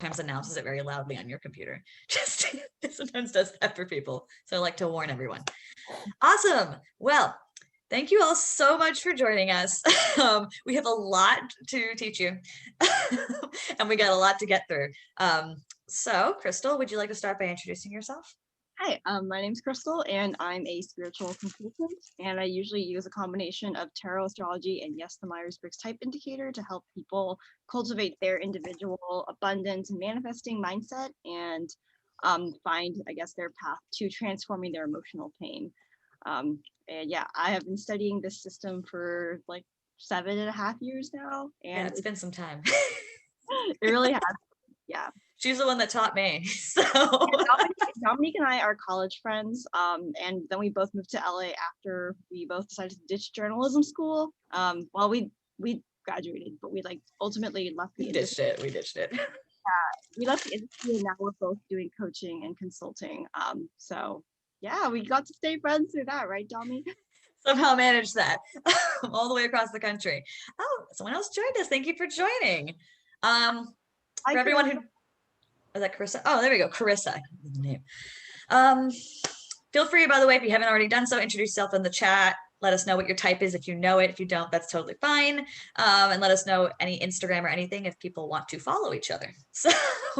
sometimes announces it very loudly on your computer. Just sometimes does that for people. So I like to warn everyone. Awesome. Well, thank you all so much for joining us. We have a lot to teach you and we got a lot to get through. So Crystal, would you like to start by introducing yourself? Hi, my name's Crystal, and I'm a spiritual consultant, and I usually use a combination of tarot astrology and yes, the Myers-Briggs type indicator to help people cultivate their individual abundance and manifesting mindset and find, I guess, their path to transforming their emotional pain. And yeah, I have been studying this system for like 7.5 years now, Yeah, and it's been some time. it really has, yeah. She's the one that taught me. So Dominique and I are college friends, and then we both moved to LA after we both decided to ditch journalism school. Well, we graduated, but we like ultimately left the industry. we ditched it. We left the industry, and now we're both doing coaching and consulting. So yeah, we got to stay friends through that, right, Domi? Somehow managed that all the way across the country. Oh, someone else joined us. Thank you for joining. For everyone who is that Carissa? Oh, there we go. Carissa. Name. Feel free, by the way, if you haven't already done so, introduce yourself in the chat. Let us know what your type is if you know it. If you don't, that's totally fine. And let us know any Instagram or anything if people want to follow each other. So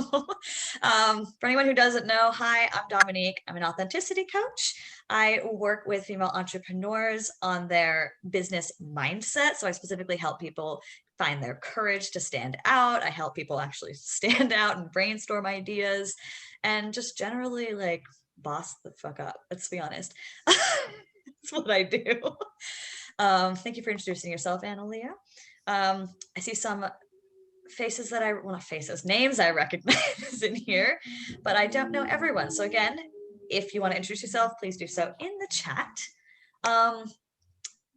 for anyone who doesn't know, hi, I'm Dominique. I'm an authenticity coach. I work with female entrepreneurs on their business mindset. So I specifically help people find their courage to stand out. I help people actually stand out and brainstorm ideas and just generally like boss the fuck up. Let's be honest. That's what I do. Thank you for introducing yourself, Analia. I see some faces that well, not faces, names I recognize in here, but I don't know everyone. So again, if you want to introduce yourself, please do so in the chat.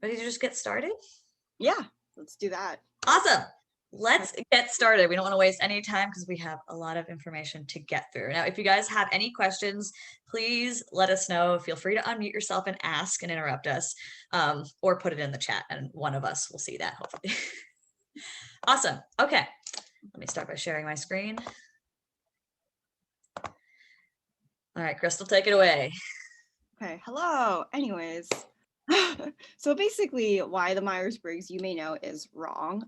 Ready to just get started? Yeah, let's do that. Awesome. Let's get started. We don't want to waste any time because we have a lot of information to get through. Now, if you guys have any questions, please let us know. Feel free to unmute yourself and ask and interrupt us, or put it in the chat and one of us will see that, hopefully. Awesome. Okay. Let me start by sharing my screen. All right, Crystal, take it away. Okay, hello. Anyways, so basically why the Myers-Briggs, you may know, is wrong.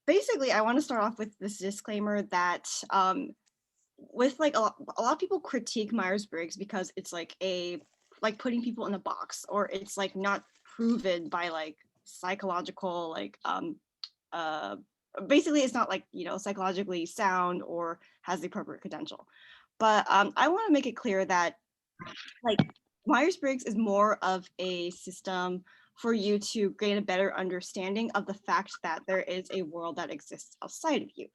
Basically, I want to start off with this disclaimer that with like a lot of people critique Myers-Briggs because it's like putting people in a box, or it's like not proven by like psychological basically it's not like, you know, psychologically sound or has the appropriate credential. But I want to make it clear that like Myers-Briggs is more of a system for you to gain a better understanding of the fact that there is a world that exists outside of you.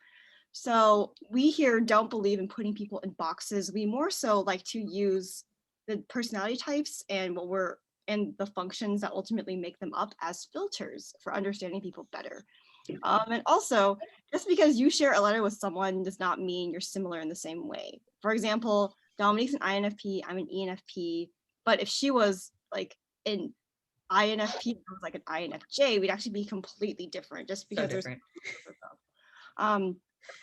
So we here don't believe in putting people in boxes. We more so like to use the personality types and the functions that ultimately make them up as filters for understanding people better. And also, just because you share a letter with someone does not mean you're similar in the same way. For example, Dominique's an INFP, I'm an ENFP, but if she was like an INFP, I was like an INFJ, we'd actually be completely different just because So different.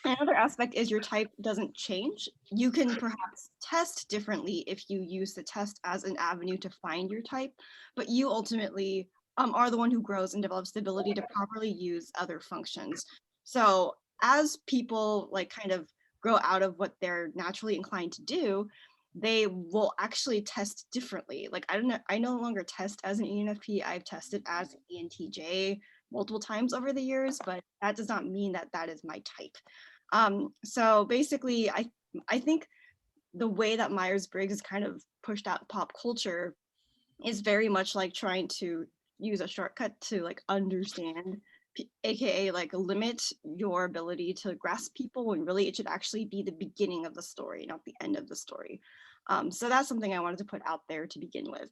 Another aspect is your type doesn't change. You can perhaps test differently if you use the test as an avenue to find your type, but you ultimately are the one who grows and develops the ability to properly use other functions. So as people like kind of grow out of what they're naturally inclined to do, they will actually test differently. Like I no longer test as an ENFP. I've tested as an ENTJ multiple times over the years, but that does not mean that that is my type. So basically, I think the way that Myers-Briggs is kind of pushed out pop culture is very much like trying to use a shortcut to like understand, aka like limit your ability to grasp people, when really it should actually be the beginning of the story, not the end of the story. So that's something I wanted to put out there to begin with.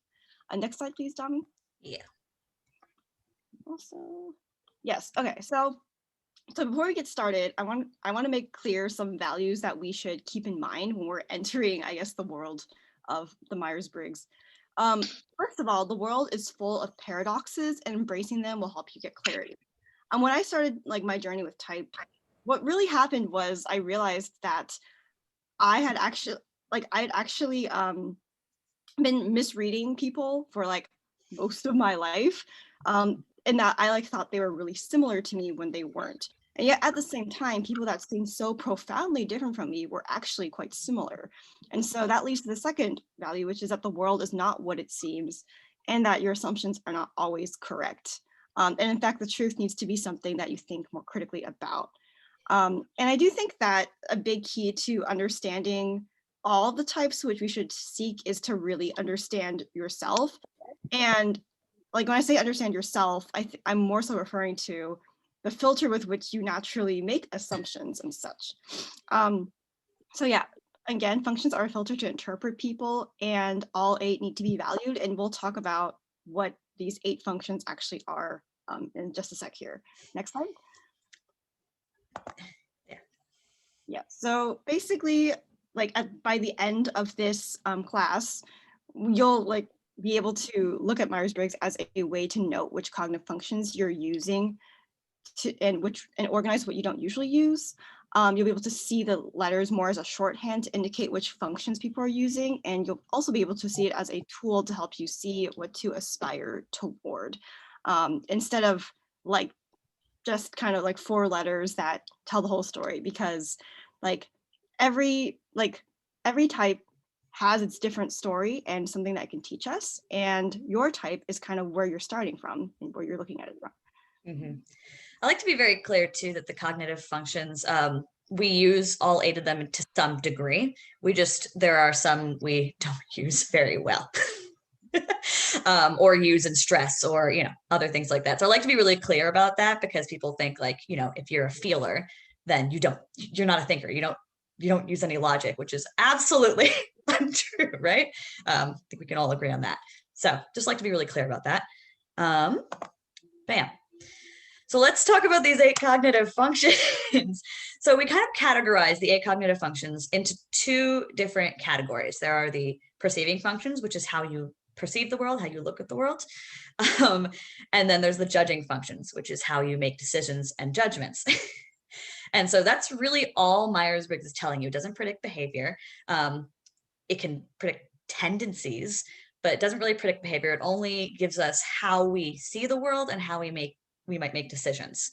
Next slide, please, Tommy. Yeah. Also, yes. Okay. So before we get started, I want to make clear some values that we should keep in mind when we're entering, I guess, the world of the Myers-Briggs. First of all, the world is full of paradoxes, and embracing them will help you get clarity. When I started like my journey with type, what really happened was I realized that I had actually been misreading people for like most of my life, and that I like thought they were really similar to me when they weren't. And yet at the same time, people that seemed so profoundly different from me were actually quite similar. And so that leads to the second value, which is that the world is not what it seems, and that your assumptions are not always correct. And in fact, the truth needs to be something that you think more critically about. And I do think that a big key to understanding all the types which we should seek is to really understand yourself. And like when I say understand yourself, I'm more so referring to the filter with which you naturally make assumptions and such. So yeah, again, functions are a filter to interpret people, and all 8 need to be valued. And we'll talk about what these 8 functions actually are in just a sec here. Next slide. Yeah, so basically, like by the end of this class, you'll like be able to look at Myers-Briggs as a way to note which cognitive functions you're using and organize what you don't usually use. You'll be able to see the letters more as a shorthand to indicate which functions people are using, and you'll also be able to see it as a tool to help you see what to aspire toward, instead of like just kind of like 4 letters that tell the whole story, because like every type has its different story and something that can teach us, and your type is kind of where you're starting from and where you're looking at it from. Mm-hmm. I like to be very clear too that the cognitive functions, we use all 8 of them to some degree. There are some we don't use very well. Or use in stress or, other things like that. So I like to be really clear about that, because people think like, if you're a feeler, then you're not a thinker. You don't use any logic, which is absolutely untrue, right? I think we can all agree on that. So just like to be really clear about that. Bam. So let's talk about these 8 cognitive functions. So we kind of categorize the 8 cognitive functions into 2 different categories. There are the perceiving functions, which is how you perceive the world, how you look at the world. And then there's the judging functions, which is how you make decisions and judgments. And so that's really all Myers-Briggs is telling you. It doesn't predict behavior. It can predict tendencies, but it doesn't really predict behavior. It only gives us how we see the world and how we might make decisions.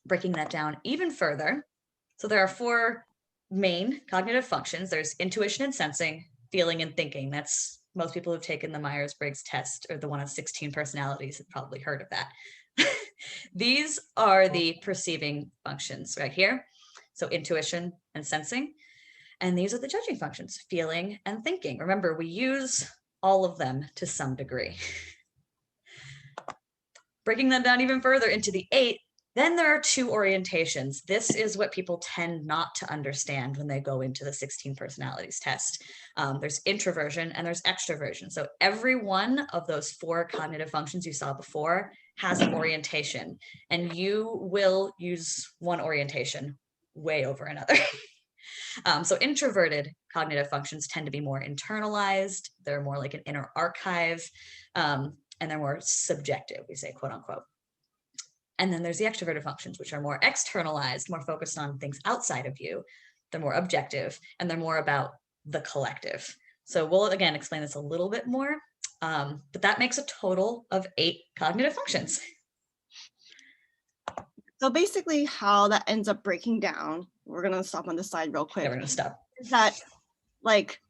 Breaking that down even further. So there are 4 main cognitive functions. There's intuition and sensing, feeling and thinking. That's most people who've taken the Myers-Briggs test, or the one of 16 personalities, have probably heard of that. These are the perceiving functions right here. So intuition and sensing. And these are the judging functions, feeling and thinking. Remember, we use all of them to some degree. Breaking them down even further into the 8, then there are 2 orientations. This is what people tend not to understand when they go into the 16 personalities test. There's introversion and there's extroversion. So every one of those 4 cognitive functions you saw before has an orientation, and you will use one orientation way over another. So introverted cognitive functions tend to be more internalized. They're more like an inner archive, and they're more subjective, we say, quote unquote. And then there's the extroverted functions, which are more externalized, more focused on things outside of you. They're more objective, and they're more about the collective. So we'll, again, explain this a little bit more, but that makes a total of 8 cognitive functions. So basically how that ends up breaking down, we're going to stop on this side real quick. Yeah, we're going to stop. Is that like,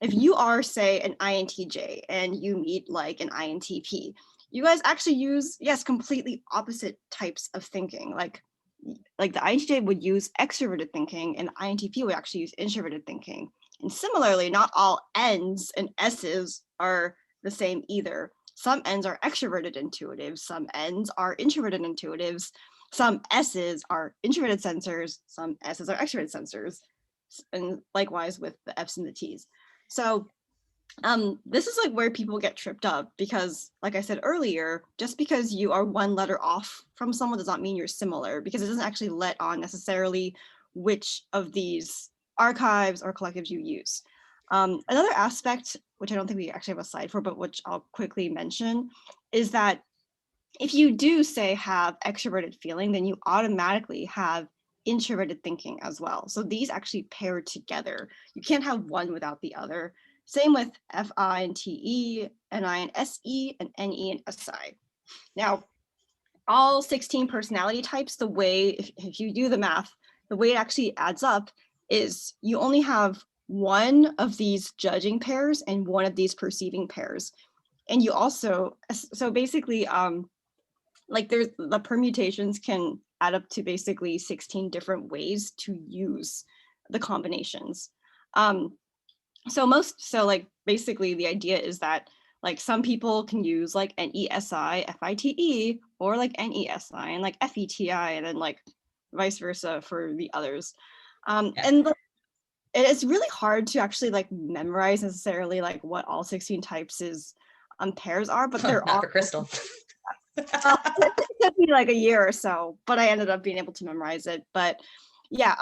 if you are, say, an INTJ and you meet like an INTP, you guys actually use, yes, completely opposite types of thinking. Like the INTJ would use extroverted thinking, and the INTP would actually use introverted thinking. And similarly, not all N's and S's are the same either. Some N's are extroverted intuitives, some N's are introverted intuitives, some S's are introverted sensors, some S's are extroverted sensors, and likewise with the F's and the T's. So this is like where people get tripped up, because like I said earlier, just because you are 1 letter off from someone does not mean you're similar, because it doesn't actually let on necessarily which of these archives or collectives you use. Another aspect, which I don't think we actually have a slide for, but which I'll quickly mention, is that if you do say have extroverted feeling, then you automatically have introverted thinking as well. So these actually pair together. You can't have one without the other. Same with FINTE, NINSE, and NE and SI. Now, all 16 personality types, the way, if you do the math, the way it actually adds up is you only have one of these judging pairs and one of these perceiving pairs. And you also, so basically, like there's the permutations can add up to basically 16 different ways to use the combinations. So like basically the idea is that like some people can use like NESI, FITE, or like NESI and like FETI, and then like vice versa for the others. And it's really hard to actually like memorize necessarily like what all 16 types is pairs are, but there Not are. for Crystal. It took me like a year or so, but I ended up being able to memorize it. But yeah,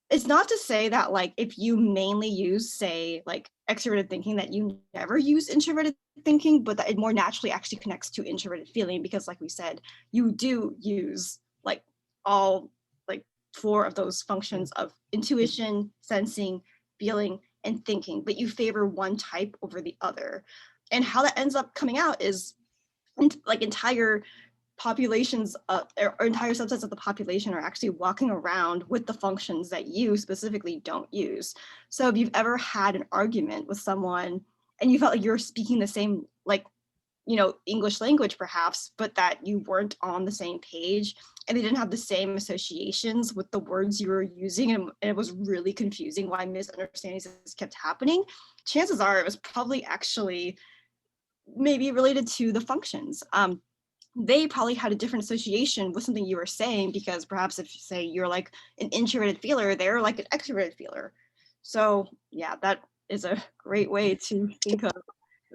it's not to say that like if you mainly use say like extroverted thinking that you never use introverted thinking, but that it more naturally actually connects to introverted feeling, because like we said, you do use like all like 4 of those functions of intuition, sensing, feeling, and thinking, but you favor one type over the other. And how that ends up coming out is like entire populations or entire subsets of the population are actually walking around with the functions that you specifically don't use. So if you've ever had an argument with someone and you felt like you're speaking the same, like, you know, English language perhaps, but that you weren't on the same page and they didn't have the same associations with the words you were using, and it was really confusing why misunderstandings kept happening, chances are it was probably actually maybe related to the functions. They probably had a different association with something you were saying, because perhaps if you say you're like an introverted feeler, they're like an extroverted feeler. So yeah, that is a great way to think of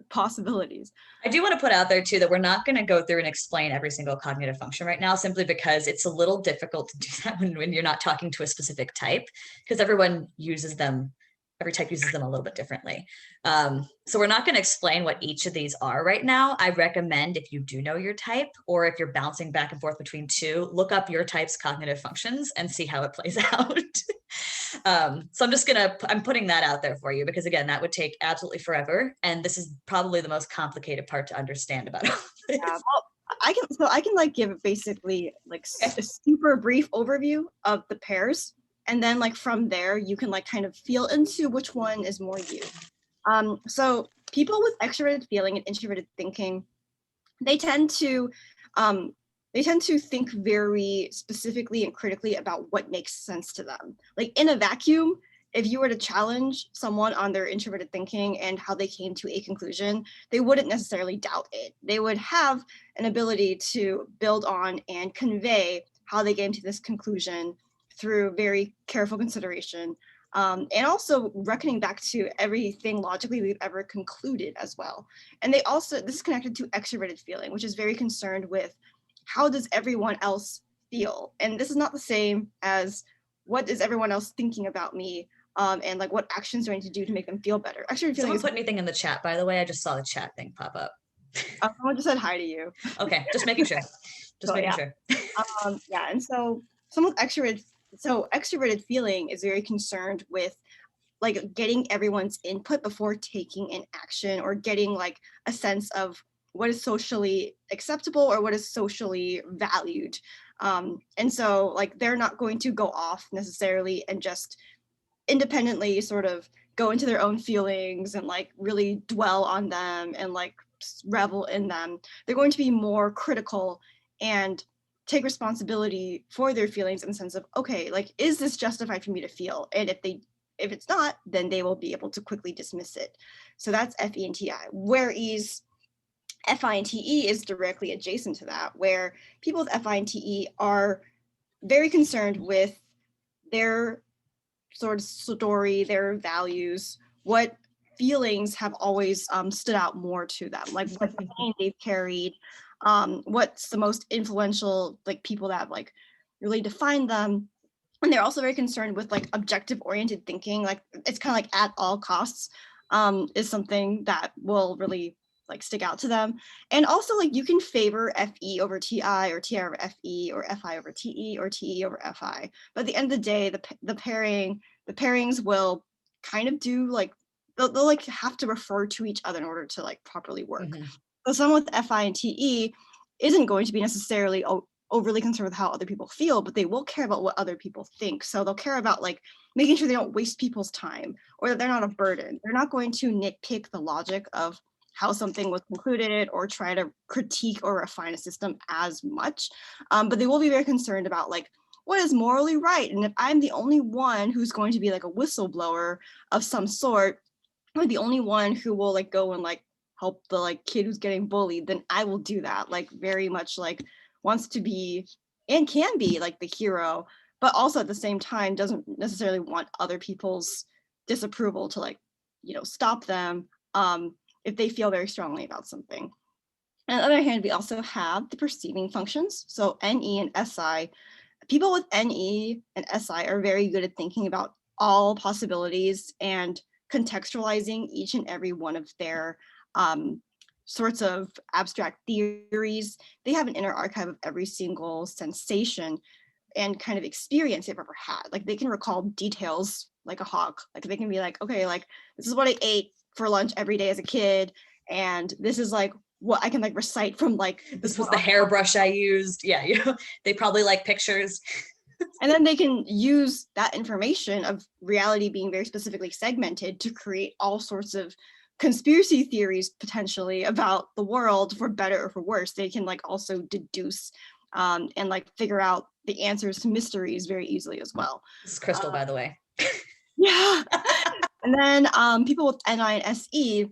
possibilities. I do want to put out there too that we're not going to go through and explain every single cognitive function right now, simply because it's a little difficult to do that when you're not talking to a specific type, because everyone uses them. Every type uses them a little bit differently. So we're not going to explain what each of these are right now. I recommend, if you do know your type, or if you're bouncing back and forth between two, look up your type's cognitive functions and see how it plays out. So I'm putting that out there for you, because again, that would take absolutely forever. And this is probably the most complicated part to understand about all this. Yeah, well, I can like give basically like a super brief overview of the pairs. And then like from there, you can like kind of feel into which one is more you. So people with extroverted feeling and introverted thinking, they tend to think very specifically and critically about what makes sense to them. Like in a vacuum, if you were to challenge someone on their introverted thinking and how they came to a conclusion, they wouldn't necessarily doubt it. They would have an ability to build on and convey how they came to this conclusion through very careful consideration, and also reckoning back to everything logically we've ever concluded as well. And they also, this is connected to extroverted feeling, which is very concerned with how does everyone else feel? And this is not the same as what is everyone else thinking about me, and like what actions do I need to do to make them feel better. Extroverted feeling Someone is, put anything in the chat, by the way? I just saw the chat thing pop up. someone just said hi to you. Okay, just making sure. Just So making yeah. sure. Yeah, and so some of extroverted feeling is very concerned with like getting everyone's input before taking an action, or getting like a sense of what is socially acceptable or what is socially valued. And so like they're not going to go off necessarily and just independently sort of go into their own feelings and like really dwell on them and like revel in them. They're going to be more critical and take responsibility for their feelings in the sense of, okay, like, is this justified for me to feel? And if it's not, then they will be able to quickly dismiss it. So that's FENTI. Whereas FINTE is directly adjacent to that, where people with FINTE are very concerned with their sort of story, their values, what feelings have always stood out more to them, like what pain they've carried, what's the most influential like people that have like really defined them. And they're also very concerned with like objective oriented thinking, like it's kind of like at all costs, is something that will really like stick out to them. And also like you can favor FE over TI or TI over FE or FI over TE or TE over FI. But at the end of the day, the pairings will kind of do like they'll like have to refer to each other in order to like properly work. Mhm. So someone with FI and TE isn't going to be necessarily overly concerned with how other people feel, but they will care about what other people think. So they'll care about like making sure they don't waste people's time or that they're not a burden. They're not going to nitpick the logic of how something was concluded or try to critique or refine a system as much. But they will be very concerned about like what is morally right. And if I'm the only one who's going to be like a whistleblower of some sort, or the only one who will like go and like help the like kid who's getting bullied, then I will do that. Like very much like wants to be and can be like the hero, but also at the same time doesn't necessarily want other people's disapproval to like, stop them if they feel very strongly about something. On the other hand, we also have the perceiving functions. So NE and SI. People with NE and SI are very good at thinking about all possibilities and contextualizing each and every one of their sorts of abstract theories. They have an inner archive of every single sensation and kind of experience they've ever had. Like they can recall details like a hawk. Like they can be like, okay, like this is what I ate for lunch every day as a kid, and this is like what I can like recite from like This was the hairbrush I used. Yeah, they probably like pictures. And then they can use that information of reality being very specifically segmented to create all sorts of conspiracy theories potentially about the world for better or for worse. They can like also deduce and like figure out the answers to mysteries very easily as well. This is Crystal, by the way. Yeah. And then people with NI and SE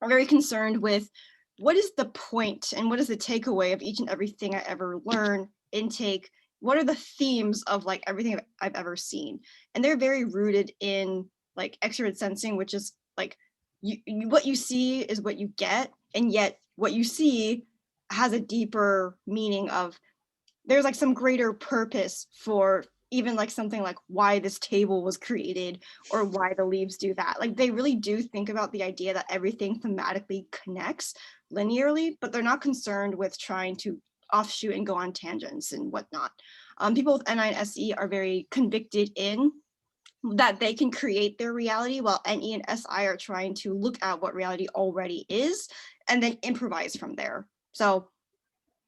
are very concerned with what is the point and what is the takeaway of each and everything I ever learn, intake, what are the themes of like everything I've ever seen. And they're very rooted in like extrovert sensing, which is like what you see is what you get, and yet what you see has a deeper meaning of there's like some greater purpose for even like something like why this table was created or why the leaves do that. Like they really do think about the idea that everything thematically connects linearly, but they're not concerned with trying to offshoot and go on tangents and whatnot. People with NI and SE are very convicted in that they can create their reality, while NE and SI are trying to look at what reality already is and then improvise from there. So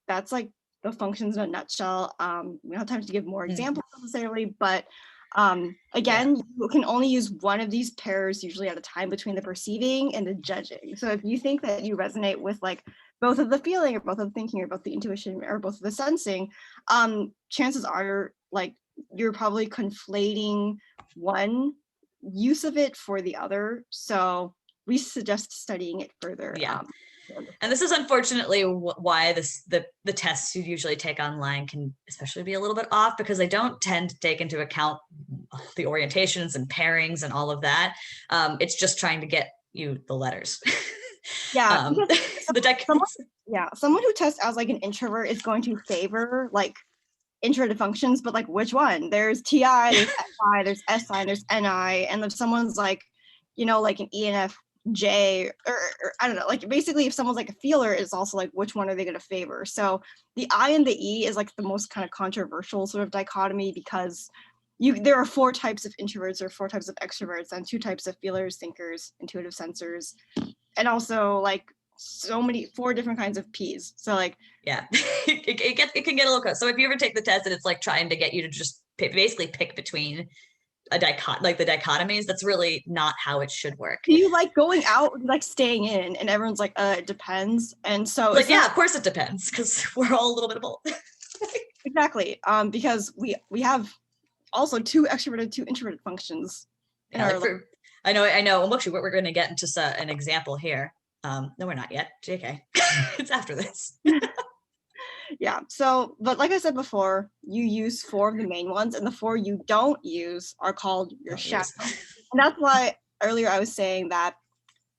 that's like the functions in a nutshell. We don't have time to give more examples necessarily, but again, you can only use one of these pairs usually at a time between the perceiving and the judging. So if you think that you resonate with like both of the feeling or both of the thinking or both the intuition or both of the sensing, chances are like you're probably conflating one use of it for the other. So we suggest studying it further. Yeah. And this is unfortunately why the tests you usually take online can especially be a little bit off, because they don't tend to take into account the orientations and pairings and all of that. It's just trying to get you the letters. Yeah, someone who tests as like an introvert is going to favor like introverted functions, but like which one? There's TI, there's FI, there's SI, and there's NI, and if someone's like, like an ENFJ, or I don't know, like basically if someone's like a feeler, it's also like which one are they going to favor? So the I and the E is like the most kind of controversial sort of dichotomy, because there are 4 types of introverts or 4 types of extroverts and 2 types of feelers, thinkers, intuitive sensors, and also like 4 different kinds of P's. So like, yeah, it can get a little close. So if you ever take the test and it's like trying to get you to just basically pick between the dichotomies, that's really not how it should work. Do you like going out, like staying in, and everyone's like, it depends. And so like, yeah, of course it depends, because we're all a little bit of both. Exactly. Because we have also 2 extroverted, 2 introverted functions. I know. Well, actually, we're going to get into an example here. No, we're not yet. JK. It's after this. Yeah. So, but like I said before, you use 4 of the main ones, and the 4 you don't use are called your shadow. And that's why earlier I was saying that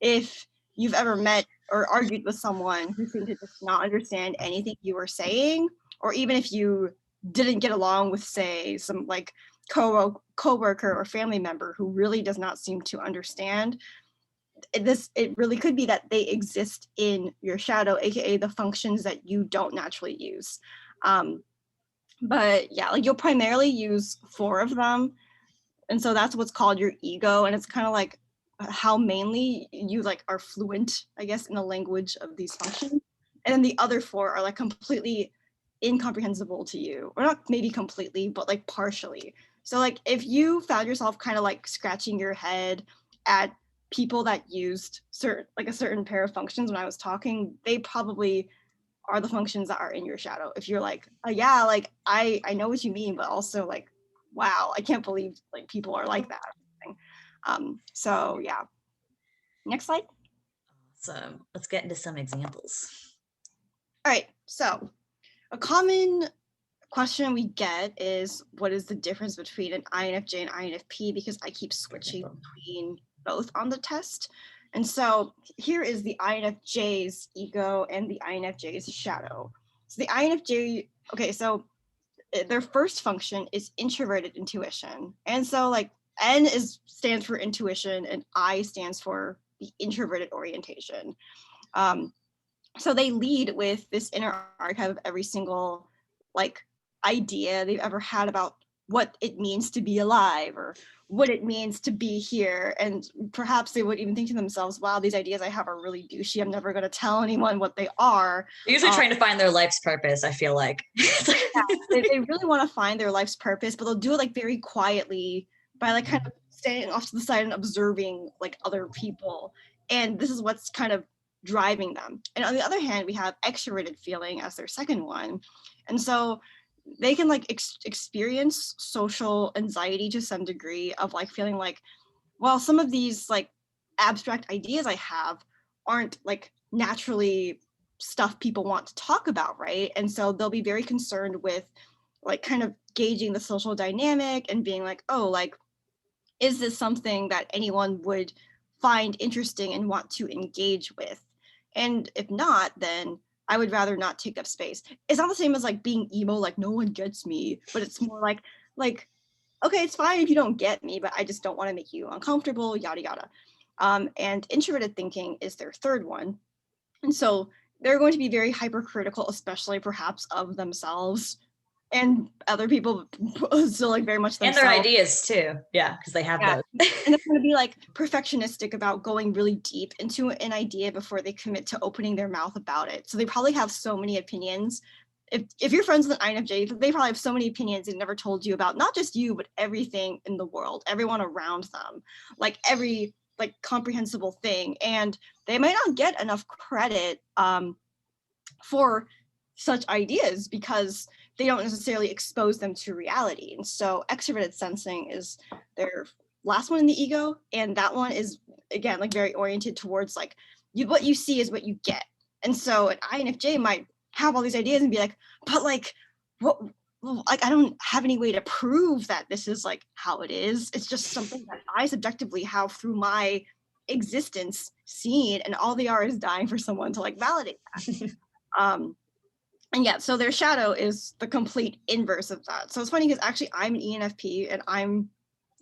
if you've ever met or argued with someone who seemed to just not understand anything you were saying, or even if you didn't get along with, say, some like coworker or family member who really does not seem to understand, it really could be that they exist in your shadow, aka the functions that you don't naturally use. But yeah, like you'll primarily use 4 of them, and so that's what's called your ego, and it's kind of like how mainly you like are fluent, I guess, in the language of these functions, and then the other 4 are like completely incomprehensible to you, or not maybe completely, but like partially. So like if you found yourself kind of like scratching your head at people that used a certain pair of functions when I was talking, they probably are the functions that are in your shadow. If you're like, yeah, like I know what you mean, but also like, wow, I can't believe like people are like that. So yeah. Next slide. So let's get into some examples. All right. So a common question we get is, what is the difference between an INFJ and INFP? Because I keep switching between both on the test. And so here is the INFJ's ego and the INFJ's shadow. So the INFJ, okay, so their first function is introverted intuition. And so like N stands for intuition and I stands for the introverted orientation. So they lead with this inner archive of every single like idea they've ever had about what it means to be alive or what it means to be here. And perhaps they would even think to themselves, wow, these ideas I have are really douchey. I'm never going to tell anyone what they are. They're usually trying to find their life's purpose, I feel like. Yeah, they really want to find their life's purpose, but they'll do it like very quietly by like kind of standing off to the side and observing like other people. And this is what's kind of driving them. And on the other hand, we have extroverted feeling as their second one. And so they can like experience social anxiety to some degree of like feeling like, well, some of these like abstract ideas I have aren't like naturally stuff people want to talk about, right? And so they'll be very concerned with like kind of gauging the social dynamic and being like, oh, like, is this something that anyone would find interesting and want to engage with? And if not, then I would rather not take up space. It's not the same as like being emo, like no one gets me, but it's more like, okay, it's fine if you don't get me, but I just don't want to make you uncomfortable, yada, yada. And introverted thinking is their third one. And so they're going to be very hypercritical, especially perhaps of themselves and other people, still like very much themselves. And their ideas too. Yeah, because they have those. And they're going to be like perfectionistic about going really deep into an idea before they commit to opening their mouth about it. So they probably have so many opinions. If you're friends with an INFJ, they probably have so many opinions they've never told you about, not just you, but everything in the world, everyone around them, like every like comprehensible thing. And they might not get enough credit for such ideas because they don't necessarily expose them to reality. And so extroverted sensing is their last one in the ego. And that one is, again, like very oriented towards like what you see is what you get. And so an INFJ might have all these ideas and be like, but like, what, like, I don't have any way to prove that this is like how it is. It's just something that I subjectively have through my existence seen, and all they are is dying for someone to like validate that. And yeah, so their shadow is the complete inverse of that. So it's funny because actually I'm an ENFP and I'm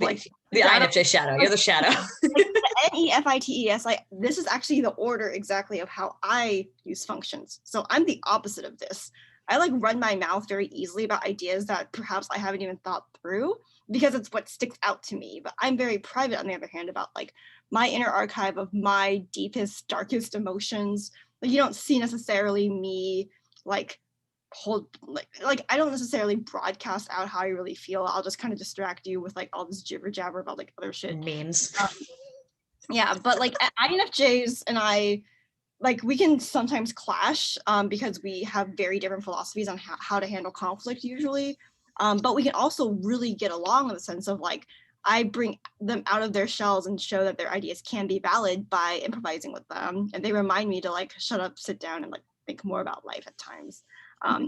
like the INFJ shadow. You're the shadow. Like NEFITES, like this is actually the order exactly of how I use functions. So I'm the opposite of this. I like run my mouth very easily about ideas that perhaps I haven't even thought through because it's what sticks out to me. But I'm very private on the other hand about like my inner archive of my deepest, darkest emotions. Like you don't see necessarily me like hold like I don't necessarily broadcast out how I really feel. I'll just kind of distract you with like all this jibber jabber about like other shit. Memes. Yeah, but like INFJs and I, like we can sometimes clash because we have very different philosophies on how to handle conflict usually. But we can also really get along in the sense of like I bring them out of their shells and show that their ideas can be valid by improvising with them. And they remind me to like shut up, sit down, and like think more about life at times. But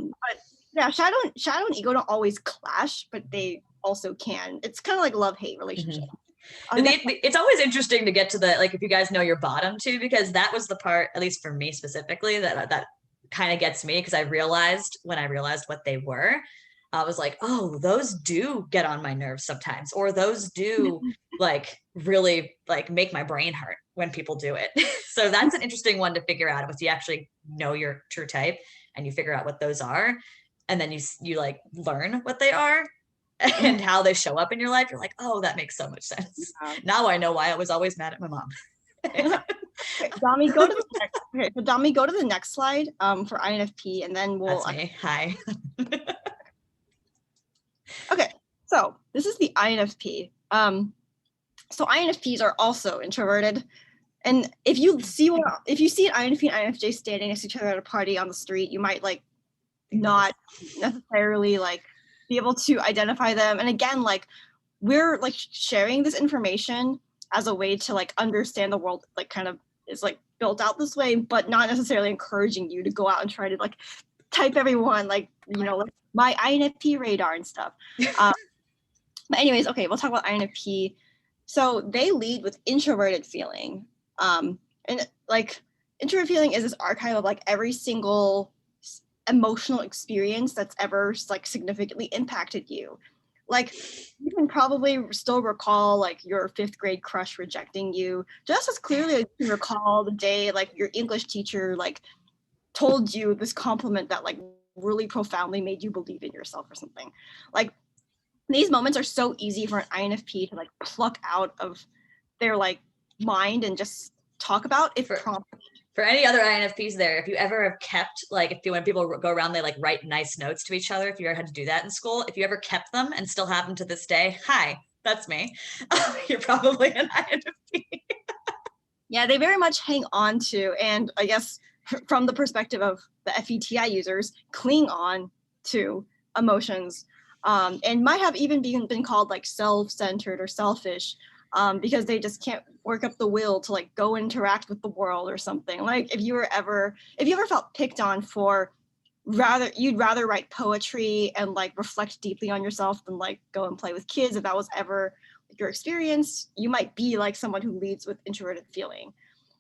yeah, shadow and ego don't always clash, but they also can. It's kind of like love-hate relationship. It's always interesting to get to the, like, if you guys know your bottom two, because that was the part, at least for me specifically, that kind of gets me, because I realized when I realized what they were, I was like, oh, those do get on my nerves sometimes, or those do like really like make my brain hurt when people do it. So that's an interesting one to figure out, once you actually know your true type and you figure out what those are, and then you like learn what they are and how they show up in your life. You're like, oh, that makes so much sense. Yeah. Now I know why I was always mad at my mom. Okay, Dami, go to the next. Okay, so Dami, go to the next slide for INFP, and then we'll. That's me. Hi. Okay, so this is the INFP. So INFPs are also introverted, and if you see an INFP and INFJ standing next to each other at a party on the street, you might like not necessarily like be able to identify them. And again, like we're like sharing this information as a way to like understand the world, like kind of is like built out this way, but not necessarily encouraging you to go out and try to like type everyone like, you know, like my INFP radar and stuff. But anyways, okay, we'll talk about INFP. So they lead with introverted feeling. And like introverted feeling is this archive of like every single emotional experience that's ever like significantly impacted you. Like you can probably still recall like your 5th grade crush rejecting you just as clearly as you can recall the day like your English teacher like told you this compliment that like really profoundly made you believe in yourself or something. Like these moments are so easy for an INFP to like pluck out of their like mind and just talk about if prompted. For any other INFPs there, if you ever have kept, like, when people go around, they like write nice notes to each other. If you ever had to do that in school, if you ever kept them and still have them to this day, hi, that's me. You're probably an INFP. Yeah, they very much hang on to, and I guess from the perspective of the FETI users, cling on to emotions, and might have even been called like self-centered or selfish, because they just can't work up the will to like go interact with the world or something. Like if you ever felt picked on for you'd rather write poetry and like reflect deeply on yourself than like go and play with kids, if that was ever your experience, you might be like someone who leads with introverted feeling.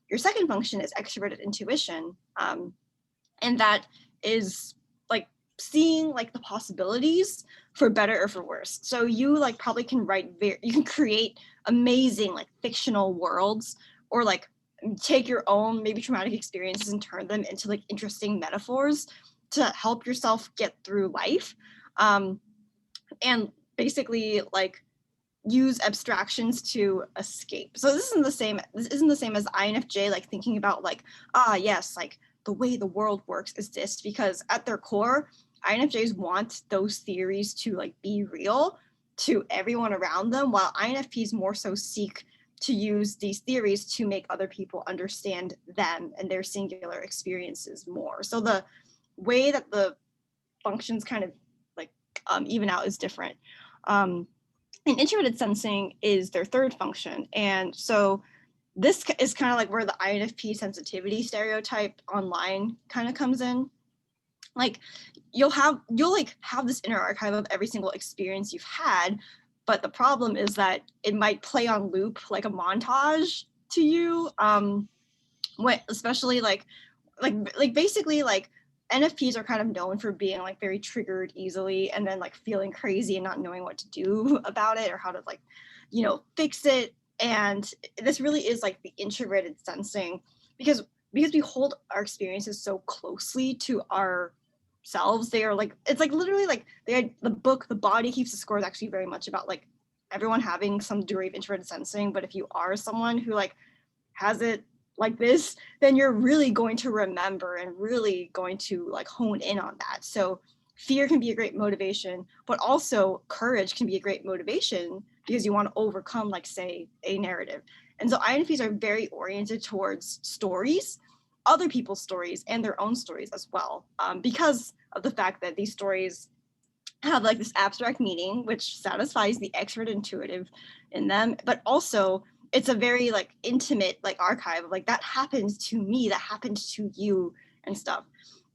Your second function is extroverted intuition, and that is like seeing like the possibilities for better or for worse. So you like probably can you can create amazing like fictional worlds, or like take your own maybe traumatic experiences and turn them into like interesting metaphors to help yourself get through life, and basically like use abstractions to escape. So this isn't the same as INFJ like thinking about like, yes, like the way the world works is this, because at their core INFJs want those theories to like be real to everyone around them, while INFPs more so seek to use these theories to make other people understand them and their singular experiences more. So the way that the functions kind of like even out is different. And introverted sensing is their third function. And so this is kind of like where the INFP sensitivity stereotype online kind of comes in. Like you'll like have this inner archive of every single experience you've had, but the problem is that it might play on loop like a montage to you. When especially like basically like NFPs are kind of known for being like very triggered easily and then like feeling crazy and not knowing what to do about it or how to like, you know, fix it. And this really is like the introverted sensing, because we hold our experiences so closely to ourselves. They are like, it's like literally like the book, The Body Keeps the Score, is actually very much about like everyone having some degree of introverted sensing. But if you are someone who like has it like this, then you're really going to remember and really going to like hone in on that. So fear can be a great motivation, but also courage can be a great motivation because you want to overcome like say a narrative. And so INFPs are very oriented towards stories, other people's stories, and their own stories as well, because of the fact that these stories have like this abstract meaning which satisfies the expert intuitive in them, but also it's a very like intimate like archive of like that happened to me, that happened to you and stuff.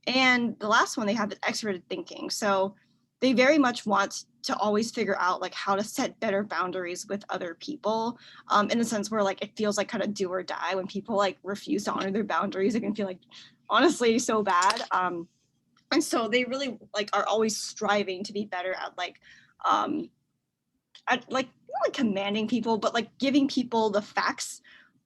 And the last one, they have the extroverted thinking. So they very much want to always figure out like how to set better boundaries with other people, in the sense where like it feels like kind of do or die when people like refuse to honor their boundaries. It can feel like honestly so bad. And so they really like are always striving to be better at like like not like commanding people, but like giving people the facts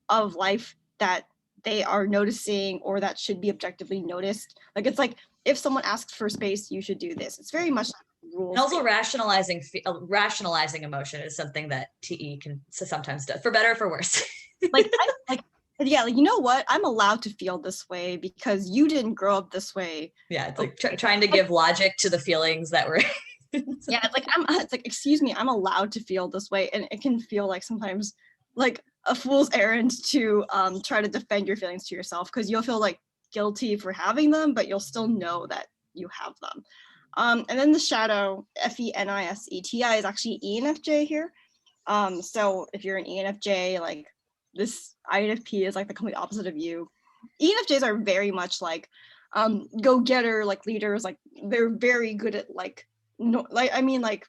of life that they are noticing or that should be objectively noticed. Like it's like if someone asks for space, you should do this. It's very much like And rules. also rationalizing emotion is something that TE can sometimes do, for better or for worse. Like yeah, like you know what? I'm allowed to feel this way because you didn't grow up this way. Yeah, it's like trying to give logic to the feelings that were. Yeah, it's like excuse me, I'm allowed to feel this way, and it can feel like sometimes like a fool's errand to try to defend your feelings to yourself because you'll feel like guilty for having them, but you'll still know that you have them. And then the shadow FENISETI is actually ENFJ here. So if you're an ENFJ, like this INFP is like the complete opposite of you. ENFJs are very much like go-getter, like leaders, like they're very good at like no, like I mean like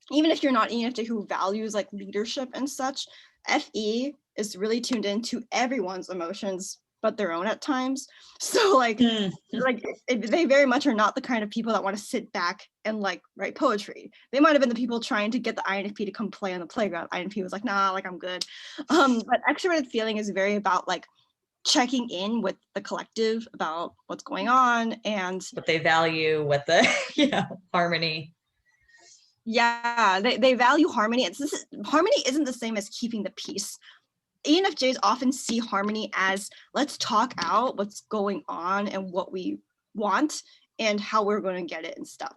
even if you're not ENFJ who values like leadership and such, FE is really tuned into everyone's emotions but their own at times. So like they very much are not the kind of people that want to sit back and like write poetry. They might have been the people trying to get the INFP to come play on the playground. INFP was like, nah, like I'm good. But extroverted feeling is very about like checking in with the collective about what's going on and what they value, what the harmony. Yeah, they value harmony. Harmony isn't the same as keeping the peace. ENFJs often see harmony as let's talk out what's going on and what we want and how we're going to get it and stuff.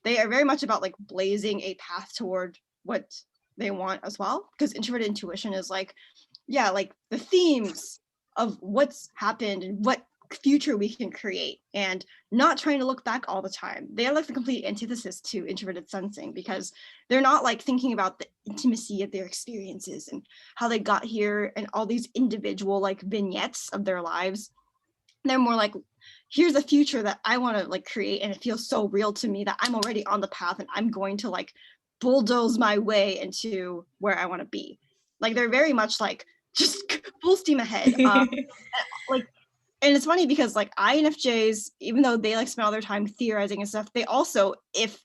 They are very much about like blazing a path toward what they want as well, because introverted intuition is like, yeah, like the themes of what's happened and what future we can create and not trying to look back all the time. They are like the complete antithesis to introverted sensing because they're not like thinking about the intimacy of their experiences and how they got here and all these individual like vignettes of their lives. They're more like, here's a future that I want to like create and it feels so real to me that I'm already on the path and I'm going to like bulldoze my way into where I want to be. Like they're very much like just full steam ahead. Like and it's funny because like INFJs, even though they like spend all their time theorizing and stuff, they also, if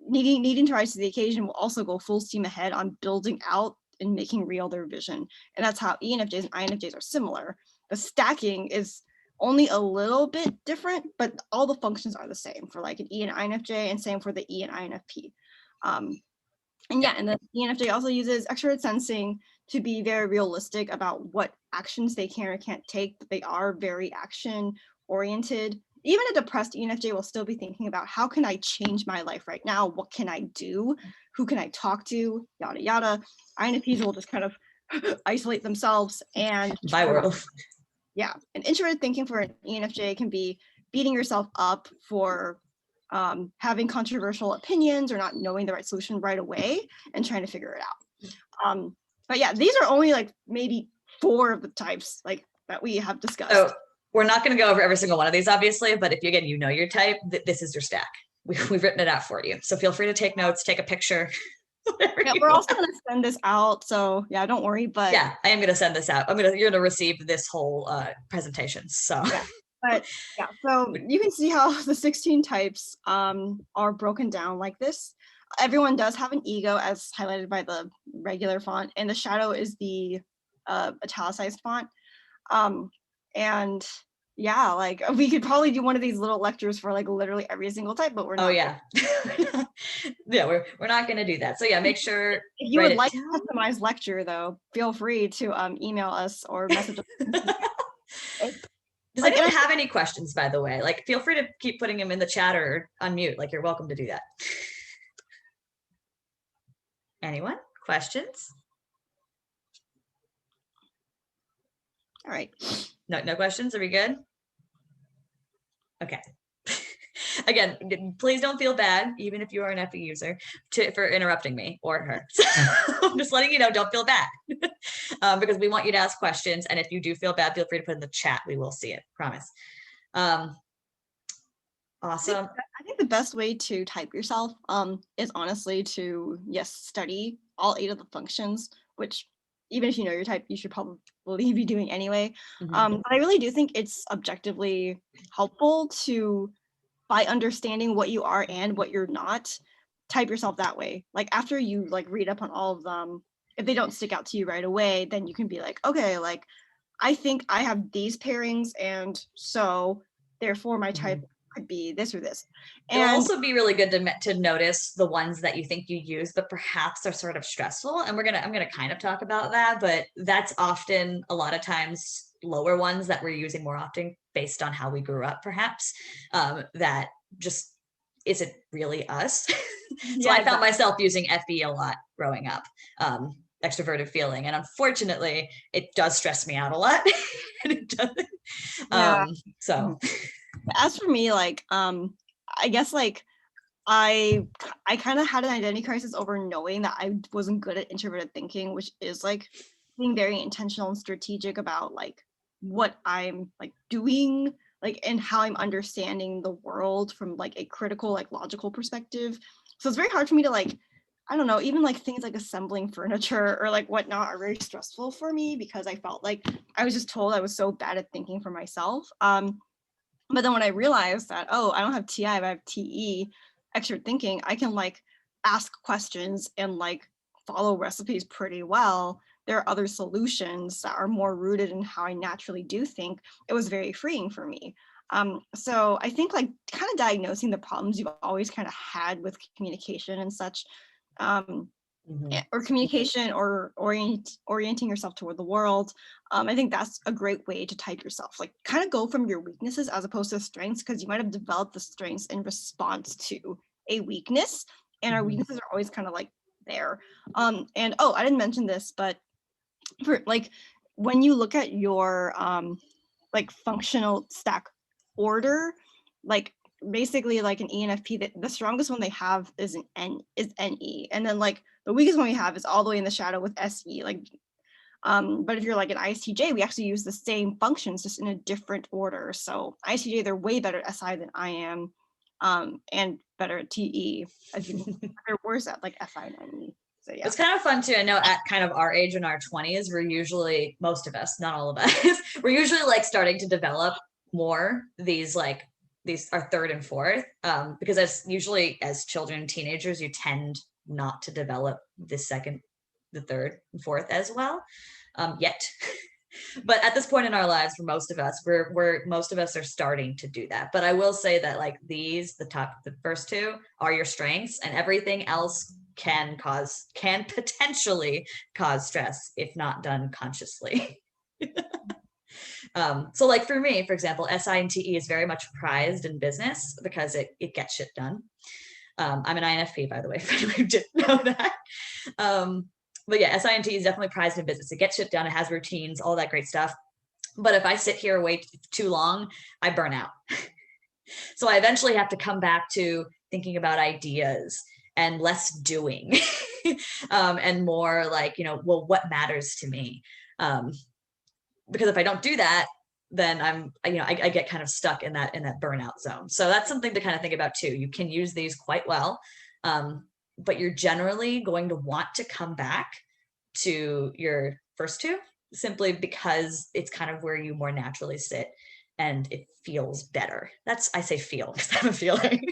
needing to rise to the occasion, will also go full steam ahead on building out and making real their vision. And that's how ENFJs and INFJs are similar. The stacking is only a little bit different, but all the functions are the same for like an E and INFJ, and same for the E and INFP. And yeah, and the ENFJ also uses extroverted sensing to be very realistic about what actions they can or can't take, but they are very action oriented. Even a depressed ENFJ will still be thinking about how can I change my life right now? What can I do? Who can I talk to? Yada, yada. INFPs will just kind of isolate themselves and by world. Yeah, and introverted thinking for an ENFJ can be beating yourself up for having controversial opinions or not knowing the right solution right away and trying to figure it out. But yeah, these are only like maybe 4 of the types like that we have discussed. So we're not going to go over every single one of these, obviously, but if you know your type, this is your stack. We've written it out for you. So feel free to take notes, take a picture. Yeah, we're also going to send this out. So yeah, don't worry. But yeah, I am going to send this out. You're going to receive this whole presentation. So yeah. But yeah, so you can see how the 16 types are broken down like this. Everyone does have an ego as highlighted by the regular font, and the shadow is the italicized font. And yeah, like we could probably do one of these little lectures for like literally every single type, but we're not. Oh yeah. Yeah, we're not going to do that. So yeah, make sure. If you would like a customized lecture though, feel free to email us or message us. Does anyone have any questions, by the way? Like, feel free to keep putting them in the chat or unmute. Like, you're welcome to do that. Anyone? Questions? All right. No questions? Are we good? Okay. Again, please don't feel bad, even if you are an FE user, for interrupting me or her. So I'm just letting you know, don't feel bad. Because we want you to ask questions. And if you do feel bad, feel free to put in the chat. We will see it, promise. Awesome. I think the best way to type yourself is honestly to, study all 8 of the functions, which even if you know your type, you should probably be doing anyway. But I really do think it's objectively helpful to, by understanding what you are and what you're not, type yourself that way. Like after you like read up on all of them, if they don't stick out to you right away, then you can be like, okay, like I think I have these pairings, and so therefore my type could be this or this. It'll And also be really good to notice the ones that you think you use, but perhaps are sort of stressful. And I'm gonna kind of talk about that, but that's often a lot of times lower ones that we're using more often based on how we grew up, perhaps, that just isn't really us. So I found myself using FE a lot growing up, extroverted feeling, and unfortunately, it does stress me out a lot. And it doesn't. yeah. So. As for me, like I guess like I kind of had an identity crisis over knowing that I wasn't good at introverted thinking, which is like being very intentional and strategic about like what I'm like doing, like and how I'm understanding the world from like a critical, like logical perspective. So it's very hard for me to like, I don't know, even like things like assembling furniture or like whatnot are very stressful for me because I felt like I was just told I was so bad at thinking for myself. But then when I realized that, oh, I don't have TI, I have TE, extra thinking, I can like ask questions and like follow recipes pretty well. There are other solutions that are more rooted in how I naturally do think. It was very freeing for me. So I think like kind of diagnosing the problems you've always kind of had with communication and such, um, or communication or orienting yourself toward the world. I think that's a great way to type yourself. Like kind of go from your weaknesses as opposed to strengths, because you might have developed the strengths in response to a weakness, and our weaknesses are always kind of like there. And oh, I didn't mention this, but for like when you look at your like functional stack order, like basically like an ENFP, that the strongest one they have is an NE, and then like the weakest one we have is all the way in the shadow with SE. Like, but if you're like an ISTJ, we actually use the same functions just in a different order. So ISTJ, they're way better at SI than I am, and better at TE. As you can, they're worse at like FI and NE. So yeah. It's kind of fun too. I know at kind of our age in our 20s, we're usually, most of us, not all of us, we're usually like starting to develop more these are third and fourth, because as children and teenagers, you tend not to develop the second, the third and fourth as well, yet. But at this point in our lives, for most of us, most of us are starting to do that. But I will say that like the first two are your strengths, and everything else can potentially cause stress if not done consciously. So like for me, for example, SI and TE is very much prized in business because it gets shit done. I'm an INFP, by the way, if anyone didn't know that. But yeah, SI and TE is definitely prized in business. It gets shit done. It has routines, all that great stuff. But if I sit here wait too long, I burn out. So I eventually have to come back to thinking about ideas and less doing, and more like, well, what matters to me? Because if I don't do that, then I get kind of stuck in that burnout zone. So that's something to kind of think about too. You can use these quite well, but you're generally going to want to come back to your first two simply because it's kind of where you more naturally sit and it feels better. I say feel because I have a feeling.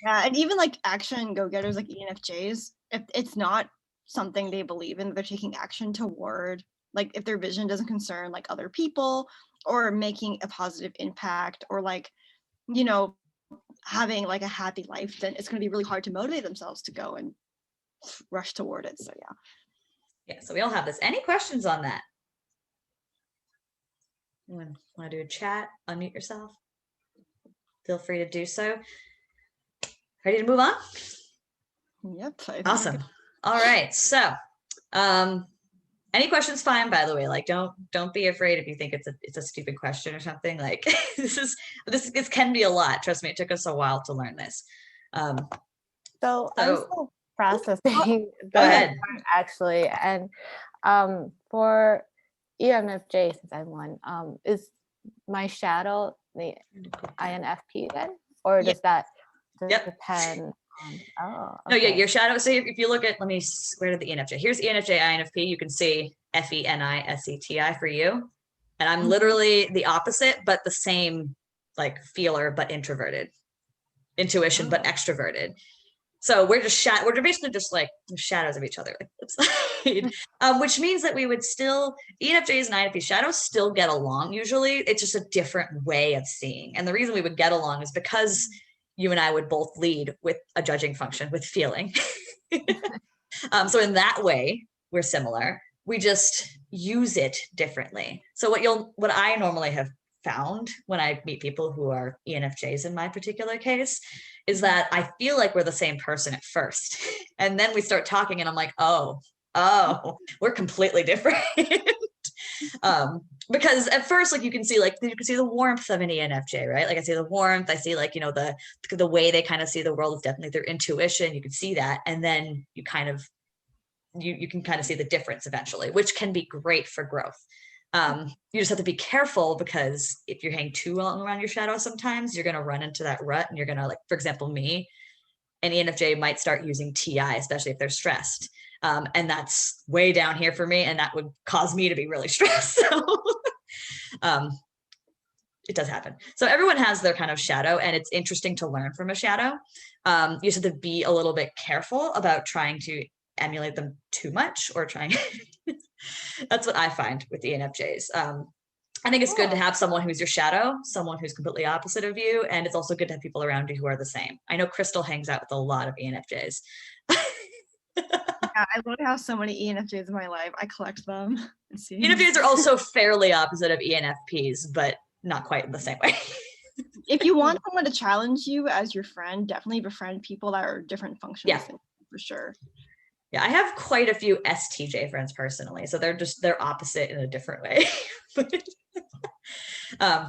Yeah, and even like action go-getters like ENFJs, if it's not something they believe in, they're taking action toward, like if their vision doesn't concern like other people or making a positive impact or like, having like a happy life, then it's going to be really hard to motivate themselves to go and rush toward it. So yeah. Yeah, so we all have this. Any questions on that? Want to do a chat? Unmute yourself. Feel free to do so. Ready to move on? Yep. Awesome. All right. So, any questions? Fine. By the way, like don't be afraid if you think it's a stupid question or something. Like this can be a lot. Trust me, it took us a while to learn this. So I'm still processing Go ahead. actually, and for ENFJ, since I'm one, is my shadow the INFP then, or does that depend? Oh, okay. No, yeah, your shadow. So if you look at, where did the ENFJ? Here's ENFJ, INFP. You can see FENI, SETI for you, and I'm literally the opposite, but the same like feeler, but introverted, intuition, but extroverted. So we're basically just like shadows of each other, which means that we would still, ENFJs and INFP shadows still get along usually. It's just a different way of seeing. And the reason we would get along is because you and I would both lead with a judging function, with feeling. So in that way, we're similar. We just use it differently. So what I normally have found when I meet people who are ENFJs in my particular case is that I feel like we're the same person at first. And then we start talking and I'm like, oh, we're completely different. Because at first, like you can see the warmth of an ENFJ, right? Like I see the warmth, I see like, you know, the way they kind of see the world is definitely their intuition. You can see that. And then you kind of, you can kind of see the difference eventually, which can be great for growth. You just have to be careful because if you're hanging too long around your shadow, sometimes you're going to run into that rut and you're going to, like, for example, me, an ENFJ might start using TI, especially if they're stressed. And that's way down here for me. And that would cause me to be really stressed. So it does happen. So everyone has their kind of shadow and it's interesting to learn from a shadow. You just have to be a little bit careful about trying to emulate them too much or trying. That's what I find with ENFJs. I think it's good to have someone who's your shadow, someone who's completely opposite of you. And it's also good to have people around you who are the same. I know Crystal hangs out with a lot of ENFJs. Yeah, I literally have so many ENFJs in my life. I collect them. ENFJs are also fairly opposite of ENFPs, but not quite in the same way. If you want someone to challenge you as your friend, definitely befriend people that are different functions. Yeah. For sure. Yeah, I have quite a few STJ friends personally, so they're opposite in a different way. But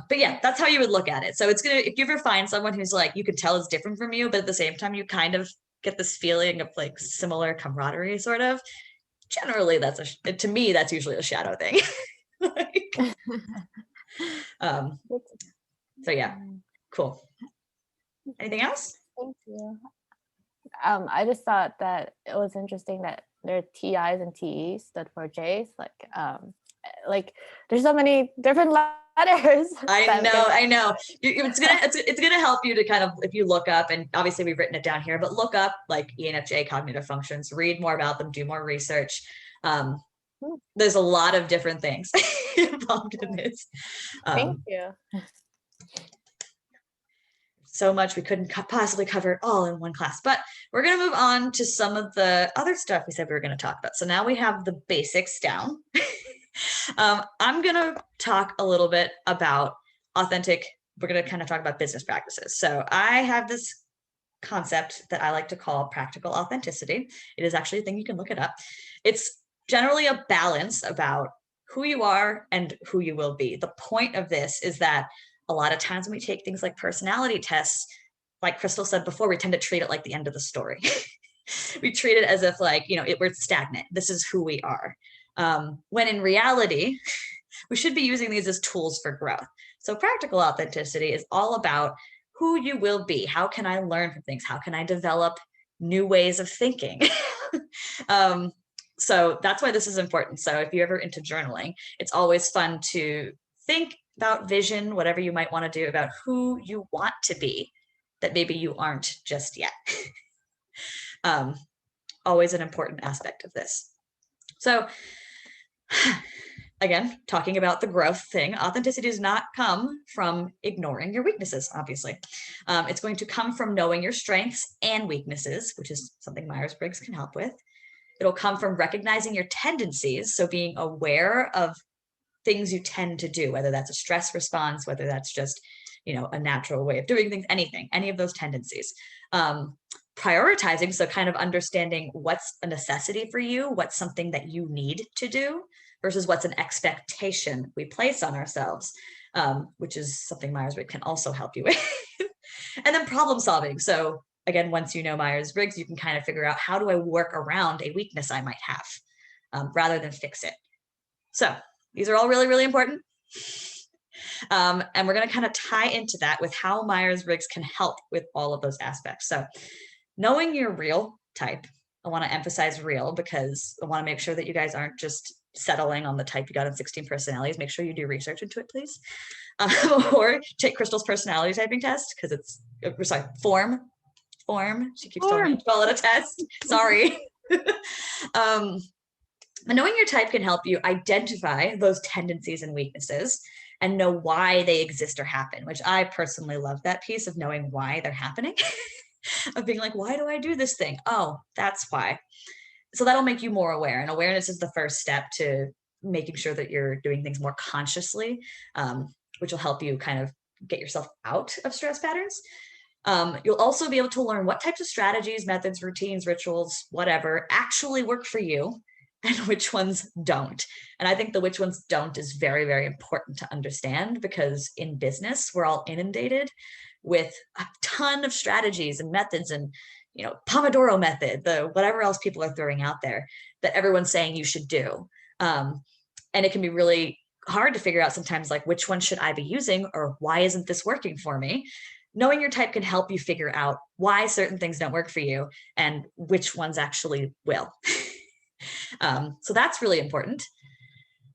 yeah, that's how you would look at it. So if you ever find someone who's like, you can tell is different from you, but at the same time, you kind of get this feeling of like similar camaraderie, sort of. Generally, to me, that's usually a shadow thing. So yeah, cool. Anything else? Thank you. I just thought that it was interesting that there are TIs and TEs stood for J's. Like there's so many different letters. I know. It's gonna help you to kind of, if you look up, and obviously we've written it down here, but look up like ENFJ cognitive functions, read more about them, do more research. There's a lot of different things involved in this. Thank you. So much we couldn't possibly cover it all in one class, but we're going to move on to some of the other stuff we said we were going to talk about. So now we have the basics down. I'm going to talk a little bit about we're going to kind of talk about business practices. So I have this concept that I like to call practical authenticity. It is actually a thing, you can look it up. It's generally a balance about who you are and who you will be. The point of this is that a lot of times when we take things like personality tests, like Crystal said before, we tend to treat it like the end of the story. We treat it as if like, you know, we're stagnant. This is who we are. When in reality, we should be using these as tools for growth. So practical authenticity is all about who you will be. How can I learn from things? How can I develop new ways of thinking? So that's why this is important. So if you're ever into journaling, it's always fun to think about vision, whatever you might want to do, about who you want to be that maybe you aren't just yet. Always an important aspect of this. So again, talking about the growth thing, authenticity does not come from ignoring your weaknesses, obviously. It's going to come from knowing your strengths and weaknesses, which is something Myers-Briggs can help with. It'll come from recognizing your tendencies, so being aware of things you tend to do, whether that's a stress response, whether that's just, you know, a natural way of doing things, any of those tendencies. Prioritizing, so kind of understanding what's a necessity for you, what's something that you need to do versus what's an expectation we place on ourselves, which is something Myers-Briggs can also help you with. And then problem solving. So again, once you know Myers-Briggs, you can kind of figure out, how do I work around a weakness I might have rather than fix it. So these are all really, really important. And we're going to kind of tie into that with how Myers-Briggs can help with all of those aspects. So knowing your real type, I want to emphasize real because I want to make sure that you guys aren't just settling on the type you got in 16 personalities. Make sure you do research into it, please. Or take Crystal's personality typing test, because it's, form. Form. She keeps telling me to call it a test. Sorry. Knowing your type can help you identify those tendencies and weaknesses and know why they exist or happen, which I personally love that piece of knowing why they're happening, of being like, why do I do this thing? Oh, that's why. So that'll make you more aware. And awareness is the first step to making sure that you're doing things more consciously, which will help you kind of get yourself out of stress patterns. You'll also be able to learn what types of strategies, methods, routines, rituals, whatever actually work for you and which ones don't. And I think the which ones don't is very, very important to understand, because in business, we're all inundated with a ton of strategies and methods and, Pomodoro method, the whatever else people are throwing out there that everyone's saying you should do. And it can be really hard to figure out sometimes, like, which one should I be using, or why isn't this working for me? Knowing your type can help you figure out why certain things don't work for you and which ones actually will. So that's really important.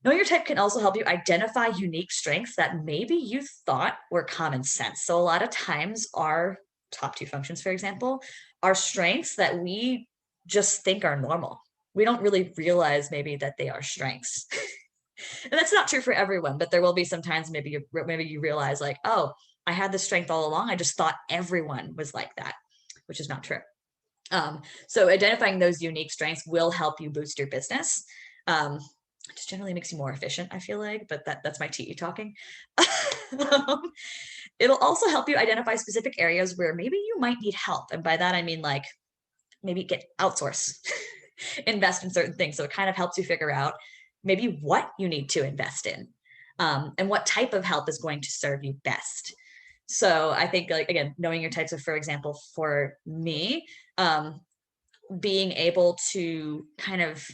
Knowing your type can also help you identify unique strengths that maybe you thought were common sense. So a lot of times our top 2 functions, for example, are strengths that we just think are normal. We don't really realize maybe that they are strengths. And that's not true for everyone, but there will be sometimes maybe you realize, like, oh, I had this strength all along. I just thought everyone was like that, which is not true. So identifying those unique strengths will help you boost your business. It just generally makes you more efficient, I feel like, but that's my TE talking. It'll also help you identify specific areas where maybe you might need help. And by that, I mean, like, maybe outsource, invest in certain things. So it kind of helps you figure out maybe what you need to invest in, and what type of help is going to serve you best. So I think, like, again, knowing your types of, for example, for me, being able to kind of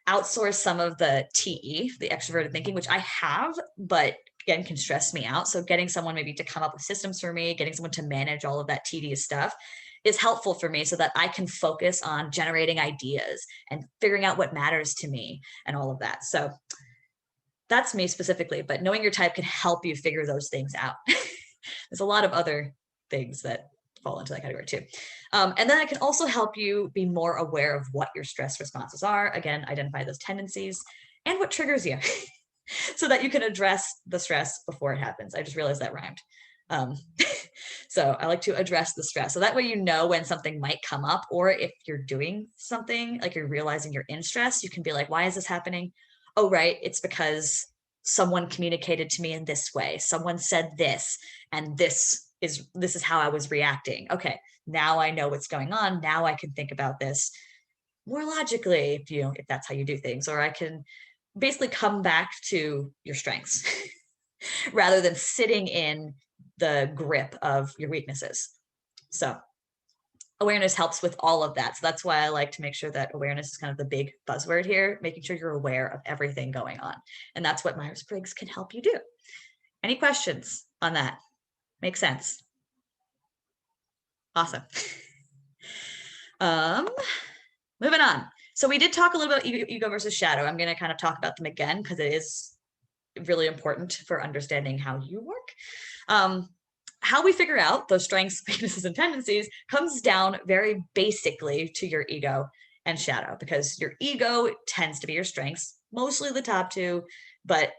outsource some of the TE, the extroverted thinking, which I have, but again, can stress me out. So getting someone maybe to come up with systems for me, getting someone to manage all of that tedious stuff is helpful for me so that I can focus on generating ideas and figuring out what matters to me and all of that. So that's me specifically, but knowing your type can help you figure those things out. There's a lot of other things that fall into that category too. And then it can also help you be more aware of what your stress responses are. Again, identify those tendencies and what triggers you so that you can address the stress before it happens. I just realized that rhymed. So I like to address the stress. So that way, you know, when something might come up, or if you're doing something, like you're realizing you're in stress, you can be like, why is this happening? Oh, right. It's because someone communicated to me in this way. Someone said this, and this is how I was reacting. Okay, now I know what's going on. Now I can think about this more logically, if that's how you do things, or I can basically come back to your strengths rather than sitting in the grip of your weaknesses. So awareness helps with all of that. So that's why I like to make sure that awareness is kind of the big buzzword here, making sure you're aware of everything going on. And that's what Myers-Briggs can help you do. Any questions on that? Make sense? Awesome. Moving on. So we did talk a little about ego versus shadow. I'm going to kind of talk about them again because it is really important for understanding how you work. How we figure out those strengths, weaknesses, and tendencies comes down very basically to your ego and shadow, because your ego tends to be your strengths, mostly the top 2, but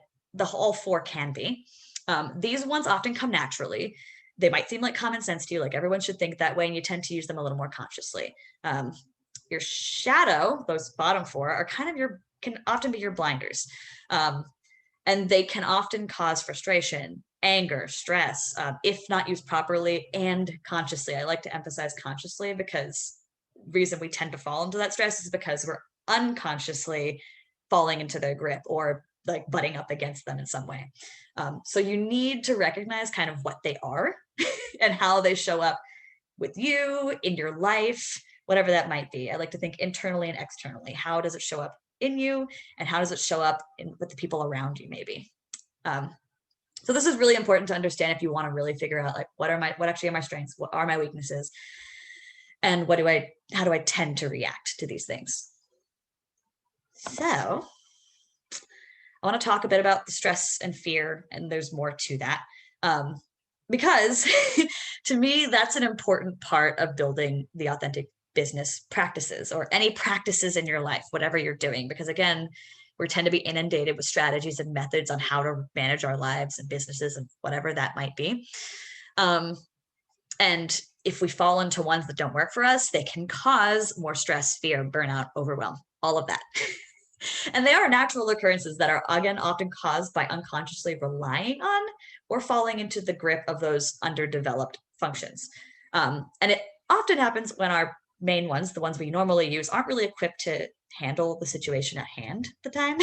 all 4 can be. These ones often come naturally. They might seem like common sense to you, like everyone should think that way, and you tend to use them a little more consciously. Your shadow, those bottom 4, are kind of can often be your blinders. And they can often cause frustration, anger, stress, if not used properly and consciously. I like to emphasize consciously, because the reason we tend to fall into that stress is because we're unconsciously falling into their grip or like butting up against them in some way. So you need to recognize kind of what they are and how they show up with you in your life, whatever that might be. I like to think internally and externally. How does it show up in you, and how does it show up with the people around you, maybe? So this is really important to understand if you want to really figure out, like, what actually are my strengths? What are my weaknesses? And how do I tend to react to these things? So I want to talk a bit about the stress and fear, and there's more to that. because to me, that's an important part of building the authentic business practices or any practices in your life, whatever you're doing. Because again, we tend to be inundated with strategies and methods on how to manage our lives and businesses and whatever that might be. And if we fall into ones that don't work for us, they can cause more stress, fear, burnout, overwhelm, all of that. And they are natural occurrences that are, again, often caused by unconsciously relying on or falling into the grip of those underdeveloped functions. And it often happens when our main ones, the ones we normally use, aren't really equipped to handle the situation at hand at the time.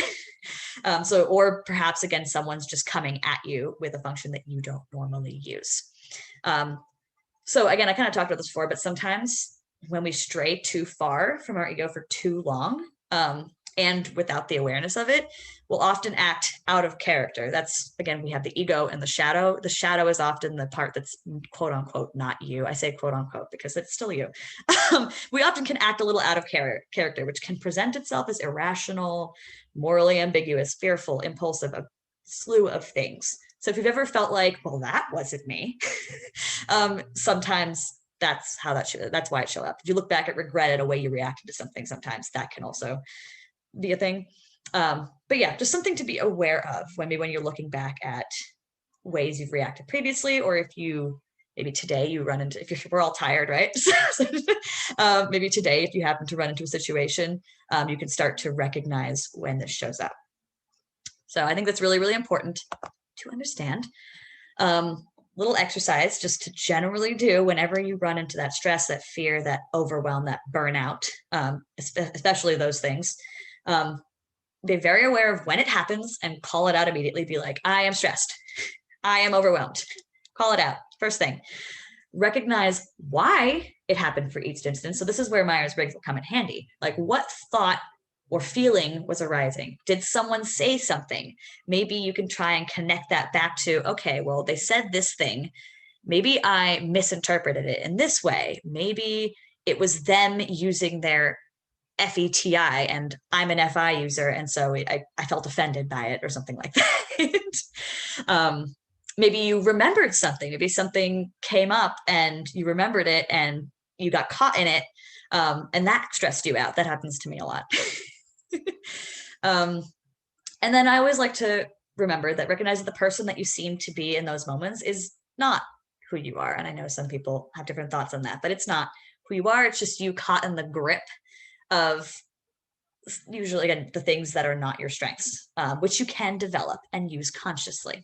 Or perhaps, again, someone's just coming at you with a function that you don't normally use. So again, I kind of talked about this before, but sometimes when we stray too far from our ego for too long, and without the awareness of it, we'll often act out of character. That's, again, we have the ego and the shadow. The shadow is often the part that's quote unquote not you. I say quote unquote because it's still you. We often can act a little out of character, which can present itself as irrational, morally ambiguous, fearful, impulsive, a slew of things. So if you've ever felt like, well, that wasn't me, sometimes that's how that's why it shows up. If you look back at regret at a way you reacted to something, sometimes that can also be a thing. But yeah, just something to be aware of when you're looking back at ways you've reacted previously, or if you maybe today you run into, we're all tired, right? Maybe today, if you happen to run into a situation, you can start to recognize when this shows up. So I think that's really, really important to understand. Little exercise just to generally do whenever you run into that stress, that fear, that overwhelm, that burnout, especially those things. Be very aware of when it happens and call it out immediately. Be like, I am stressed. I am overwhelmed. Call it out. First thing, recognize why it happened for each instance. So this is where Myers-Briggs will come in handy. Like, what thought or feeling was arising? Did someone say something? Maybe you can try and connect that back to, okay, well, they said this thing. Maybe I misinterpreted it in this way. Maybe it was them using their FETI and I'm an FI user. And so I felt offended by it or something like that. Maybe you remembered something. Maybe something came up and you remembered it and you got caught in it. And that stressed you out. That happens to me a lot. And then I always like to remember that recognize that the person that you seem to be in those moments is not who you are. And I know some people have different thoughts on that, but it's not who you are. It's just you caught in the grip of usually, again, the things that are not your strengths, which you can develop and use consciously.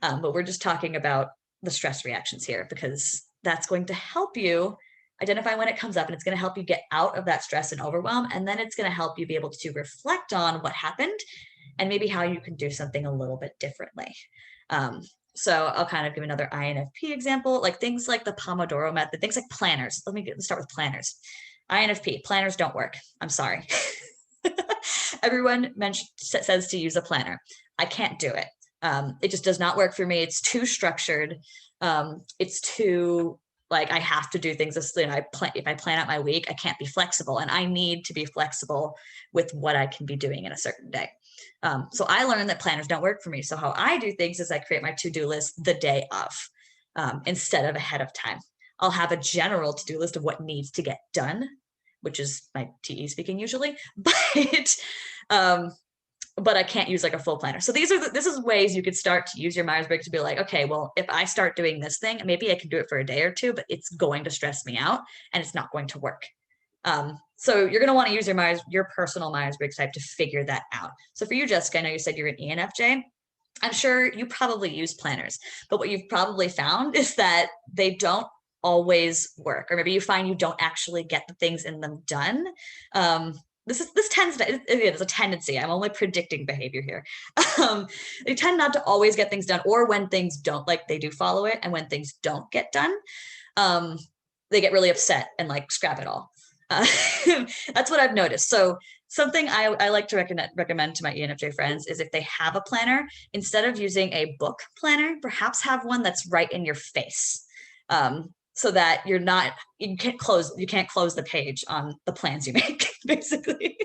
But we're just talking about the stress reactions here because that's going to help you identify when it comes up, and it's going to help you get out of that stress and overwhelm. And then it's going to help you be able to reflect on what happened and maybe how you can do something a little bit differently. So I'll kind of give another INFP example, like things like the Pomodoro method, things like planners. Let's start with planners. INFP, planners don't work. I'm sorry. Everyone says to use a planner. I can't do it. It just does not work for me. It's too structured. It's too, like, I have to do things. If I plan out my week, I can't be flexible, and I need to be flexible with what I can be doing in a certain day. So I learned that planners don't work for me. So how I do things is I create my to-do list the day of, instead of ahead of time. I'll have a general to-do list of what needs to get done, which is my TE speaking usually, but I can't use like a full planner. So this is ways you could start to use your Myers-Briggs to be like, okay, well, if I start doing this thing, maybe I can do it for a day or two, but it's going to stress me out and it's not going to work. So you're going to want to use your personal Myers-Briggs type to figure that out. So for you, Jessica, I know you said you're an ENFJ. I'm sure you probably use planners, but what you've probably found is that they don't always work, or maybe you find you don't actually get the things in them done. This tends to, it is a tendency. I'm only predicting behavior here. They tend not to always get things done, or when things don't, like they do follow it, and when things don't get done, they get really upset and like scrap it all. That's what I've noticed. So something I like to recommend to my ENFJ friends is if they have a planner, instead of using a book planner, perhaps have one that's right in your face. So that you can't close the page on the plans you make, basically.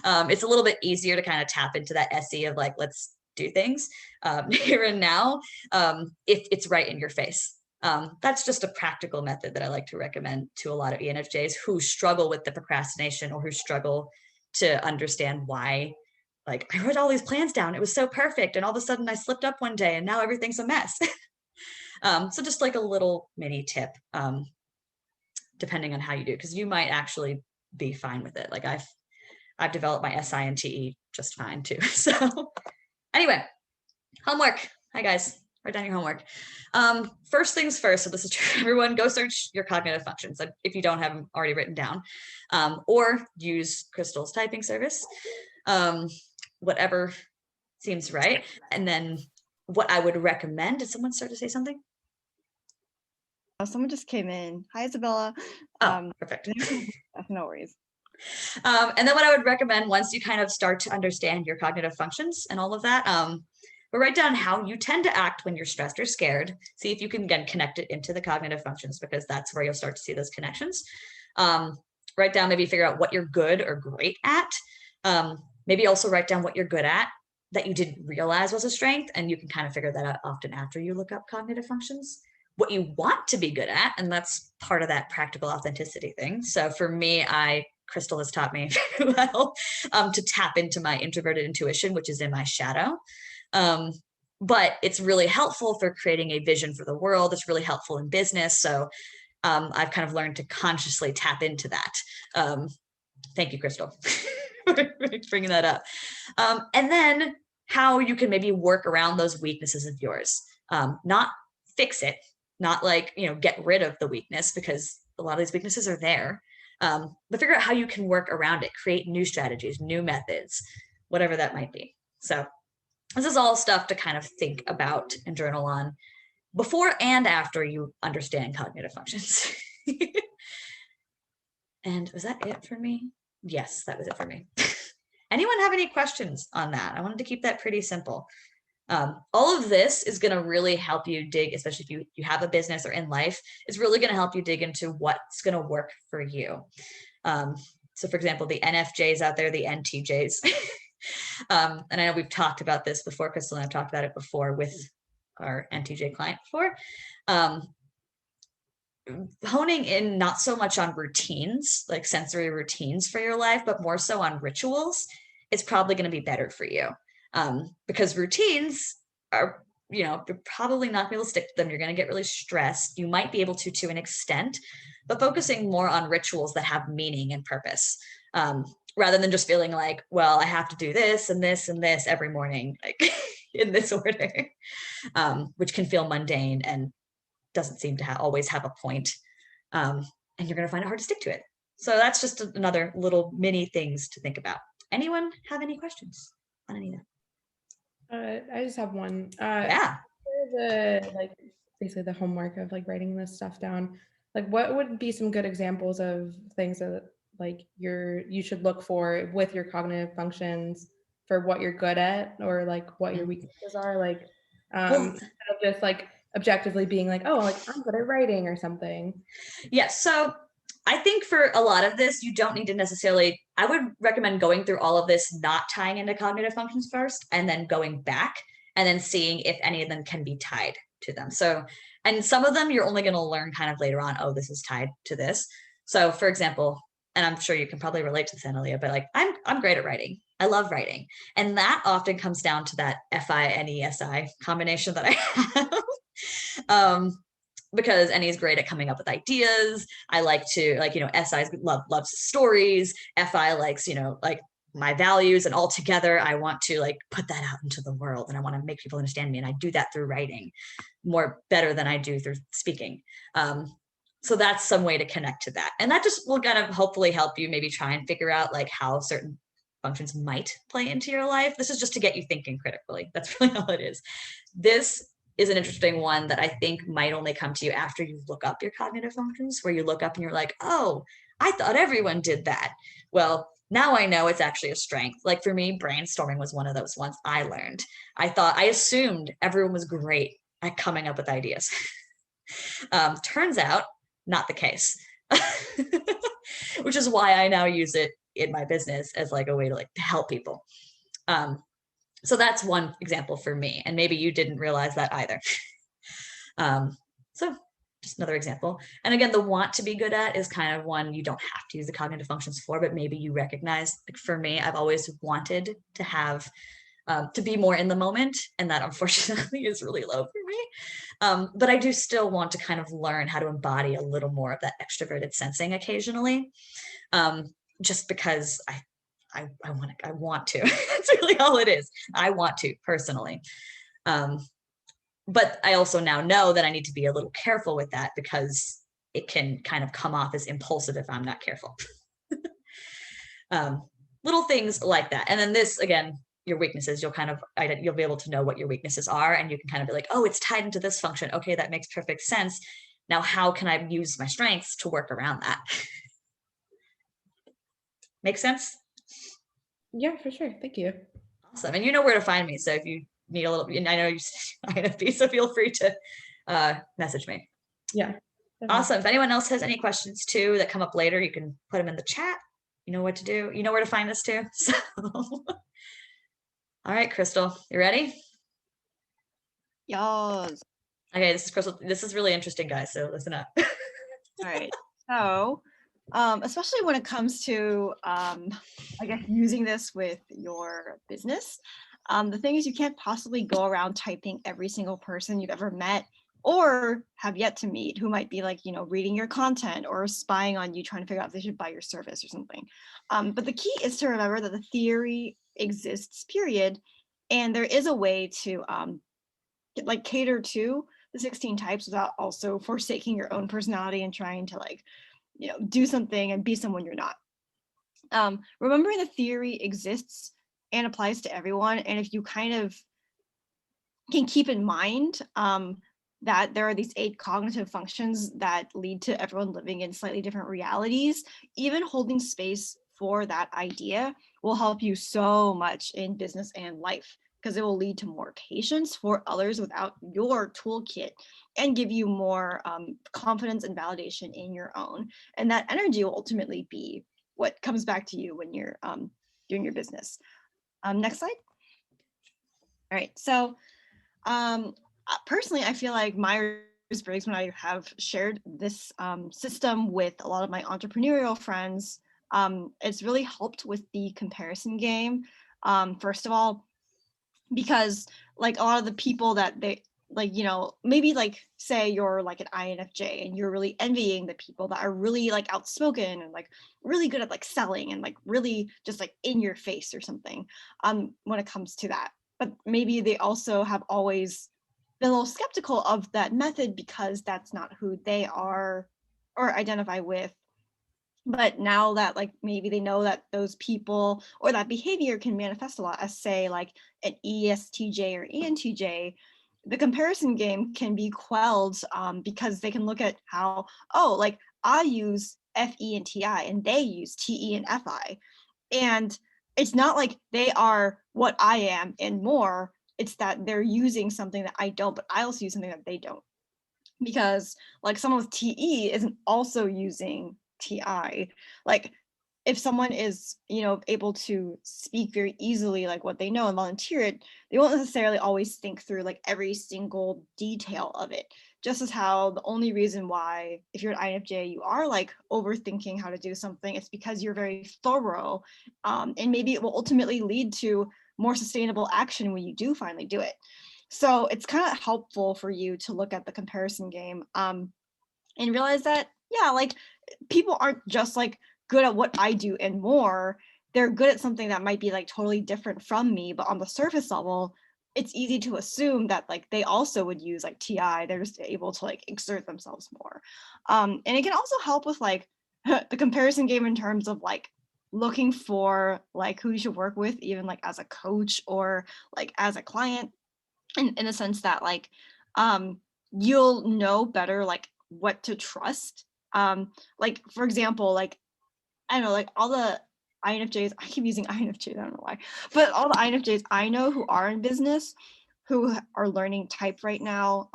It's a little bit easier to kind of tap into that SE of like, let's do things here and now, if it's right in your face. That's just a practical method that I like to recommend to a lot of ENFJs who struggle with the procrastination or who struggle to understand why, like, I wrote all these plans down. It was so perfect. And all of a sudden I slipped up one day and now everything's a mess. So just like a little mini tip, depending on how you do, because you might actually be fine with it. Like I've developed my SI and TE just fine too. So anyway, homework. Hi guys, write down your homework. First things first, so this is true for everyone, go search your cognitive functions if you don't have them already written down, or use Crystal's typing service, whatever seems right. And then what I would recommend, did someone start to say something? Someone just came in. Hi, Isabella. Oh, perfect. No worries. And then what I would recommend once you kind of start to understand your cognitive functions and all of that, but write down how you tend to act when you're stressed or scared. See if you can, again, connect it into the cognitive functions, because that's where you'll start to see those connections. Write down, maybe figure out what you're good or great at. Maybe also write down what you're good at that you didn't realize was a strength, and you can kind of figure that out often after you look up cognitive functions. What you want to be good at, and that's part of that practical authenticity thing. So for me, Crystal has taught me very well to tap into my introverted intuition, which is in my shadow. But it's really helpful for creating a vision for the world. It's really helpful in business. So I've kind of learned to consciously tap into that. Thank you, Crystal, for bringing that up. And then how you can maybe work around those weaknesses of yours, not fix it, not like, get rid of the weakness, because a lot of these weaknesses are there, but figure out how you can work around it, create new strategies, new methods, whatever that might be. So this is all stuff to kind of think about and journal on before and after you understand cognitive functions. And was that it for me? Yes, that was it for me. Anyone have any questions on that? I wanted to keep that pretty simple. All of this is going to really help you dig, especially if you have a business or in life, it's really going to help you dig into what's going to work for you. So for example, the NFJs out there, the NTJs, and I know we've talked about this before, Crystal and I've talked about it before with our NTJ client before, honing in not so much on routines, like sensory routines for your life, but more so on rituals is probably going to be better for you. Because routines are, you're probably not going to be able to stick to them. You're going to get really stressed. You might be able to an extent, but focusing more on rituals that have meaning and purpose, rather than just feeling like, well, I have to do this and this and this every morning, like in this order, which can feel mundane and doesn't seem to always have a point. And you're going to find it hard to stick to it. So that's just another little mini things to think about. Anyone have any questions on any of that? I just have one. Yeah. Basically the homework of like writing this stuff down. Like, what would be some good examples of things that like you should look for with your cognitive functions for what you're good at, or like what your weaknesses are? Like, instead of just like objectively being like, oh, like I'm good at writing or something. Yes. So I think for a lot of this, you don't need to necessarily, I would recommend going through all of this, not tying into cognitive functions first, and then going back and then seeing if any of them can be tied to them. So, and some of them you're only going to learn kind of later on, oh, this is tied to this. So for example, and I'm sure you can probably relate to this, Analia, but like I'm great at writing. I love writing. And that often comes down to that FINESI combination that I have. Because NE is great at coming up with ideas. I like to, like, SI loves stories. FI likes, like my values, and all together, I want to like put that out into the world, and I want to make people understand me. And I do that through writing better than I do through speaking. So that's some way to connect to that. And that just will kind of hopefully help you maybe try and figure out like how certain functions might play into your life. This is just to get you thinking critically. That's really all it is. This is an interesting one that I think might only come to you after you look up your cognitive functions, where you look up and you're like, oh, I thought everyone did that. Well, now I know it's actually a strength. Like for me, brainstorming was one of those ones I learned. I assumed everyone was great at coming up with ideas. Turns out, not the case, which is why I now use it in my business as like a way to like to help people. So that's one example for me. And maybe you didn't realize that either. So just another example. And again, the want to be good at is kind of one you don't have to use the cognitive functions for, but maybe you recognize, like for me, I've always wanted to have to be more in the moment, and that unfortunately is really low for me. But I do still want to kind of learn how to embody a little more of that extroverted sensing occasionally, just because I want to. That's really all it is. I want to personally. But I also now know that I need to be a little careful with that because it can kind of come off as impulsive if I'm not careful. Little things like that. And then this, again, your weaknesses, you'll be able to know what your weaknesses are, and you can kind of be like, oh, it's tied into this function. Okay, that makes perfect sense. Now, how can I use my strengths to work around that? Make sense? Yeah, for sure. Thank you. Awesome. And you know where to find me. So if you need a little, I know you're INFP, so feel free to message me. Yeah. Awesome. If anyone else has any questions too that come up later, you can put them in the chat. You know what to do. You know where to find us too. So, all right, Crystal, you ready? Yes. Okay, this is Crystal. This is really interesting, guys. So listen up. All right. So, especially when it comes to, I guess, using this with your business, the thing is you can't possibly go around typing every single person you've ever met or have yet to meet who might be like, reading your content or spying on you, trying to figure out if they should buy your service or something. But the key is to remember that the theory exists, period. And there is a way to like cater to the 16 types without also forsaking your own personality and trying to like, do something and be someone you're not. Remembering the theory exists and applies to everyone. And if you kind of can keep in mind that there are these 8 cognitive functions that lead to everyone living in slightly different realities, even holding space for that idea will help you so much in business and life, because it will lead to more patience for others without your toolkit and give you more confidence and validation in your own. And that energy will ultimately be what comes back to you when you're doing your business. Next slide. All right, so personally, I feel like Myers-Briggs, when I have shared this system with a lot of my entrepreneurial friends, it's really helped with the comparison game. First of all, because like a lot of the people that they like, maybe like say you're like an INFJ and you're really envying the people that are really like outspoken and like really good at like selling and like really just like in your face or something when it comes to that. But maybe they also have always been a little skeptical of that method because that's not who they are or identify with. But now that like maybe they know that those people or that behavior can manifest a lot as say like an ESTJ or ENTJ, the comparison game can be quelled because they can look at how, oh, like I use FE and TI and they use TE and FI. And it's not like they are what I am and more, it's that they're using something that I don't, but I also use something that they don't. Because like someone with TE isn't also using TI. Like if someone is, able to speak very easily like what they know and volunteer it, they won't necessarily always think through like every single detail of it. Just as how the only reason why if you're an INFJ you are like overthinking how to do something, it's because you're very thorough, and maybe it will ultimately lead to more sustainable action when you do finally do it. So it's kind of helpful for you to look at the comparison game and realize that, yeah, like people aren't just like good at what I do and more. They're good at something that might be like totally different from me, but on the surface level, it's easy to assume that like they also would use like TI. They're just able to like exert themselves more. And it can also help with like the comparison game in terms of like looking for like who you should work with, even like as a coach or like as a client, in a sense that like you'll know better like what to trust. Like for example, like I don't know, like all the INFJs, I keep using INFJs, I don't know why, but all the INFJs I know who are in business, who are learning type right now,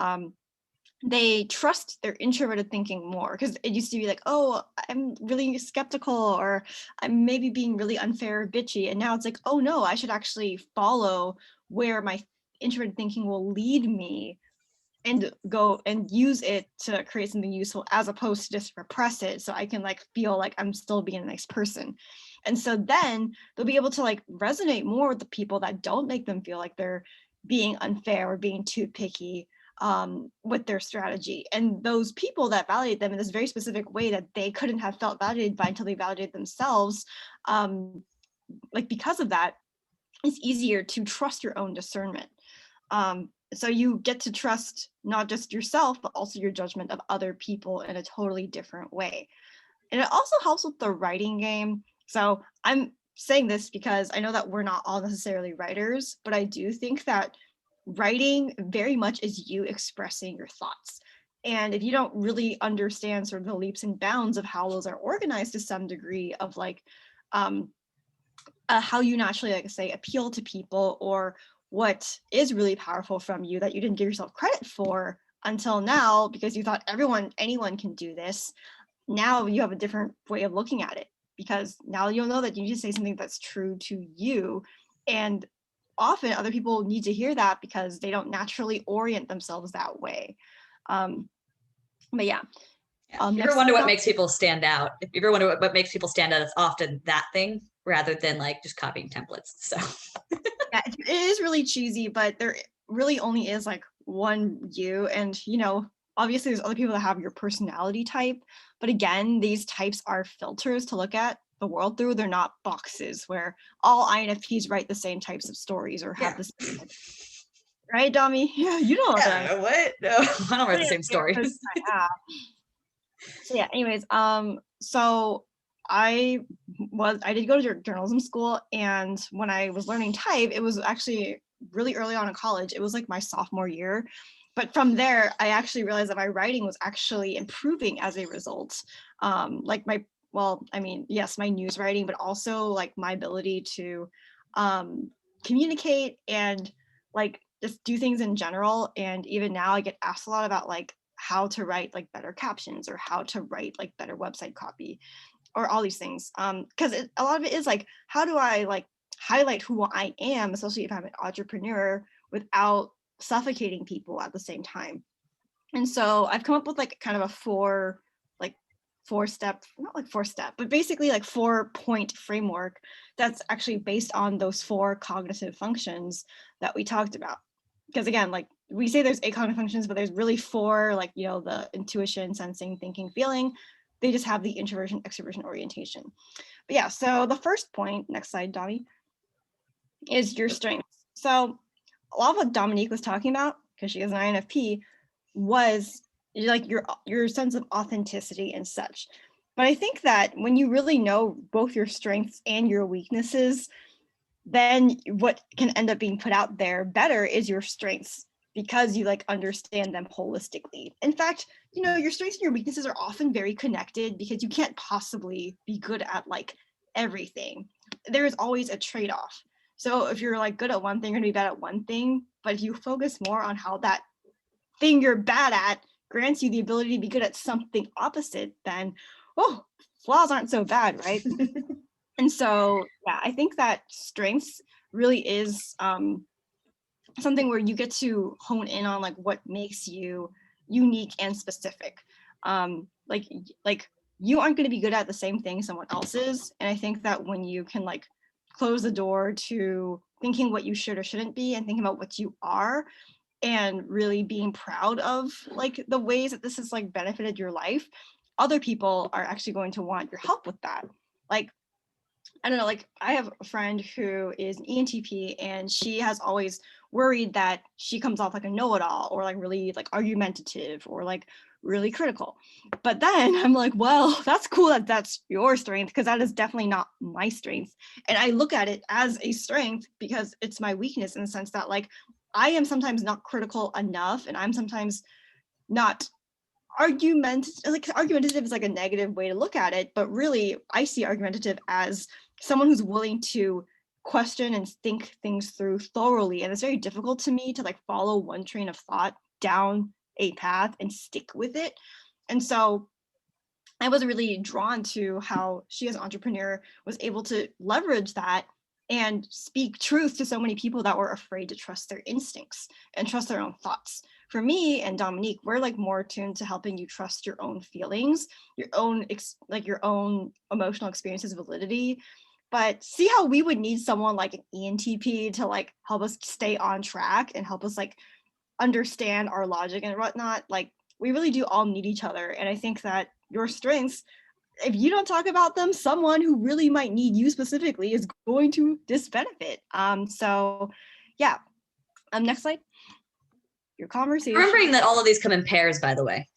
they trust their introverted thinking more, because it used to be like, oh, I'm really skeptical, or I'm maybe being really unfair or bitchy. And now it's like, oh no, I should actually follow where my introverted thinking will lead me, and go and use it to create something useful, as opposed to just repress it so I can like feel like I'm still being a nice person. And so then they'll be able to like resonate more with the people that don't make them feel like they're being unfair or being too picky with their strategy. And those people that validate them in this very specific way that they couldn't have felt validated by until they validated themselves, like because of that, it's easier to trust your own discernment. So you get to trust not just yourself, but also your judgment of other people in a totally different way. And it also helps with the writing game. So I'm saying this because I know that we're not all necessarily writers, but I do think that writing very much is you expressing your thoughts. And if you don't really understand sort of the leaps and bounds of how those are organized to some degree of like how you naturally, like say, appeal to people, or what is really powerful from you that you didn't give yourself credit for until now because you thought anyone can do this. Now you have a different way of looking at it, because now you'll know that you need to say something that's true to you. And often other people need to hear that because they don't naturally orient themselves that way. But yeah. If you ever wonder what makes people stand out, if you ever wonder what makes people stand out, it's often that thing rather than like just copying templates. So yeah, it is really cheesy, but there really only is like one you. And you know, obviously there's other people that have your personality type, but again, these types are filters to look at the world through. They're not boxes where all INFPs write the same types of stories or have the same, right, Dami? Yeah, you know that. What? No, I don't write the same stories. So yeah, anyways, so I did go to journalism school, and when I was learning type, it was actually really early on in college. It was like my sophomore year. But from there, I actually realized that my writing was actually improving as a result. Like yes, my news writing, but also like my ability to communicate and like just do things in general. And even now I get asked a lot about like how to write like better captions, or how to write like better website copy, or all these things. Because a lot of it is like, how do I like highlight who I am, especially if I'm an entrepreneur, without suffocating people at the same time. And so I've come up with like kind of a but basically like 4-point framework that's actually based on those 4 cognitive functions that we talked about. Because again, like we say there's 8 cognitive functions, but there's really 4, like, you know, the intuition, sensing, thinking, feeling. They just have the introversion, extroversion, orientation. But yeah, so the first point, next slide, Dami, is your strengths. So a lot of what Dominique was talking about, because she is an INFP, was like your sense of authenticity and such. But I think that when you really know both your strengths and your weaknesses, then what can end up being put out there better is your strengths, because you like understand them holistically. In fact, you know, your strengths and your weaknesses are often very connected, because you can't possibly be good at like everything. There is always a trade-off. So if you're like good at one thing, you're gonna be bad at one thing. But if you focus more on how that thing you're bad at grants you the ability to be good at something opposite, then flaws aren't so bad, right? And so yeah, I think that strengths really is something where you get to hone in on like what makes you unique and specific. Like you aren't going to be good at the same thing someone else is. And I think that when you can like close the door to thinking what you should or shouldn't be, and thinking about what you are, and really being proud of like the ways that this has like benefited your life, other people are actually going to want your help with that. Like, I don't know, like I have a friend who is an ENTP, and she has always worried that she comes off like a know-it-all, or like really like argumentative, or like really critical. But then I'm like, well, that's cool that that's your strength, because that is definitely not my strength. And I look at it as a strength because it's my weakness, in the sense that like I am sometimes not critical enough, and I'm sometimes not argumentative is like a negative way to look at it, but really I see argumentative as someone who's willing to question and think things through thoroughly. And it's very difficult to me to like follow one train of thought down a path and stick with it. And so I was really drawn to how she as an entrepreneur was able to leverage that and speak truth to so many people that were afraid to trust their instincts and trust their own thoughts. For me and Dominique, we're like more attuned to helping you trust your own feelings, your own your own emotional experiences, validity. But see how we would need someone like an ENTP to like help us stay on track and help us like understand our logic and whatnot. Like we really do all need each other. And I think that your strengths, if you don't talk about them, someone who really might need you specifically is going to disbenefit. So yeah. Next slide. Your conversation. Remembering that all of these come in pairs, by the way.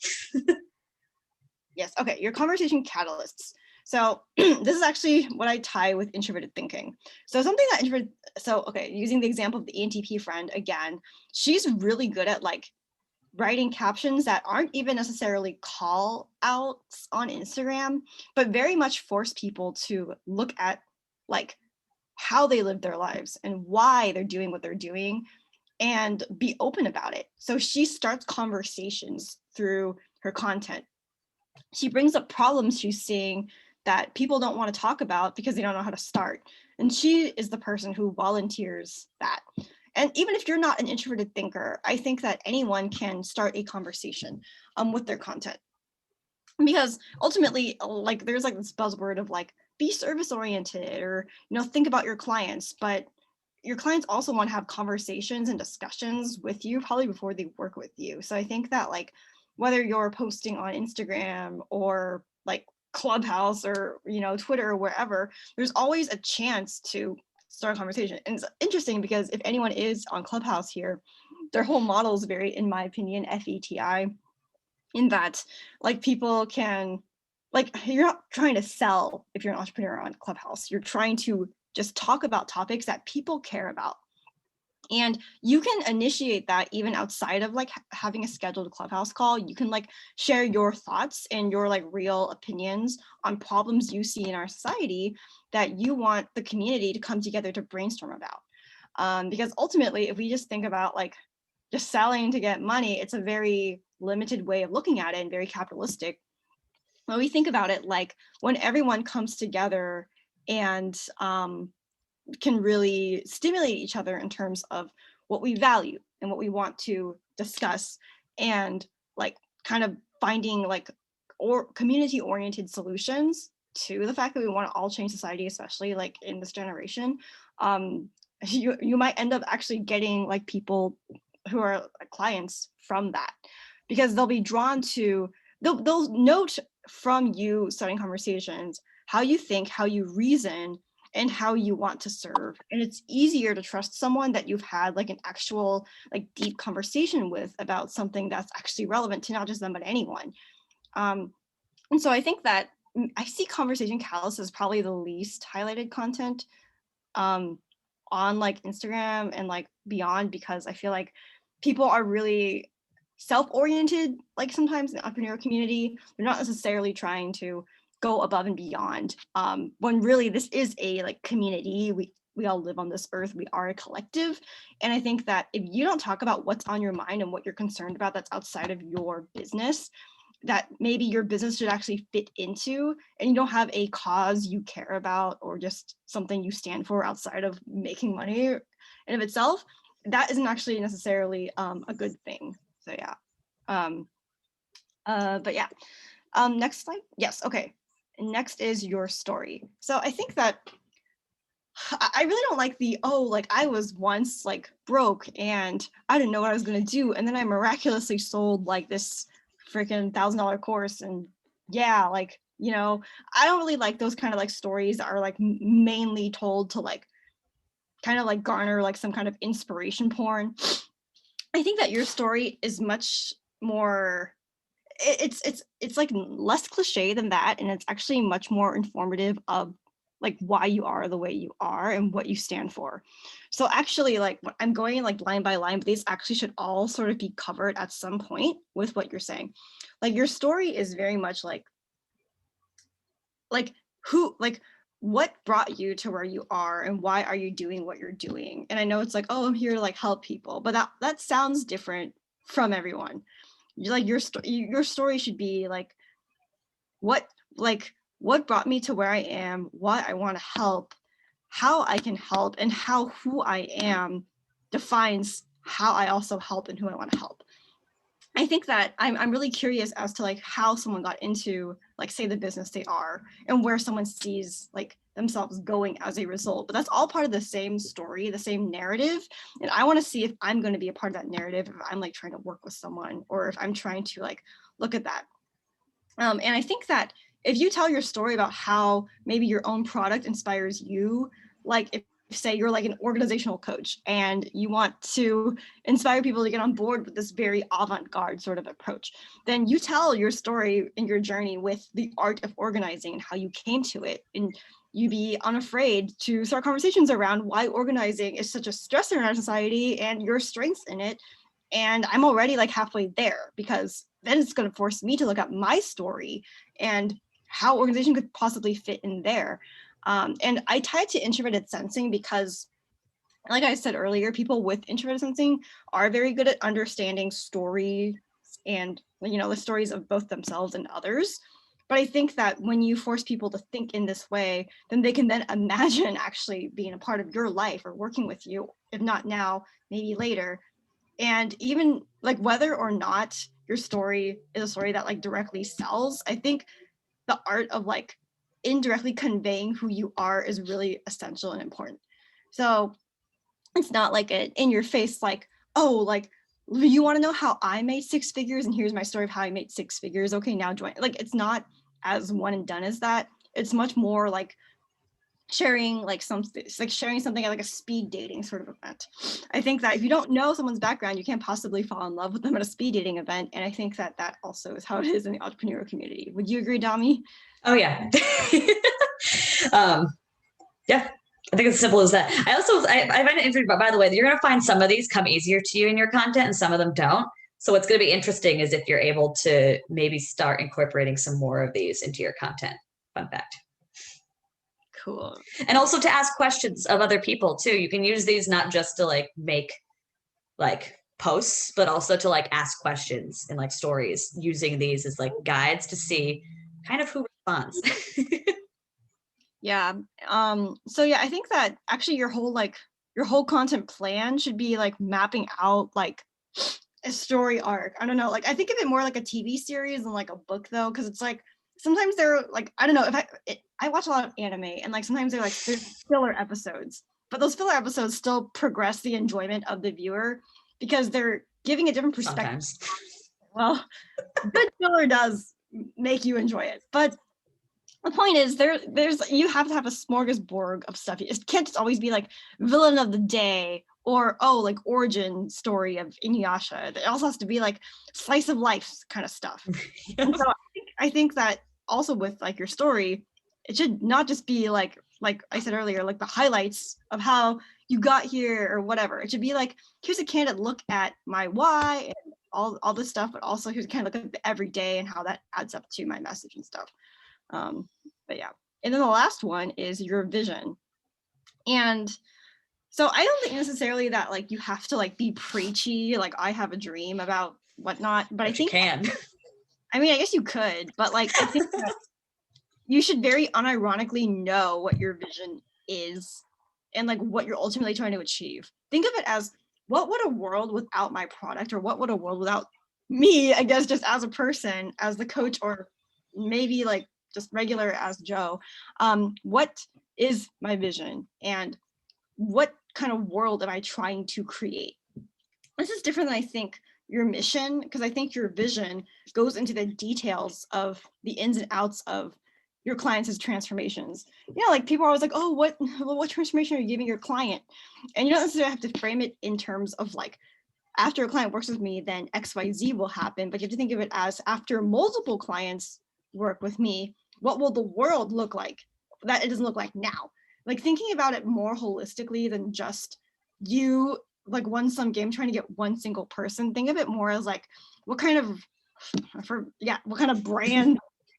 Yes. Okay. Your conversation catalysts. So this is actually what I tie with introverted thinking. So something that okay, using the example of the ENTP friend again, she's really good at like writing captions that aren't even necessarily call outs on Instagram, but very much force people to look at like how they live their lives and why they're doing what they're doing and be open about it. So she starts conversations through her content. She brings up problems she's seeing that people don't want to talk about because they don't know how to start. And she is the person who volunteers that. And even if you're not an introverted thinker, I think that anyone can start a conversation with their content. Because ultimately, like there's like this buzzword of like, be service oriented or, think about your clients, but your clients also want to have conversations and discussions with you probably before they work with you. So I think that like, whether you're posting on Instagram or like Clubhouse or, Twitter or wherever, there's always a chance to start a conversation. And it's interesting because if anyone is on Clubhouse here, their whole model is very, in my opinion, FETI, in that like people can, like you're not trying to sell if you're an entrepreneur on Clubhouse. You're trying to just talk about topics that people care about. And you can initiate that even outside of like having a scheduled Clubhouse call. You can like share your thoughts and your like real opinions on problems you see in our society that you want the community to come together to brainstorm about. Because ultimately, if we just think about like just selling to get money, it's a very limited way of looking at it and very capitalistic. When we think about it, like when everyone comes together and can really stimulate each other in terms of what we value and what we want to discuss, and like kind of finding like or community oriented solutions to the fact that we want to all change society, especially like in this generation. You might end up actually getting like people who are clients from that, because they'll be drawn to, they'll note from you starting conversations how you think, how you reason, and how you want to serve. And it's easier to trust someone that you've had like an actual like deep conversation with about something that's actually relevant to not just them but anyone. And so I think that I see conversation catalyst as probably the least highlighted content on like Instagram and like beyond, because I feel like people are really self-oriented, like sometimes in the entrepreneurial community. They're not necessarily trying to go above and beyond, when really this is a like community. We all live on this earth. We are a collective. And I think that if you don't talk about what's on your mind and what you're concerned about that's outside of your business, that maybe your business should actually fit into, and you don't have a cause you care about or just something you stand for outside of making money in of itself, that isn't actually necessarily a good thing. So yeah. But yeah. Next slide. Yes. Okay. Next is your story. So I think that I really don't like the, oh, like I was once like broke and I didn't know what I was going to do, and then I miraculously sold like this freaking $1,000 course. And yeah, like, I don't really like those kind of like stories that are like mainly told to like kind of like garner like some kind of inspiration porn. I think that your story is much more, it's like less cliche than that, and it's actually much more informative of like why you are the way you are and what you stand for. So actually, like I'm going like line by line, but these actually should all sort of be covered at some point with what you're saying. Like your story is very much like who, like what brought you to where you are and why are you doing what you're doing. And I know it's like, oh, I'm here to like help people, but that sounds different from everyone. your story should be like what brought me to where I am, what I want to help, how I can help, and how who I am defines how I also help and who I want to help. I think that I'm really curious as to like how someone got into like say the business they are and where someone sees like themselves going as a result. But that's all part of the same story, the same narrative. And I want to see if I'm going to be a part of that narrative, if I'm like trying to work with someone or if I'm trying to like look at that. And I think that if you tell your story about how maybe your own product inspires you, like if say you're like an organizational coach and you want to inspire people to get on board with this very avant-garde sort of approach, then you tell your story and your journey with the art of organizing and how you came to it. And you be unafraid to start conversations around why organizing is such a stressor in our society and your strengths in it. And I'm already like halfway there because then it's going to force me to look at my story and how organization could possibly fit in there. And I tie it to introverted sensing because, like I said earlier, people with introverted sensing are very good at understanding stories and, you know, the stories of both themselves and others. But I think that when you force people to think in this way, then they can then imagine actually being a part of your life or working with you, if not now, maybe later. And even like whether or not your story is a story that like directly sells, I think the art of like indirectly conveying who you are is really essential and important. So it's not like an in your face, like, oh, like you want to know how I made 6 figures and here's my story of how I made 6 figures. Okay, now join. Like it's not as one and done as that. It's much more like sharing like something, like sharing something at like a speed dating sort of event. I think that if you don't know someone's background, you can't possibly fall in love with them at a speed dating event. And I think that that also is how it is in the entrepreneurial community. Would you agree, Dami? Oh yeah. Yeah, I think it's as simple as that. I find it interesting, but by the way, you're going to find some of these come easier to you in your content and some of them don't. So what's going to be interesting is if you're able to maybe start incorporating some more of these into your content. Fun fact. Cool. And also to ask questions of other people too. You can use these not just to like make like posts, but also to like ask questions and like stories using these as like guides to see kind of who responds. Yeah. So yeah, I think that actually your whole content plan should be like mapping out like a story arc. I don't know, like I think of it more like a TV series than like a book though, because it's like sometimes they're like, I don't know, if I watch a lot of anime and like sometimes they're like there's filler episodes, but those filler episodes still progress the enjoyment of the viewer because they're giving a different perspective. Sometimes. Well, good filler does make you enjoy it, but the point is there's you have to have a smorgasbord of stuff. It can't just always be like villain of the day or like origin story of Inuyasha. It also has to be like slice of life kind of stuff. And so I think that also with like your story, it should not just be like I said earlier, like the highlights of how you got here or whatever. It should be like, here's a candid look at my why and all this stuff, but also here's a candid look at the everyday and how that adds up to my message and stuff. But yeah, and then the last one is your vision. And so I don't think necessarily that like you have to like be preachy, like I have a dream about whatnot, but I think you can. I mean, I guess you could, but like I think that you should very unironically know what your vision is and like what you're ultimately trying to achieve. Think of it as, what would a world without my product, or what would a world without me, I guess, just as a person, as the coach, or maybe like just regular as Joe, what is my vision and what kind of world am I trying to create? This is different than I think your mission, because I think your vision goes into the details of the ins and outs of your clients' transformations. You know, like people are always like, oh, what transformation are you giving your client? And you don't necessarily have to frame it in terms of like, after a client works with me, then XYZ will happen. But you have to think of it as, after multiple clients work with me, what will the world look like that it doesn't look like now? Like thinking about it more holistically than just you, like one sum game trying to get one single person. Think of it more as like, what kind of brand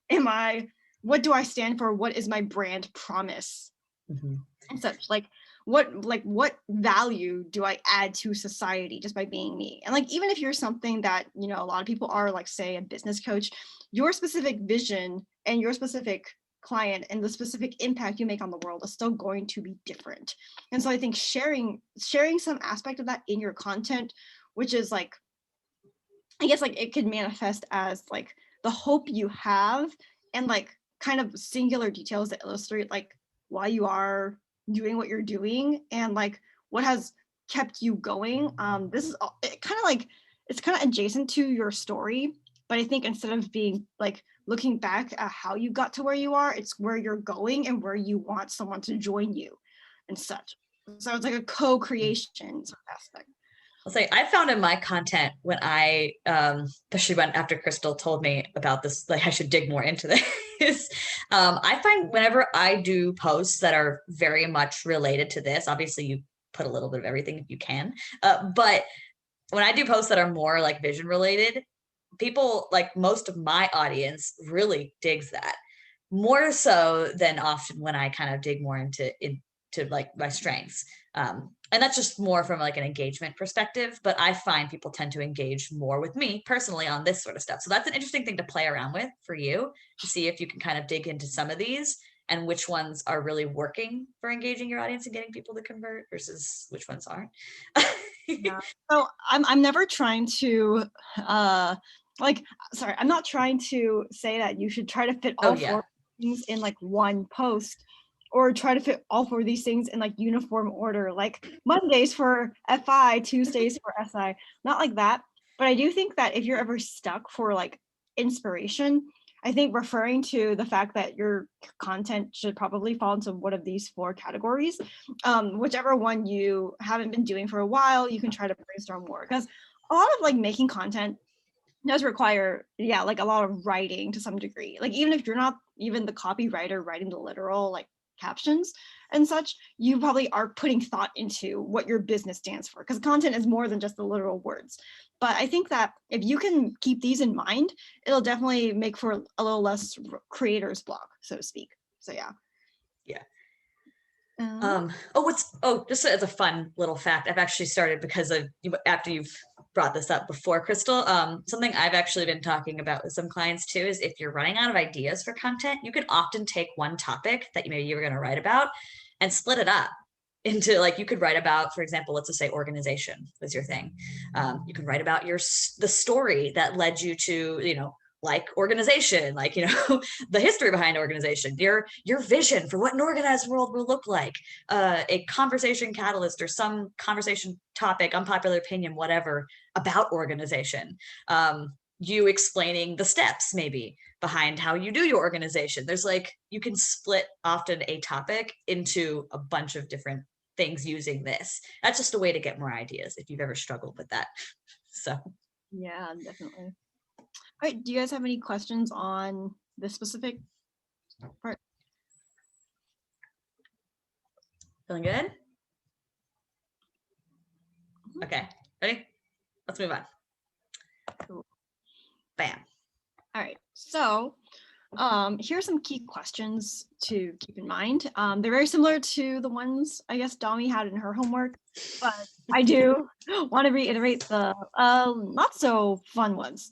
am I? What do I stand for? What is my brand promise? Mm-hmm. And such, like, what value do I add to society just by being me? And like, even if you're something that, you know, a lot of people are, like, say a business coach, your specific vision and your specific client and the specific impact you make on the world is still going to be different. And so I think sharing some aspect of that in your content, which is like, I guess, like, it could manifest as like the hope you have, and like kind of singular details that illustrate like why you are doing what you're doing and like what has kept you going. This is it kind of like, it's kind of adjacent to your story, but I think instead of being like looking back at how you got to where you are, it's where you're going and where you want someone to join you and such. So it's like a co-creation sort of aspect. I'll say I found in my content when I especially when after Crystal told me about this, like I should dig more into this. I find whenever I do posts that are very much related to this, obviously you put a little bit of everything if you can, but when I do posts that are more like vision related, people, like most of my audience, really digs that more so than often when I kind of dig more into like my strengths. And that's just more from like an engagement perspective, but I find people tend to engage more with me personally on this sort of stuff. So that's an interesting thing to play around with for you, to see if you can kind of dig into some of these and which ones are really working for engaging your audience and getting people to convert versus which ones aren't. Yeah. So I'm never trying to like, sorry, I'm not trying to say that you should try to fit all four things in like one post, or try to fit all four of these things in like uniform order, like Mondays for FI, Tuesdays for SI, not like that. But I do think that if you're ever stuck for like inspiration, I think referring to the fact that your content should probably fall into one of these four categories, whichever one you haven't been doing for a while, you can try to brainstorm more, because a lot of like making content does require, yeah, like a lot of writing to some degree. Like even if you're not even the copywriter writing the literal like captions and such, you probably are putting thought into what your business stands for, because content is more than just the literal words. But I think that if you can keep these in mind, it'll definitely make for a little less creator's block, so to speak. So yeah. Yeah. Just as a fun little fact, I've actually started, because of after you've brought this up before, Crystal, something I've actually been talking about with some clients too is if you're running out of ideas for content, you can often take one topic that maybe you were going to write about and split it up into, like, you could write about, for example, let's just say organization was your thing. You can write about the story that led you to, like organization, like, the history behind organization, your vision for what an organized world will look like, a conversation catalyst or some conversation topic, unpopular opinion, whatever, about organization. You explaining the steps maybe behind how you do your organization. There's like, you can split often a topic into a bunch of different things using this. That's just a way to get more ideas if you've ever struggled with that. So yeah, definitely. All right, do you guys have any questions on this specific part? feeling good? Okay, ready? Let's move on. Cool. Bam. All right, so here's some key questions to keep in mind. They're very similar to the ones I guess Dami had in her homework, but I do want to reiterate the not so fun ones.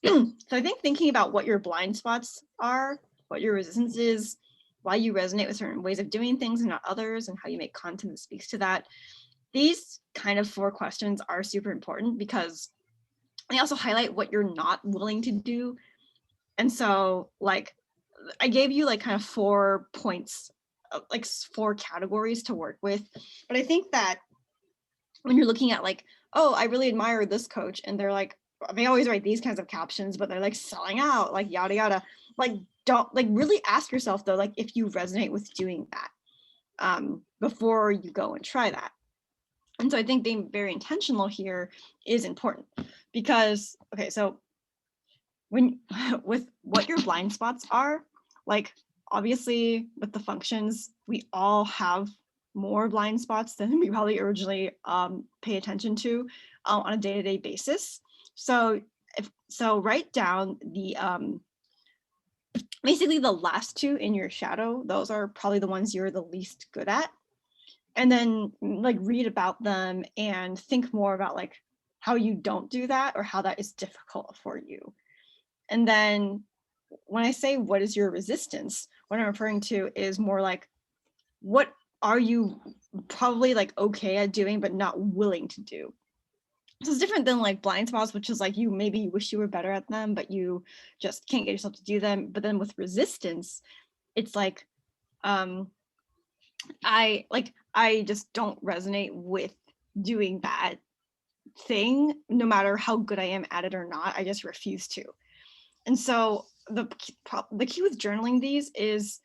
So I think thinking about what your blind spots are, what your resistance is, why you resonate with certain ways of doing things and not others, and how you make content that speaks to that. These kind of 4 questions are super important because they also highlight what you're not willing to do. And so, like, I gave you like kind of 4 points, like 4 categories to work with. But I think that when you're looking at like, oh, I really admire this coach, and they're like, they always write these kinds of captions, but they're like selling out, like yada yada. Like, don't, like, really ask yourself though, like if you resonate with doing that before you go and try that. And so I think being very intentional here is important, because, okay, so when with what your blind spots are, like obviously with the functions, we all have more blind spots than we probably originally pay attention to on a day-to-day basis. So write down the basically the last 2 in your shadow. Those are probably the ones you're the least good at. and then like read about them and think more about like how you don't do that or how that is difficult for you. And then when I say what is your resistance, what I'm referring to is more like what are you probably like okay at doing but not willing to do. So it's different than like blind spots, which is like you maybe wish you were better at them, but you just can't get yourself to do them. But then with resistance, it's like I just don't resonate with doing that thing, no matter how good I am at it or not. I just refuse to. And so the key with journaling these is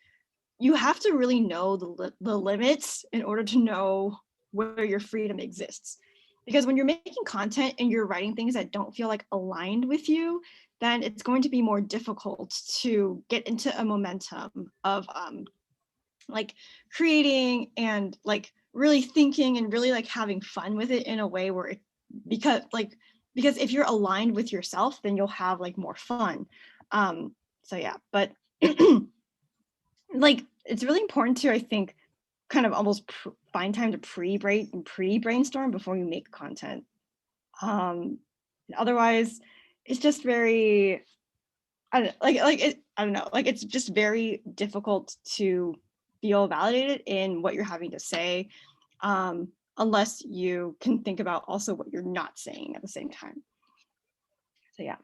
you have to really know the limits in order to know where your freedom exists. Because when you're making content and you're writing things that don't feel like aligned with you, then it's going to be more difficult to get into a momentum of like creating and like really thinking and really like having fun with it in a way where because if you're aligned with yourself, then you'll have like more fun. So yeah, but like it's really important to, I think, kind of almost find time to pre-brainstorm before you make content. Otherwise it's just very I don't know, like it's just very difficult to feel validated in what you're having to say, unless you can think about also what you're not saying at the same time. So yeah,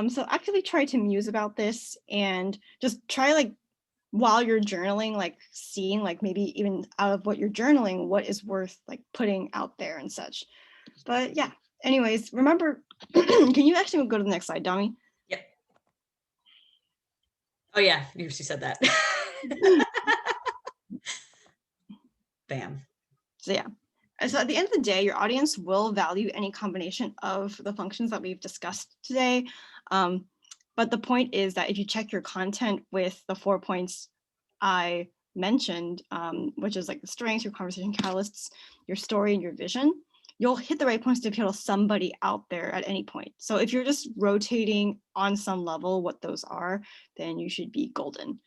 so actively try to muse about this and just try like while you're journaling, like seeing like maybe even out of what you're journaling, what is worth like putting out there and such. But yeah, anyways, remember, can you actually go to the next slide, Dami? Yep. Oh yeah, you said that. Bam. So yeah. So at the end of the day, your audience will value any combination of the functions that we've discussed today. But the point is that if you check your content with the 4 points I mentioned, which is like the strengths, your conversation catalysts, your story, and your vision, you'll hit the right points to appeal to somebody out there at any point. So if you're just rotating on some level what those are, then you should be golden.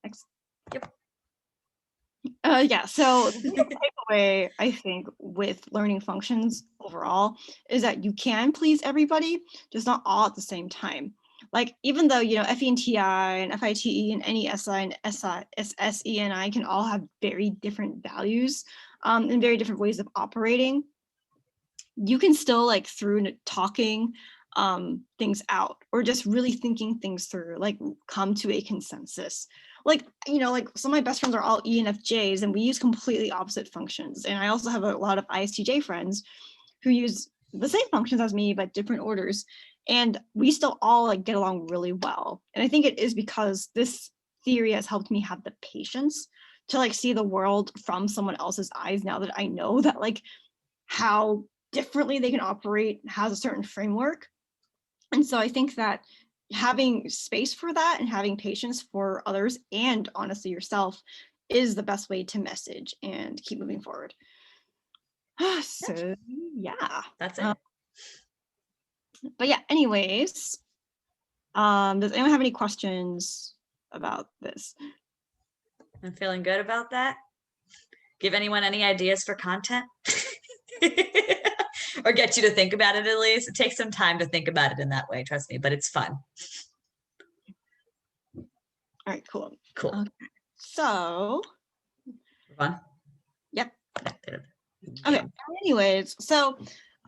Next. Yep. Yeah, so the takeaway, I think, with learning functions overall is that you can please everybody, just not all at the same time. Like, even though, you know, FE and TI and FITE and any SI and SE and I can all have very different values and very different ways of operating, you can still, like, through talking things out or just really thinking things through, like, come to a consensus. Like, you know, like some of my best friends are all ENFJs and we use completely opposite functions. And I also have a lot of ISTJ friends who use the same functions as me, but different orders. And we still all like get along really well. And I think it is because this theory has helped me have the patience to like see the world from someone else's eyes now that I know that like how differently they can operate has a certain framework. And so I think that having space for that and having patience for others and honestly yourself is the best way to message and keep moving forward. So yeah, That's it. but yeah, anyways, does anyone have any questions about this? I'm feeling good about that. Give anyone any ideas for content? Or get you to think about it at least. It takes some time to think about it in that way, trust me, but it's fun. All right, cool. Cool. Okay. So, Fun. yep. Yeah. Okay. Anyways, so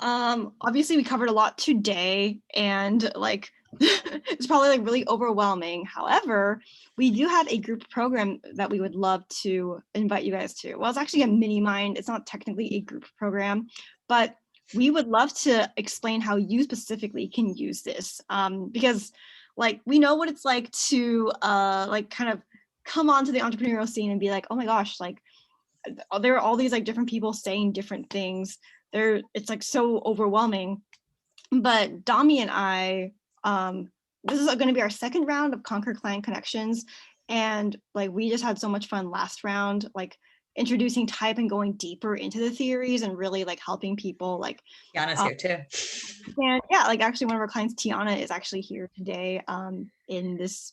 obviously we covered a lot today and like it's probably like really overwhelming. However, we do have a group program that we would love to invite you guys to. Well, it's actually a mini mind. It's not technically a group program, but we would love to explain how you specifically can use this because like we know what it's like to like kind of come onto the entrepreneurial scene and be like, oh my gosh, like there are all these like different people saying different things. It's like so overwhelming. But Dami and I, this is going to be our second round of Conquer Client Connections. And like we just had so much fun last round, like introducing type and going deeper into the theories and really like helping people like Tiana's here too. and yeah, like actually one of our clients, Tiana, is actually here today in this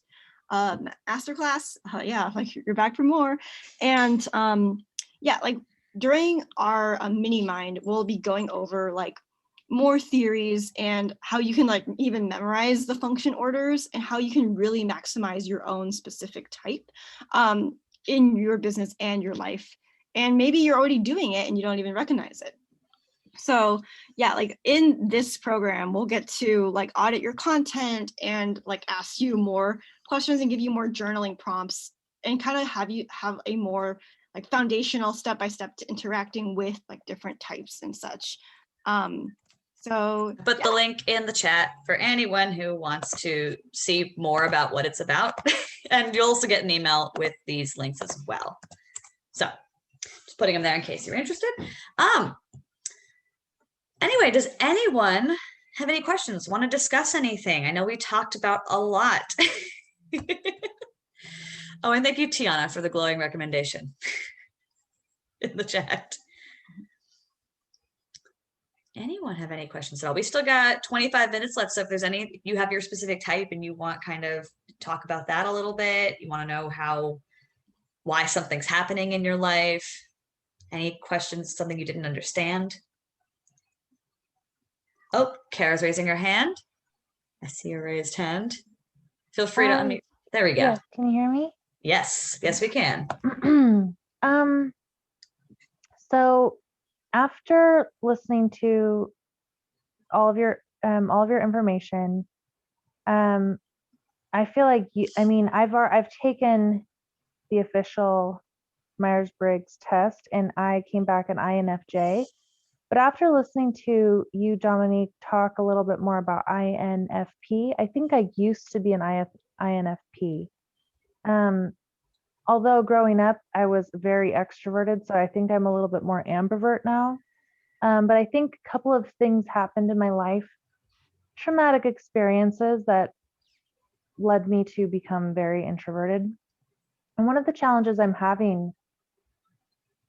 masterclass. Yeah, like you're back for more. And yeah, like during our mini mind, we'll be going over like more theories and how you can like even memorize the function orders and how you can really maximize your own specific type in your business and your life. And maybe you're already doing it and you don't even recognize it. So yeah, like in this program, we'll get to like audit your content and like ask you more questions and give you more journaling prompts and kind of have you have a more like foundational step-by-step to interacting with like different types and such. So Put the link in the chat for anyone who wants to see more about what it's about. And you'll also get an email with these links as well. So just putting them there in case you're interested. Anyway, does anyone have any questions? Want to discuss anything? I know we talked about a lot. Oh, and thank you, Tiana, for the glowing recommendation in the chat. Anyone have any questions at all? We still got 25 minutes left. So if there's any, you have your specific type and you want kind of talk about that a little bit, you want to know why something's happening in your life, any questions, something you didn't understand? Oh, Kara's raising her hand. I see a raised hand. Feel free to unmute. There we go. Yeah, can you hear me? Yes, yes, we can. So after listening to all of your information, I feel like I've taken the official Myers-Briggs test and I came back an INFJ. But after listening to you, Dominique, talk a little bit more about INFP, I think I used to be an INFP. Although growing up, I was very extroverted, so I think I'm a little bit more ambivert now. But I think a couple of things happened in my life, traumatic experiences that led me to become very introverted. And one of the challenges I'm having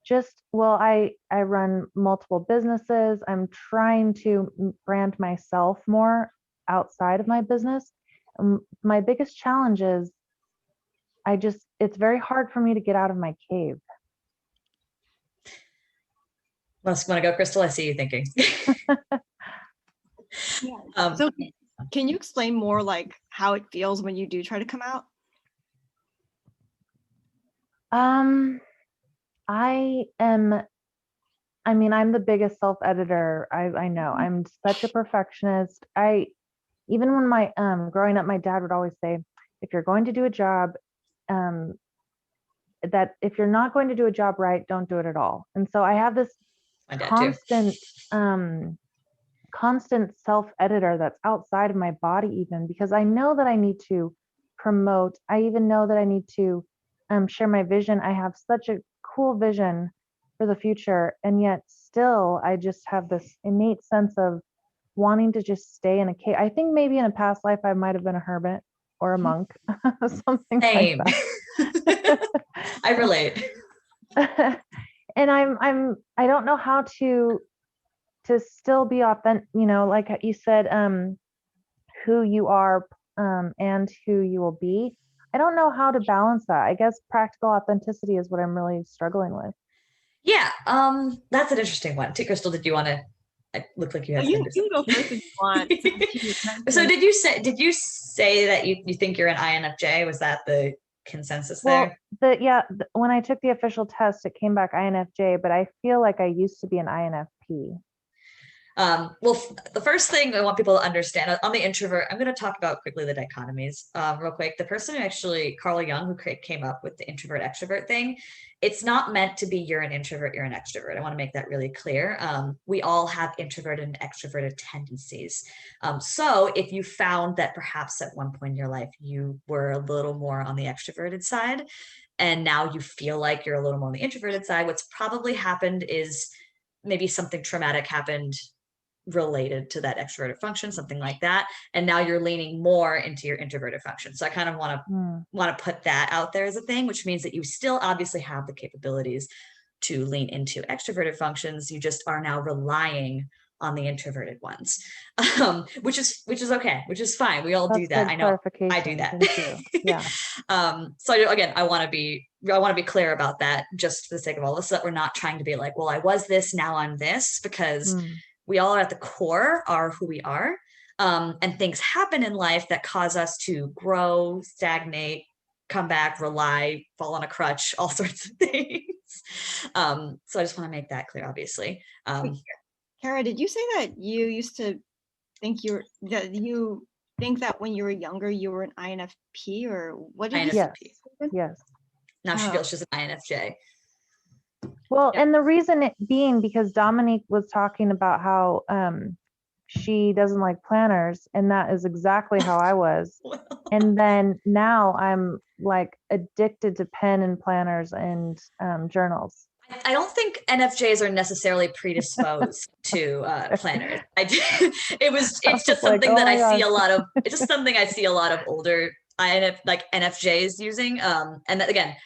I run multiple businesses. I'm trying to brand myself more outside of my business. My biggest challenge is it's very hard for me to get out of my cave. Want to go, Crystal? I see you thinking. So can you explain more like how it feels when you do try to come out? I'm the biggest self-editor. I know. I'm such a perfectionist. Even when growing up, my dad would always say, if you're going to do a job, that if you're not going to do a job right, don't do it at all. And so I have this constant self-editor that's outside of my body, even because I know that I need to promote. I even know that I need to share my vision. I have such a cool vision for the future, and yet still I just have this innate sense of wanting to just stay in a cave. I think maybe in a past life I might have been a hermit or a monk, something Same. like that. I relate. And I don't know how to still be authentic, like you said, who you are and who you will be. I don't know how to balance that. I guess practical authenticity is what I'm really struggling with. Yeah, that's an interesting one. Crystal, did you want to? It looked like you had. You can go first if you want. So did you say that you think you're an INFJ? Was that the consensus there? Well, when I took the official test, it came back INFJ, but I feel like I used to be an INFP. Well, the first thing I want people to understand on the introvert, I'm going to talk about quickly the dichotomies real quick. The person who actually, Carl Jung, who came up with the introvert extrovert thing, it's not meant to be you're an introvert, you're an extrovert. I want to make that really clear. We all have introverted and extroverted tendencies. So if you found that perhaps at one point in your life, you were a little more on the extroverted side, and now you feel like you're a little more on the introverted side, what's probably happened is maybe something traumatic happened related to that extroverted function, something like that. And now you're leaning more into your introverted function. So I kind of want to put that out there as a thing, which means that you still obviously have the capabilities to lean into extroverted functions. You just are now relying on the introverted ones, which is okay, which is fine. We all That's do that. good I know I do clarification. that. Thank you. Yeah. So again, I want to be clear about that, just for the sake of all this, so that we're not trying to be like, well, I was this, now I'm this, because we all are at the core are who we are. And things happen in life that cause us to grow, stagnate, come back, rely, fall on a crutch, all sorts of things. So I just want to make that clear, obviously. Kara, did you say that you used to think you think that when you were younger you were an INFP, or what did you say? INFP. Yes. Now she feels she's an INFJ. Well, and the reason it being because Dominique was talking about how she doesn't like planners, and that is exactly how I was. And then now I'm like addicted to pen and planners and journals. I don't think NFJs are necessarily predisposed to planners. It's just something that I see a lot of. It's just something I see a lot of older NFJs using. And that, again,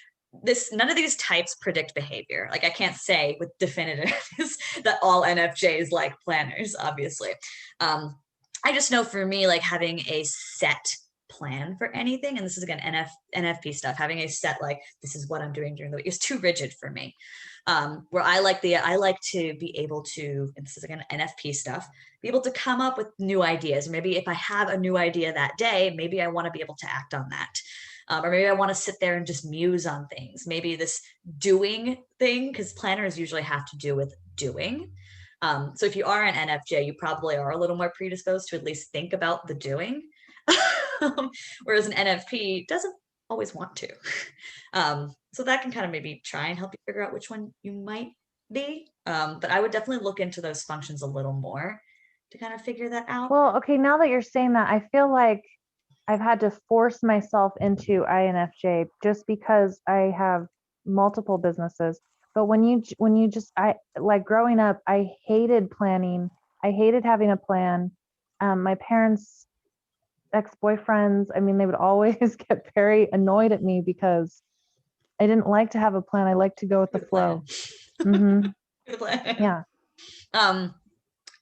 none of these types predict behavior. Like, I can't say with definitiveness that all NFJs like planners, obviously. I just know for me, like, having a set plan for anything, and this is again NFP stuff, having a set, like, this is what I'm doing during the week, is too rigid for me. Where I like to be able to, and this is again NFP stuff, be able to come up with new ideas. Maybe if I have a new idea that day, maybe I want to be able to act on that. Or maybe I want to sit there and just muse on things. Maybe this doing thing, because planners usually have to do with doing. So if you are an NFJ, you probably are a little more predisposed to at least think about the doing. Whereas an NFP doesn't always want to. So that can kind of maybe try and help you figure out which one you might be. But I would definitely look into those functions a little more to kind of figure that out. Well, okay, now that you're saying that, I feel like I've had to force myself into INFJ just because I have multiple businesses. But when you just, I like growing up, I hated planning. I hated having a plan. My parents, ex-boyfriends, I mean, they would always get very annoyed at me because I didn't like to have a plan. I like to go with the flow. Yeah.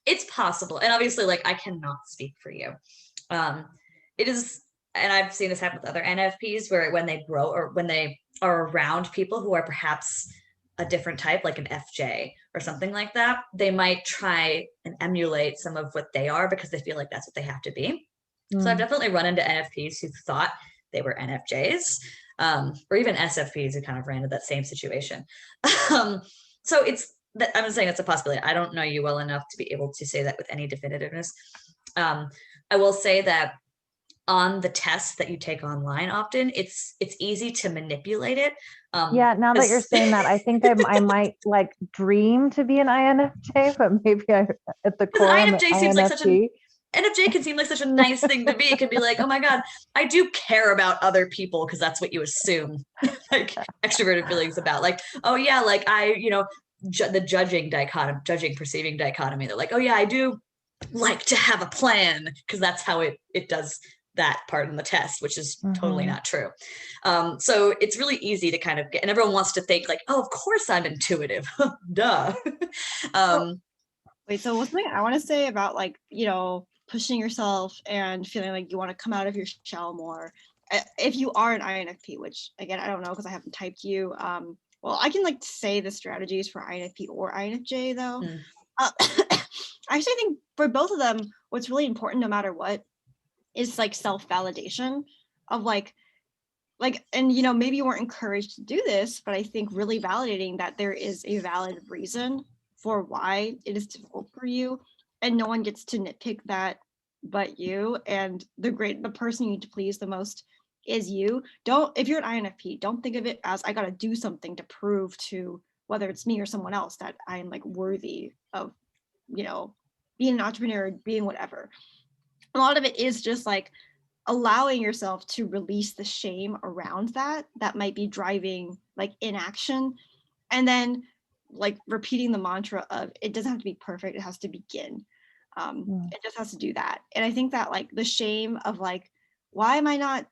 It's possible. And obviously, like, I cannot speak for you. It is, and I've seen this happen with other NFPs, where when they grow or when they are around people who are perhaps a different type, like an FJ or something like that, they might try and emulate some of what they are because they feel like that's what they have to be. So I've definitely run into NFPs who thought they were NFJs, or even SFPs who kind of ran into that same situation. So I'm just saying that's a possibility. I don't know you well enough to be able to say that with any definitiveness. I will say that on the tests that you take online, often it's easy to manipulate it. Yeah, now that you're saying that, I think I might like dream to be an INFJ, but maybe at the core I'm an seems like NFJ can seem like such a nice thing to be. It can be like, oh my God, I do care about other people, because that's what you assume like extroverted feelings about. Like, oh yeah, like the judging perceiving dichotomy. They're like, oh yeah, I do like to have a plan, because that's how it does that part in the test, which is totally not true. So it's really easy to kind of get, and everyone wants to think like, oh, of course I'm intuitive. Duh. Wait, so what's something I want to say about, like, pushing yourself and feeling like you want to come out of your shell more. If you are an INFP, which again, I don't know because I haven't typed you. Well, I can like say the strategies for INFP or INFJ though. I actually think for both of them, what's really important no matter what is like self-validation of like, and maybe you weren't encouraged to do this, but I think really validating that there is a valid reason for why it is difficult for you, and no one gets to nitpick that but you. And the person you need to please the most is you. If you're an INFP, don't think of it as I gotta do something to prove to whether it's me or someone else that I'm like worthy of, being an entrepreneur, being whatever. A lot of it is just like allowing yourself to release the shame around that might be driving like inaction, and then like repeating the mantra of it doesn't have to be perfect, it has to begin. It just has to do that. And I think that like the shame of like, why am I not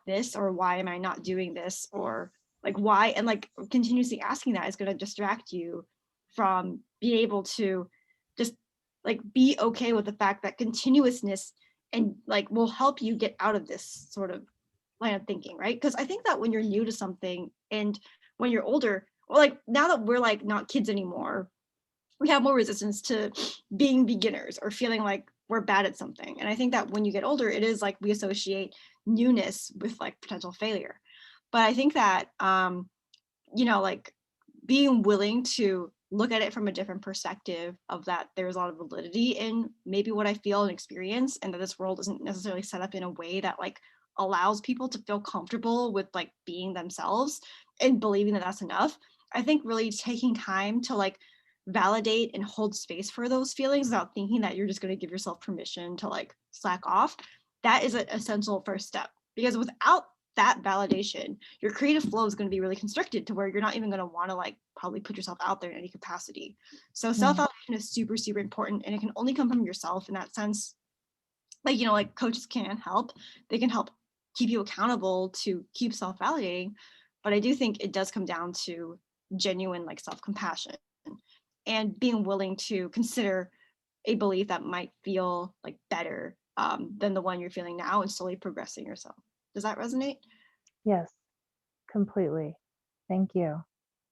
this, or why am I not doing this, or like why, and like continuously asking that is going to distract you from being able to just like be okay with the fact that continuousness and like will help you get out of this sort of line of thinking, right? Because I think that when you're new to something and when you're older, or like now that we're like not kids anymore, we have more resistance to being beginners or feeling like we're bad at something. And I think that when you get older, it is like we associate newness with like potential failure. But I think that you know, like being willing to look at it from a different perspective of that there's a lot of validity in maybe what I feel and experience, and that this world isn't necessarily set up in a way that like allows people to feel comfortable with like being themselves and believing that that's enough. I think really taking time to like validate and hold space for those feelings without thinking that you're just going to give yourself permission to like slack off, that is an essential first step. Because without that validation, your creative flow is going to be really constricted to where you're not even going to want to like probably put yourself out there in any capacity. So self-validation is super, super important, and it can only come from yourself in that sense. Like, you know, like coaches can help, they can help keep you accountable to keep self-validating. But I do think it does come down to genuine like self-compassion and being willing to consider a belief that might feel like better than the one you're feeling now and slowly progressing yourself. Does that resonate? Yes, completely. Thank you.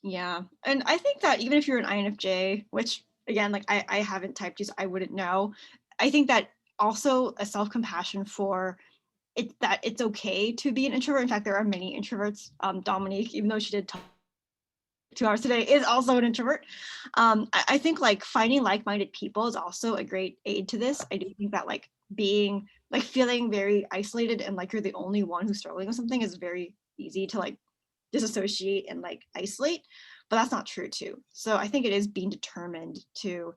Yeah. And I think that even if you're an INFJ, which again, like I haven't typed you, so I wouldn't know. I think that also a self-compassion for it, that it's okay to be an introvert. In fact, there are many introverts. Dominique, even though she did talk 2 hours today, is also an introvert. I think like finding like-minded people is also a great aid to this. I do think that like being like feeling very isolated and like you're the only one who's struggling with something is very easy to like disassociate and like isolate, but that's not true too. So I think it is being determined to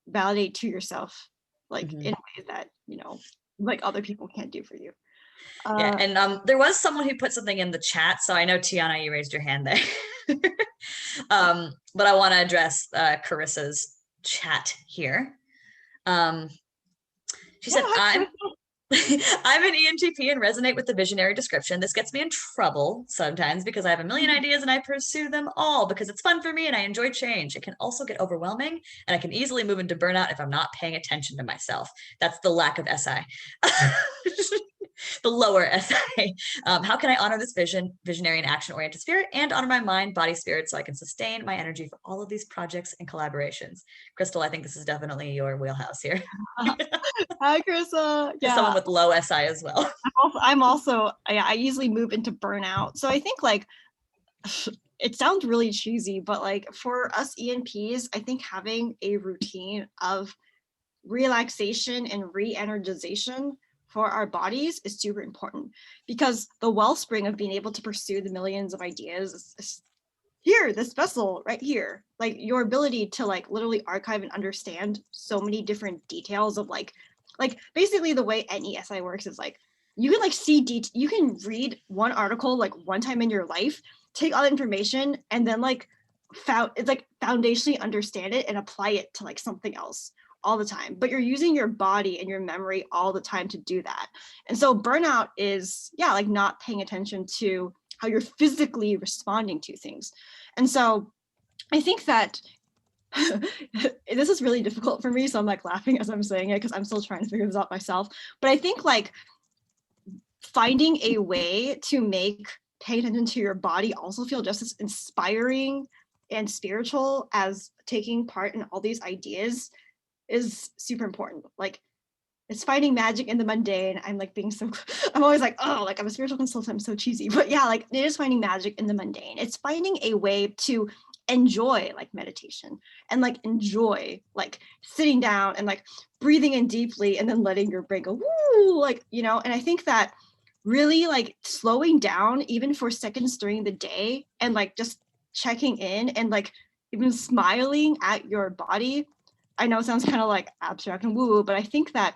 validate to yourself like in ways that, you know, like other people can't do for you. Yeah, and there was someone who put something in the chat, so I know Tiana, you raised your hand there. But I want to address Carissa's chat here. She said, I'm an ENTP and resonate with the visionary description. This gets me in trouble sometimes because I have a million ideas and I pursue them all because it's fun for me and I enjoy change. It can also get overwhelming and I can easily move into burnout if I'm not paying attention to myself. That's the lack of SI. The lower SI. How can I honor this visionary and action-oriented spirit and honor my mind, body, spirit so I can sustain my energy for all of these projects and collaborations? Crystal, I think this is definitely your wheelhouse here. Hi, Carissa. Yeah. Someone with low SI as well. I'm also I easily move into burnout. So I think like it sounds really cheesy, but like for us ENPs, I think having a routine of relaxation and re-energization for our bodies is super important, because the wellspring of being able to pursue the millions of ideas is here, this vessel right here. Like your ability to like literally archive and understand so many different details of like basically the way any SI works is like you can like you can read one article like one time in your life, take all the information, and then like it's like foundationally understand it and apply it to like something else all the time. But you're using your body and your memory all the time to do that. And so burnout is like not paying attention to how you're physically responding to things. And so I think that this is really difficult for me, so I'm like laughing as I'm saying it because I'm still trying to figure this out myself. But I think like finding a way to make paying attention to your body also feel just as inspiring and spiritual as taking part in all these ideas is super important. Like it's finding magic in the mundane. I'm like being so, I'm always like, oh, like I'm a spiritual consultant, I'm so cheesy. But yeah, like it is finding magic in the mundane. It's finding a way to enjoy like meditation and like enjoy like sitting down and like breathing in deeply and then letting your brain go, woo, like, you know. And I think that really like slowing down even for seconds during the day and like just checking in and like even smiling at your body. I know it sounds kind of like abstract and woo, but I think that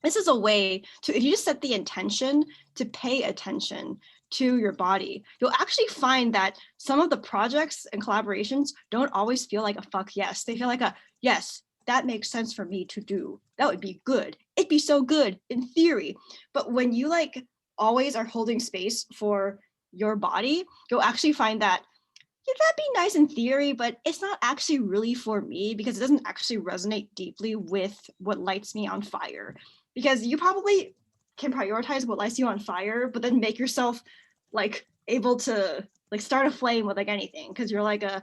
this is a way to, if you just set the intention to pay attention to your body, you'll actually find that some of the projects and collaborations don't always feel like a fuck yes. They feel like a yes, that makes sense for me to do. That would be good. It'd be so good in theory. But when you like always are holding space for your body, you'll actually find that yeah, that'd be nice in theory, but it's not actually really for me because it doesn't actually resonate deeply with what lights me on fire. Because you probably can prioritize what lights you on fire, but then make yourself like able to like start a flame with like anything because you're like a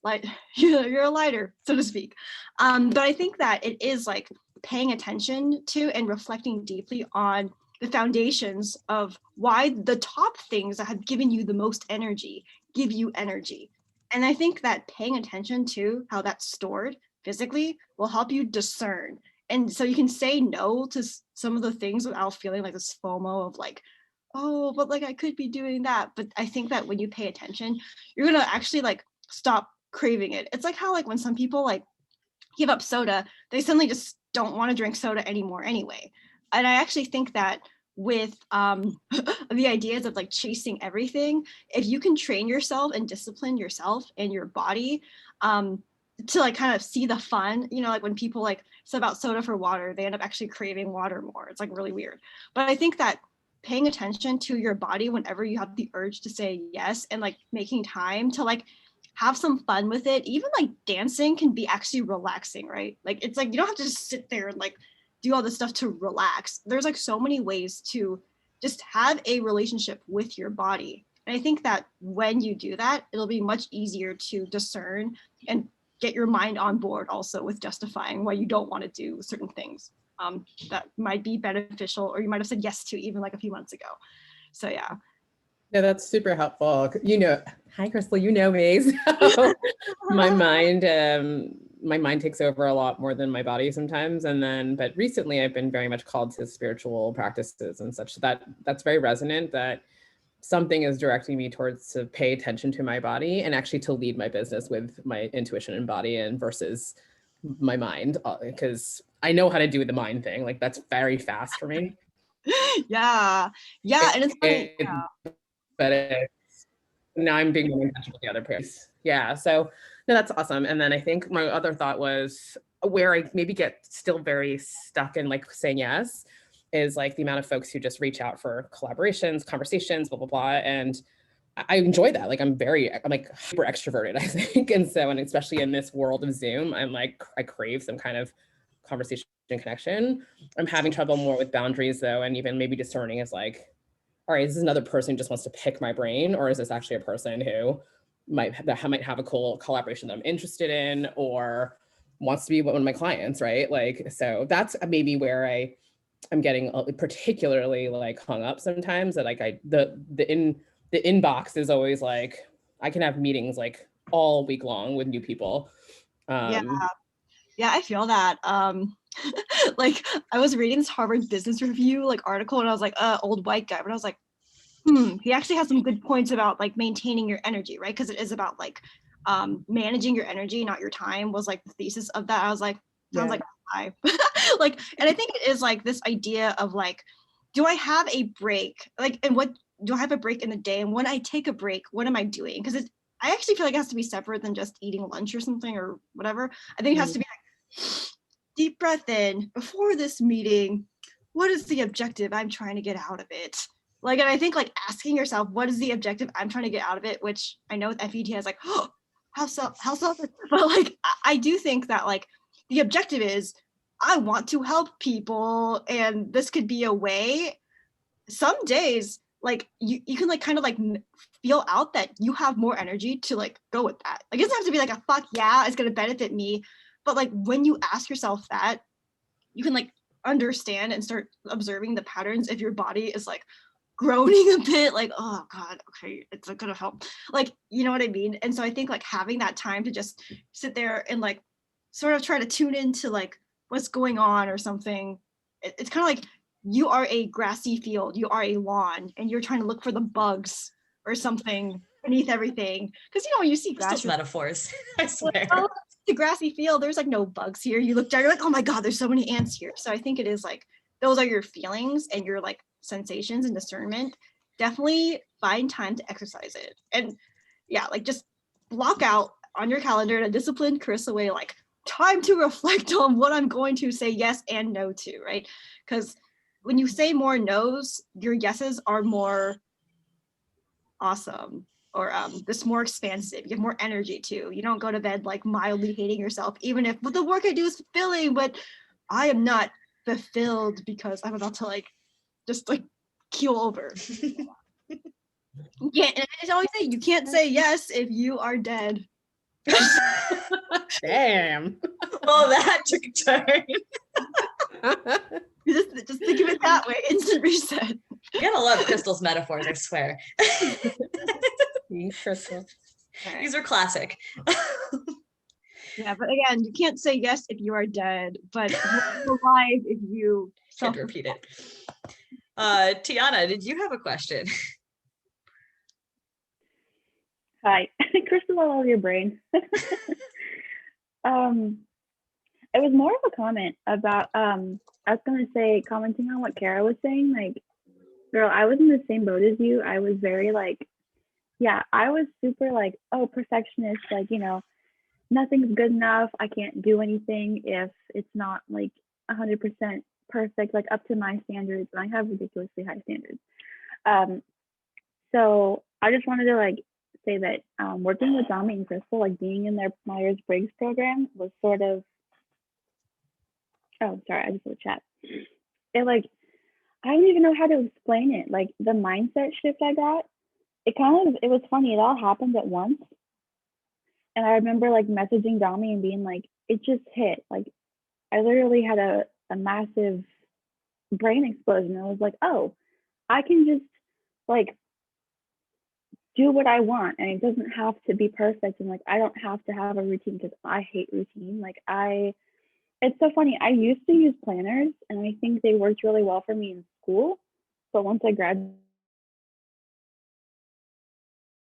like you're a lighter, so to speak. But I think that it is like paying attention to and reflecting deeply on the foundations of why the top things that have given you the most energy give you energy. And I think that paying attention to how that's stored physically will help you discern. And so you can say no to some of the things without feeling like this FOMO of like, oh, but like I could be doing that. But I think that when you pay attention, you're gonna actually like stop craving it. It's like how like when some people like give up soda, they suddenly just don't want to drink soda anymore anyway. And I actually think that with the ideas of like chasing everything, if you can train yourself and discipline yourself and your body to like kind of see the fun, you know, like when people like sub out soda for water, they end up actually craving water more. It's like really weird. But I think that paying attention to your body whenever you have the urge to say yes and like making time to like have some fun with it. Even like dancing can be actually relaxing, right? Like it's like you don't have to just sit there and like do all this stuff to relax. There's like so many ways to just have a relationship with your body. And I think that when you do that, it'll be much easier to discern and get your mind on board also with justifying why you don't want to do certain things that might be beneficial or you might have said yes to even like a few months ago. So yeah. No, that's super helpful. You know, hi Crystal, you know me. So my mind takes over a lot more than my body sometimes. And then, but recently I've been very much called to spiritual practices and such. So that's very resonant that something is directing me towards to pay attention to my body and actually to lead my business with my intuition and body and versus my mind, because I know how to do the mind thing. Like that's very fast for me. Yeah. And it's funny. But now I'm being more intentional with the other piece. Yeah. So no, that's awesome. And then I think my other thought was where I maybe get still very stuck in like saying yes is like the amount of folks who just reach out for collaborations, conversations, blah, blah, blah. And I enjoy that. Like I'm like hyper extroverted, I think. And so, and especially in this world of Zoom, I'm like, I crave some kind of conversation and connection. I'm having trouble more with boundaries though. And even maybe discerning is like, all right, is this another person who just wants to pick my brain? Or is this actually a person who might have a cool collaboration that I'm interested in or wants to be one of my clients, right? Like, so that's maybe where I'm getting particularly like hung up sometimes that like the inbox is always like, I can have meetings like all week long with new people. Yeah, I feel that. Like I was reading this Harvard Business Review like article and I was like, old white guy, but I was like, he actually has some good points about like maintaining your energy, right? Because it is about like managing your energy, not your time, was like the thesis of that. I was like, sounds like I like, and I think it is like this idea of like, do I have a break? Like, and what do I have a break in the day? And when I take a break, what am I doing? Because I actually feel like it has to be separate than just eating lunch or something or whatever. I think it has to be like deep breath in before this meeting. What is the objective I'm trying to get out of it? Like, and I think like asking yourself, what is the objective I'm trying to get out of it? Which I know with FET is like, oh, how selfish. But like, I do think that like the objective is I want to help people. And this could be a way some days, like you can like kind of like feel out that you have more energy to like go with that. Like it doesn't have to be like a fuck yeah, it's going to benefit me. But like when you ask yourself that, you can like understand and start observing the patterns if your body is like groaning a bit like, oh god, okay, it's not gonna help, like, you know what I mean? And so I think like having that time to just sit there and like sort of try to tune into like what's going on or something. It's kind of like you are a grassy field, you are a lawn, and you're trying to look for the bugs or something beneath everything, because you know when you see grass, Just metaphors. I swear. oh, the grassy field, there's like no bugs here. You look down, you're like, oh my god, there's so many ants here. So I think it is like those are your feelings and your like sensations and discernment. Definitely find time to exercise it. And yeah, like just block out on your calendar in a disciplined Carissa way, like time to reflect on what I'm going to say yes and no to, right? Because when you say more no's, your yeses are more awesome. or this more expansive. You have more energy too. You don't go to bed like mildly hating yourself, even if the work I do is fulfilling, but I am not fulfilled because I'm about to like just like keel over. Yeah, and I always say you can't say yes if you are dead. Damn. Well, that took a turn. Just think of it that way. Instant reset. You gotta love Crystal's metaphors, I swear. Crystal. These are classic. Yeah, but again, you can't say yes if you are dead, but you're alive if you Can't repeat it. Tiana, did you have a question? Hi, Crystal, I love your brain. It was more of a comment about, I was going to say, commenting on what Kara was saying, like, girl, I was in the same boat as you. I was very like, yeah, I was super like, oh, perfectionist, like, you know, nothing's good enough. I can't do anything if it's not like 100% perfect, like up to my standards. And I have ridiculously high standards. So I just wanted to like say that working with Dami and Crystal, like being in their Myers-Briggs program was sort of, oh, sorry, I just put a chat. It like, I don't even know how to explain it. Like the mindset shift I got, it was funny. It all happened at once. And I remember like messaging Dami and being like, it just hit. Like I literally had a massive brain explosion. I was like, oh, I can just like do what I want, and it doesn't have to be perfect. And like I don't have to have a routine because I hate routine. It's so funny. I used to use planners, and I think they worked really well for me in school. But once I graduated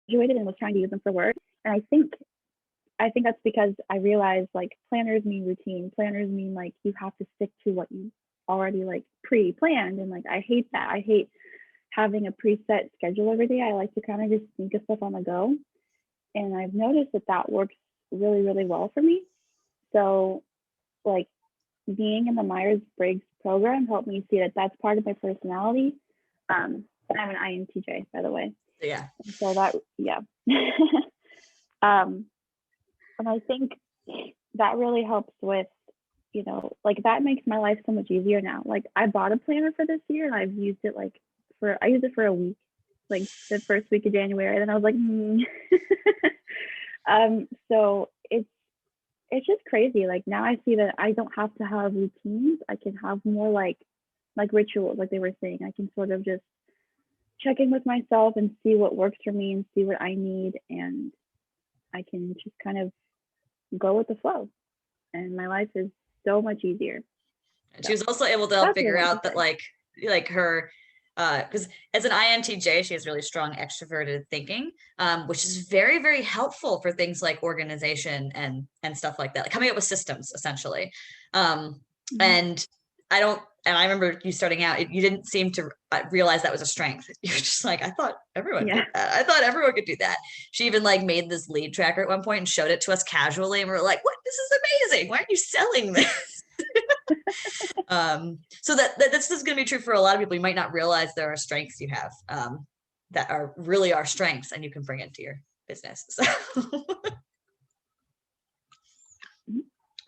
and was trying to use them for work, and I think that's because I realized like planners mean routine. Planners mean like you have to stick to what you already like pre-planned, and like I hate that. I hate having a preset schedule every day. I like to kind of just think of stuff on the go, and I've noticed that works really, really well for me. So like being in the Myers-Briggs program helped me see that that's part of my personality. I'm an INTJ, by the way. Yeah. So that, yeah. And I think that really helps with, you know, like that makes my life so much easier now. Like I bought a planner for this year and I've used it I used it for a week, like the first week of January. And then I was like, so it's just crazy. Like now I see that I don't have to have routines. I can have more like rituals, like they were saying. I can sort of just check in with myself and see what works for me and see what I need. And I can just kind of go with the flow. And my life is so much easier. And she was also able to help figure out that like her, because as an INTJ, she has really strong extroverted thinking, which is very, very helpful for things like organization and stuff like that, like coming up with systems essentially. And I remember you starting out, you didn't seem to realize that was a strength. You're just like, I thought everyone did that. I thought everyone could do that. She even like made this lead tracker at one point and showed it to us casually. And we were like, what? This is amazing. Why aren't you selling this? So this is going to be true for a lot of people. You might not realize there are strengths you have that are really our strengths and you can bring into your business. So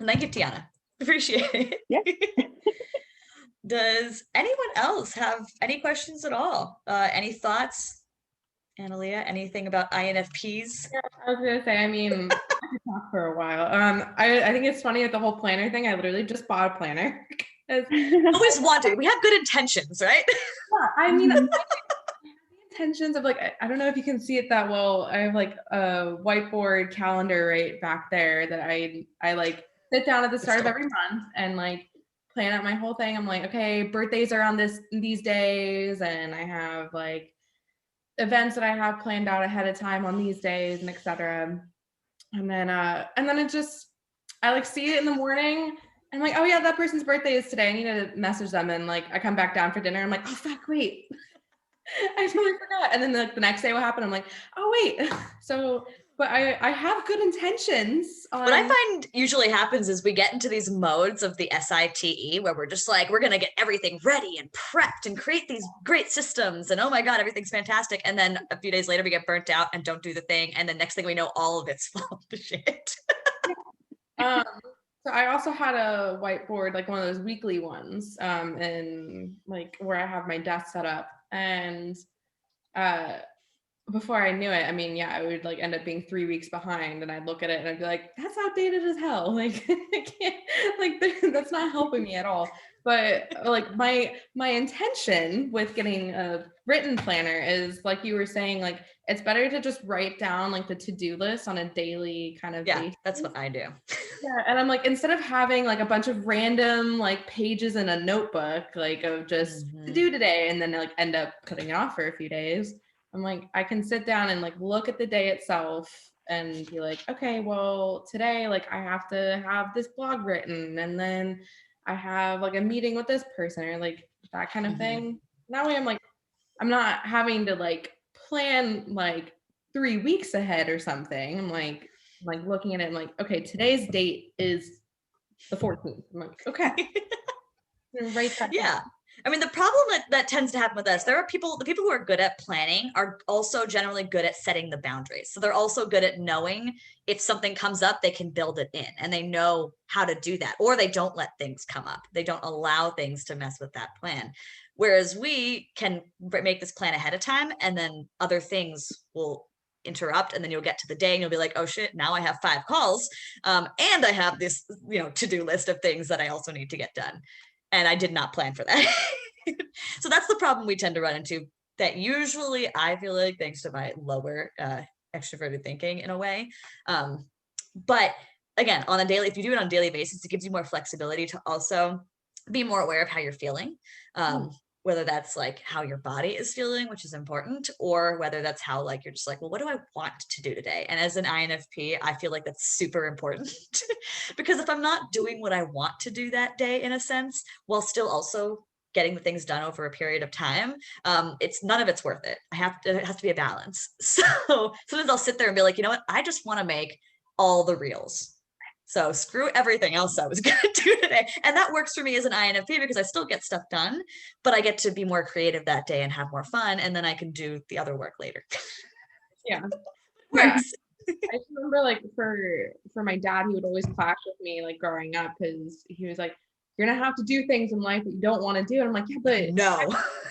thank you, Tiana. Appreciate it. Yeah. Does anyone else have any questions at all? Any thoughts, Analia? Anything about INFPs? Yeah, I was gonna say, I mean, I could talk for a while. I think it's funny with the whole planner thing. I literally just bought a planner. Always wanted. We have good intentions, right? Yeah, I mean, I have the intentions of like, I don't know if you can see it that well. I have like a whiteboard calendar right back there that I like sit down at the start of every month and like plan out my whole thing. I'm like, okay, birthdays are on these days, and I have like events that I have planned out ahead of time on these days, and etc. And then it just, I like see it in the morning. I'm like, oh yeah, that person's birthday is today. I need to message them, and like I come back down for dinner. I'm like, oh fuck, wait, I totally forgot. And then the next day, what happened? I'm like, oh wait, so but I have good intentions. What I find usually happens is we get into these modes of the SITE where we're just like, we're going to get everything ready and prepped and create these great systems. And oh my God, everything's fantastic. And then a few days later, we get burnt out and don't do the thing. And the next thing we know, all of it's fallen to shit. So I also had a whiteboard, like one of those weekly ones, and like where I have my desk set up. And before I knew it, I mean, yeah, I would like end up being 3 weeks behind, and I'd look at it and I'd be like, that's outdated as hell. Like, I can't, like, that's not helping me at all. But like my intention with getting a written planner is, like you were saying, like it's better to just write down like the to-do list on a daily kind of Yeah, basis. that's what I do. Yeah, and I'm like, instead of having like a bunch of random like pages in a notebook, like of just to do today, and then like end up putting it off for a few days, I'm like, I can sit down and like look at the day itself and be like, okay, well, today, like I have to have this blog written, and then I have like a meeting with this person, or like that kind of thing. That way I'm like, I'm not having to like plan like 3 weeks ahead or something. I'm like looking at it and like, okay, today's date is the 14th. I'm like, okay. Write that Yeah. down. I mean, the problem that tends to happen with us, the people who are good at planning are also generally good at setting the boundaries. So they're also good at knowing if something comes up, they can build it in, and they know how to do that, or they don't let things come up. They don't allow things to mess with that plan. Whereas we can make this plan ahead of time, and then other things will interrupt, and then you'll get to the day and you'll be like, oh shit, now I have 5 calls. And I have this, to-do list of things that I also need to get done. And I did not plan for that. So that's the problem we tend to run into, that usually I feel like, thanks to my lower extroverted thinking in a way. But again, on a daily, if you do it on a daily basis, it gives you more flexibility to also be more aware of how you're feeling. Whether that's like how your body is feeling, which is important, or whether that's how like you're just like, well, what do I want to do today? And as an INFP, I feel like that's super important because if I'm not doing what I want to do that day, in a sense, while still also getting the things done over a period of time, it's none of it's worth it. It has to be a balance. So sometimes I'll sit there and be like, you know what? I just want to make all the reels. So screw everything else I was going to do today. And that works for me as an INFP because I still get stuff done, but I get to be more creative that day and have more fun. And then I can do the other work later. Yeah. Works. I just remember like for my dad, he would always clash with me like growing up, because he was like, you're going to have to do things in life that you don't want to do. And I'm like, yeah, but no.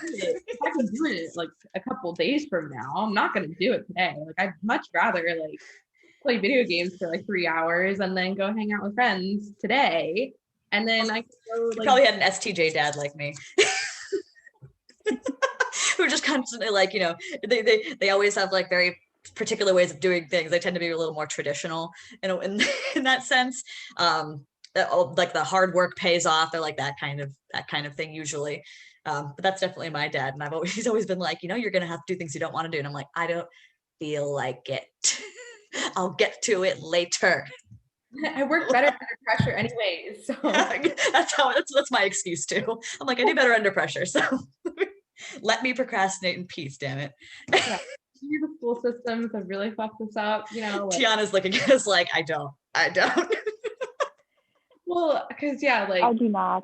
if I can do it like a couple days from now, I'm not going to do it today. Like I'd much rather like play video games for like 3 hours and then go hang out with friends today. And then I could go, like, probably had an STJ dad like me. Who are just constantly like, they always have like very particular ways of doing things. They tend to be a little more traditional in that sense. Like the hard work pays off. They're like that kind of thing usually. But that's definitely my dad. And he's always been like, you're going to have to do things you don't want to do. And I'm like, I don't feel like it. I'll get to it later. I work better under pressure anyways. So that's my excuse too. I'm like, I do better under pressure. So let me procrastinate in peace, damn it. Yeah. The school systems have really fucked this up, like, Tiana's looking at us like, I don't. Well, because like I do not.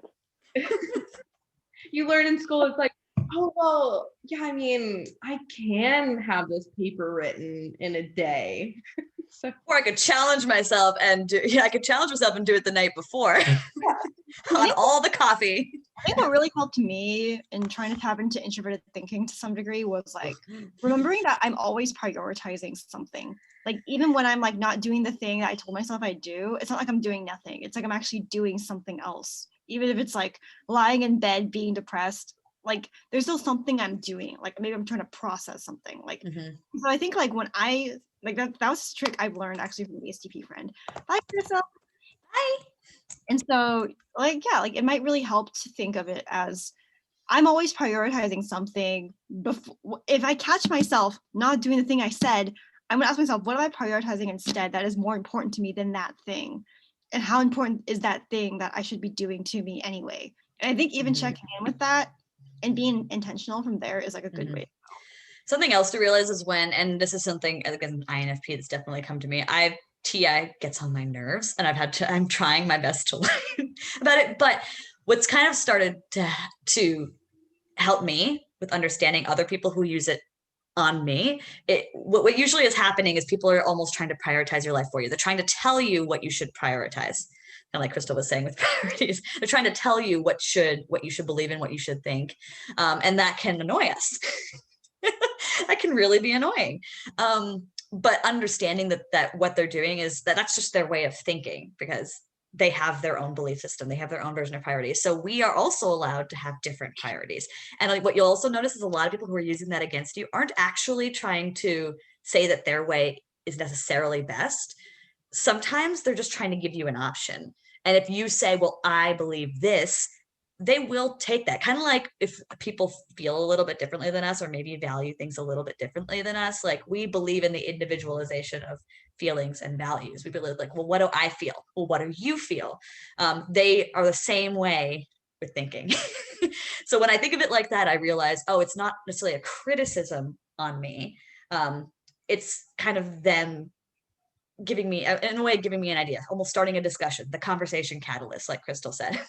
You learn in school, it's like, oh well, yeah, I mean, I can have this paper written in a day. So, or I could challenge myself and do it the night before. On all the coffee. I think what really helped me in trying to tap into introverted thinking to some degree was like remembering that I'm always prioritizing something. Like even when I'm like not doing the thing that I told myself I'd do, it's not like I'm doing nothing. It's like I'm actually doing something else. Even if it's like lying in bed being depressed, like there's still something I'm doing. Like maybe I'm trying to process something. Like so I think like when I like that was a trick I've learned actually from the ESTP friend. Bye, Crystal. Bye. And so like it might really help to think of it as I'm always prioritizing something. If I catch myself not doing the thing I said, I'm gonna ask myself, what am I prioritizing instead that is more important to me than that thing? And how important is that thing that I should be doing to me anyway? And I think even checking in with that and being intentional from there is like a good way. Something else to realize is when, and this is something as an INFP that's definitely come to me, TI gets on my nerves, and I'm trying my best to learn about it. But what's kind of started to help me with understanding other people who use it on me, what usually is happening is people are almost trying to prioritize your life for you. They're trying to tell you what you should prioritize. And like Crystal was saying with priorities, they're trying to tell you what you should believe in, what you should think. And that can annoy us. That can really be annoying. But understanding that what they're doing is that's just their way of thinking, because they have their own belief system. They have their own version of priorities. So we are also allowed to have different priorities. And like what you'll also notice is a lot of people who are using that against you aren't actually trying to say that their way is necessarily best. Sometimes they're just trying to give you an option. And if you say, well, I believe this, they will take that. Kind of like if people feel a little bit differently than us, or maybe value things a little bit differently than us, like we believe in the individualization of feelings and values. We believe like, well, what do I feel? Well, what do you feel? They are the same way with thinking. So when I think of it like that, I realize, oh, it's not necessarily a criticism on me. It's kind of them giving me, in a way, giving me an idea, almost starting a discussion, the conversation catalyst, like Crystal said.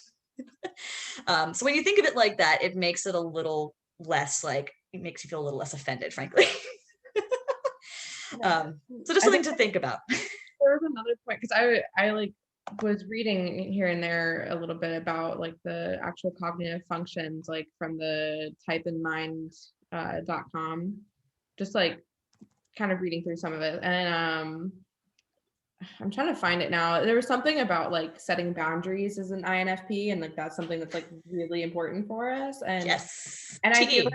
So when you think of it like that, it makes it a little less it makes you feel a little less offended, frankly. So just something to think about. There was another point, because I like was reading here and there a little bit about like the actual cognitive functions, like from the typeandmind.com, just like kind of reading through some of it. And I'm trying to find it now. There was something about like setting boundaries as an INFP, and like that's something that's like really important for us. And yes, and I feel like,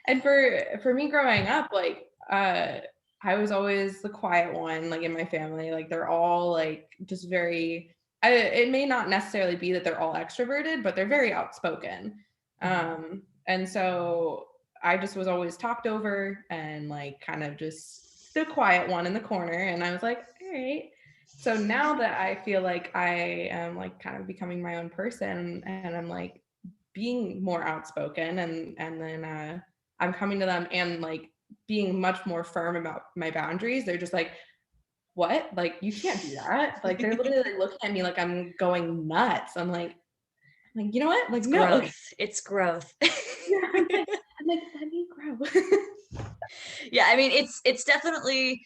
and for me growing up, like I was always the quiet one, like in my family. Like they're all like just very. It may not necessarily be that they're all extroverted, but they're very outspoken. And so I just was always talked over and like kind of just the quiet one in the corner. And I was like, all right. So now that I feel like I am like kind of becoming my own person, and I'm like being more outspoken, and then I'm coming to them and like being much more firm about my boundaries. They're just like, what? Like, you can't do that. Like they're literally like looking at me like I'm going nuts. I'm like, you know what? Like, it's no, growth. It's growth. I'm like, let me grow. Yeah, I mean, it's definitely,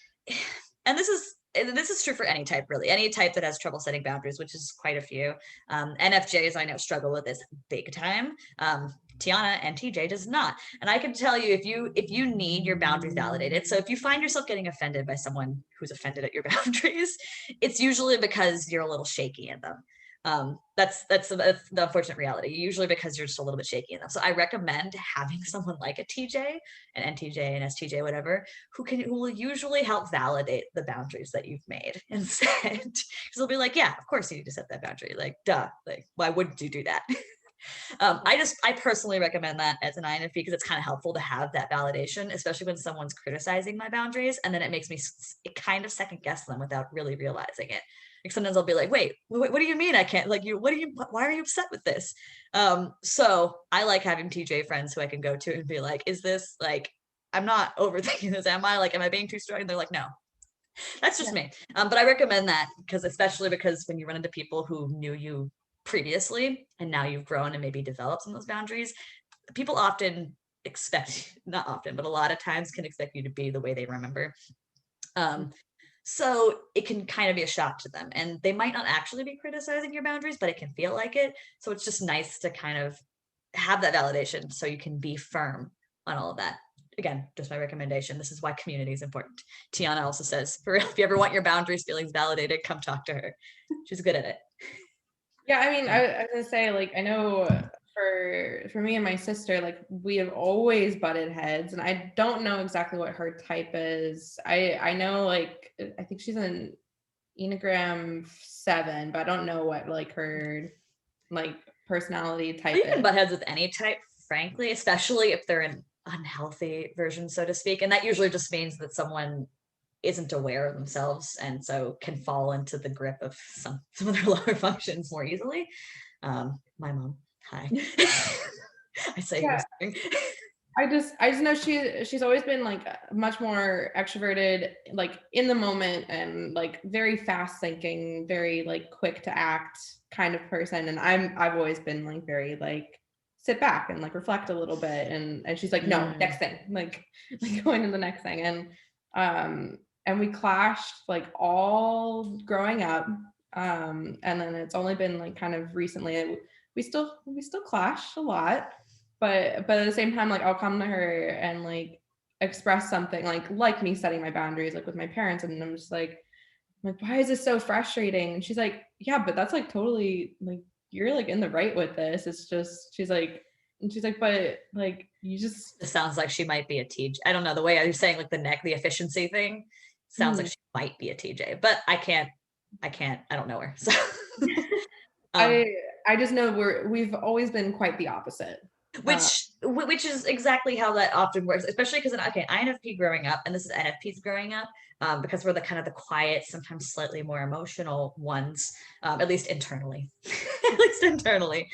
and this is true for any type, really, any type that has trouble setting boundaries, which is quite a few. NFJs I know struggle with this big time. Tiana and TJ does not. And I can tell you, if you need your boundaries validated, so if you find yourself getting offended by someone who's offended at your boundaries, it's usually because you're a little shaky in them. That's the unfortunate reality, usually because you're just a little bit shaky in them. So I recommend having someone like a TJ, an NTJ, an STJ, whatever, who will usually help validate the boundaries that you've made instead. Because they'll be like, yeah, of course you need to set that boundary. Like, duh, like, why wouldn't you do that? I personally recommend that as an INFP, because it's kind of helpful to have that validation, especially when someone's criticizing my boundaries, and then it makes me kind of second guess them without really realizing it. Like sometimes I'll be like, wait, what do you mean I can't, like, why are you upset with this? So I like having TJ friends who I can go to and be like, is this like, I'm not overthinking this, am I being too strong? And they're like, no, that's just me. But I recommend that especially because when you run into people who knew you previously and now you've grown and maybe developed some of those boundaries, people often expect, not often, but a lot of times can expect you to be the way they remember. So it can kind of be a shock to them, and they might not actually be criticizing your boundaries, but it can feel like it. So it's just nice to kind of have that validation so you can be firm on all of that. Again, just my recommendation. This is why community is important. Tiana also says, for real, if you ever want your boundaries feelings validated, come talk to her. She's good at it. Yeah, I mean, I was gonna say, like, I know for me and my sister, like, we have always butted heads, and I don't know exactly what her type is. I know, like, I think she's an Enneagram 7, but I don't know what like her like personality type You can is. butt heads with any type, frankly, especially if they're an unhealthy version, so to speak. And that usually just means that someone isn't aware of themselves and so can fall into the grip of some of their lower functions more easily. My mom, hi. I say Yeah. I just know she's always been like much more extroverted, like in the moment, and like very fast thinking, very like quick to act kind of person. And I've always been like very like sit back and like reflect a little bit. And she's like, no, next thing, like going to the next thing. And we clashed like all growing up. And then it's only been like kind of recently we still clash a lot. But at the same time, like I'll come to her and like express something like me setting my boundaries like with my parents, and I'm just like, why is this so frustrating? And she's like, yeah, but that's like totally like you're like in the right with this. It's just she's like, but like you just. It sounds like she might be a TJ. I don't know, the way you're saying like the efficiency thing sounds like she might be a TJ, but I don't know her. So I just know we've always been quite the opposite. Which is exactly how that often works, especially because INFP growing up, and this is NFPs growing up, because we're the kind of the quiet, sometimes slightly more emotional ones, at least internally. At least internally.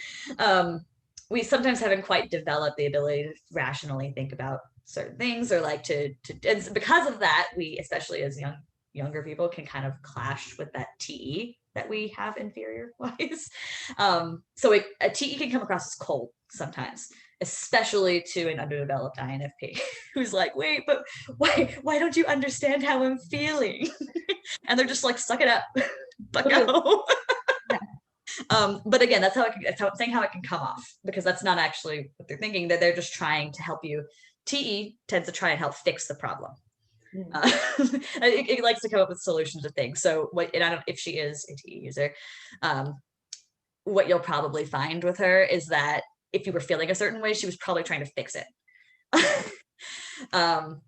We sometimes haven't quite developed the ability to rationally think about certain things, or like to and because of that, we, especially as younger people, can kind of clash with that TE that we have inferior wise. So a TE can come across as cold sometimes, especially to an underdeveloped INFP who's like, wait, but why don't you understand how I'm feeling? And they're just like, suck it up, bucko. But again, that's how I'm saying how it can come off, because that's not actually what they're thinking, that they're just trying to help you. TE tends to try and help fix the problem. It likes to come up with solutions to things. So and I don't know if she is a TE user, what you'll probably find with her is that if you were feeling a certain way, she was probably trying to fix it.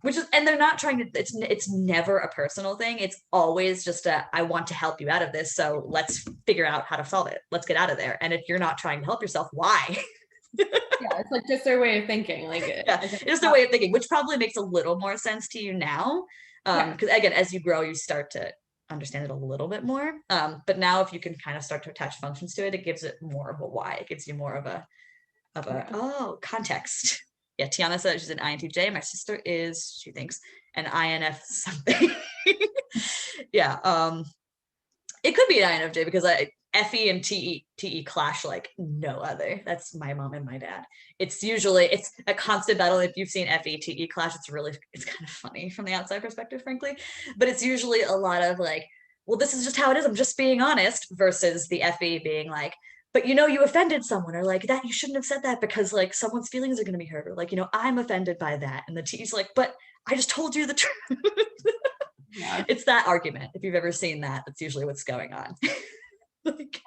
Which is, and they're not trying to, it's never a personal thing. It's always just I want to help you out of this. So let's figure out how to solve it. Let's get out of there. And if you're not trying to help yourself, why? Yeah, it's like just their way of thinking. Like, yeah, it's their way of thinking, which probably makes a little more sense to you now. Because again, as you grow, you start to understand it a little bit more. But now if you can kind of start to attach functions to it, it gives it more of a why. It gives you more of a context. Yeah, Tiana said she's an INTJ. My sister is, she thinks, an INF something. Yeah, it could be an INFJ because FE and TE clash like no other. That's my mom and my dad. It's a constant battle. If you've seen FE TE clash, it's kind of funny from the outside perspective, frankly. But it's usually a lot of like, well, this is just how it is, I'm just being honest, versus the FE being like, but you offended someone, or like that you shouldn't have said that because like someone's feelings are going to be hurt, or like, I'm offended by that. And the T's like, but I just told you the truth. Yeah. It's that argument. If you've ever seen that, that's usually what's going on. Like,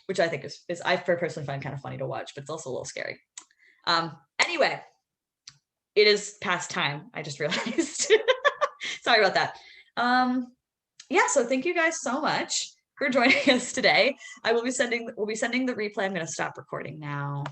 which I think is I personally find kind of funny to watch, but it's also a little scary. Anyway, it is past time. I just realized. Sorry about that. Yeah, so thank you guys so much for joining us today. We'll be sending the replay. I'm going to stop recording now.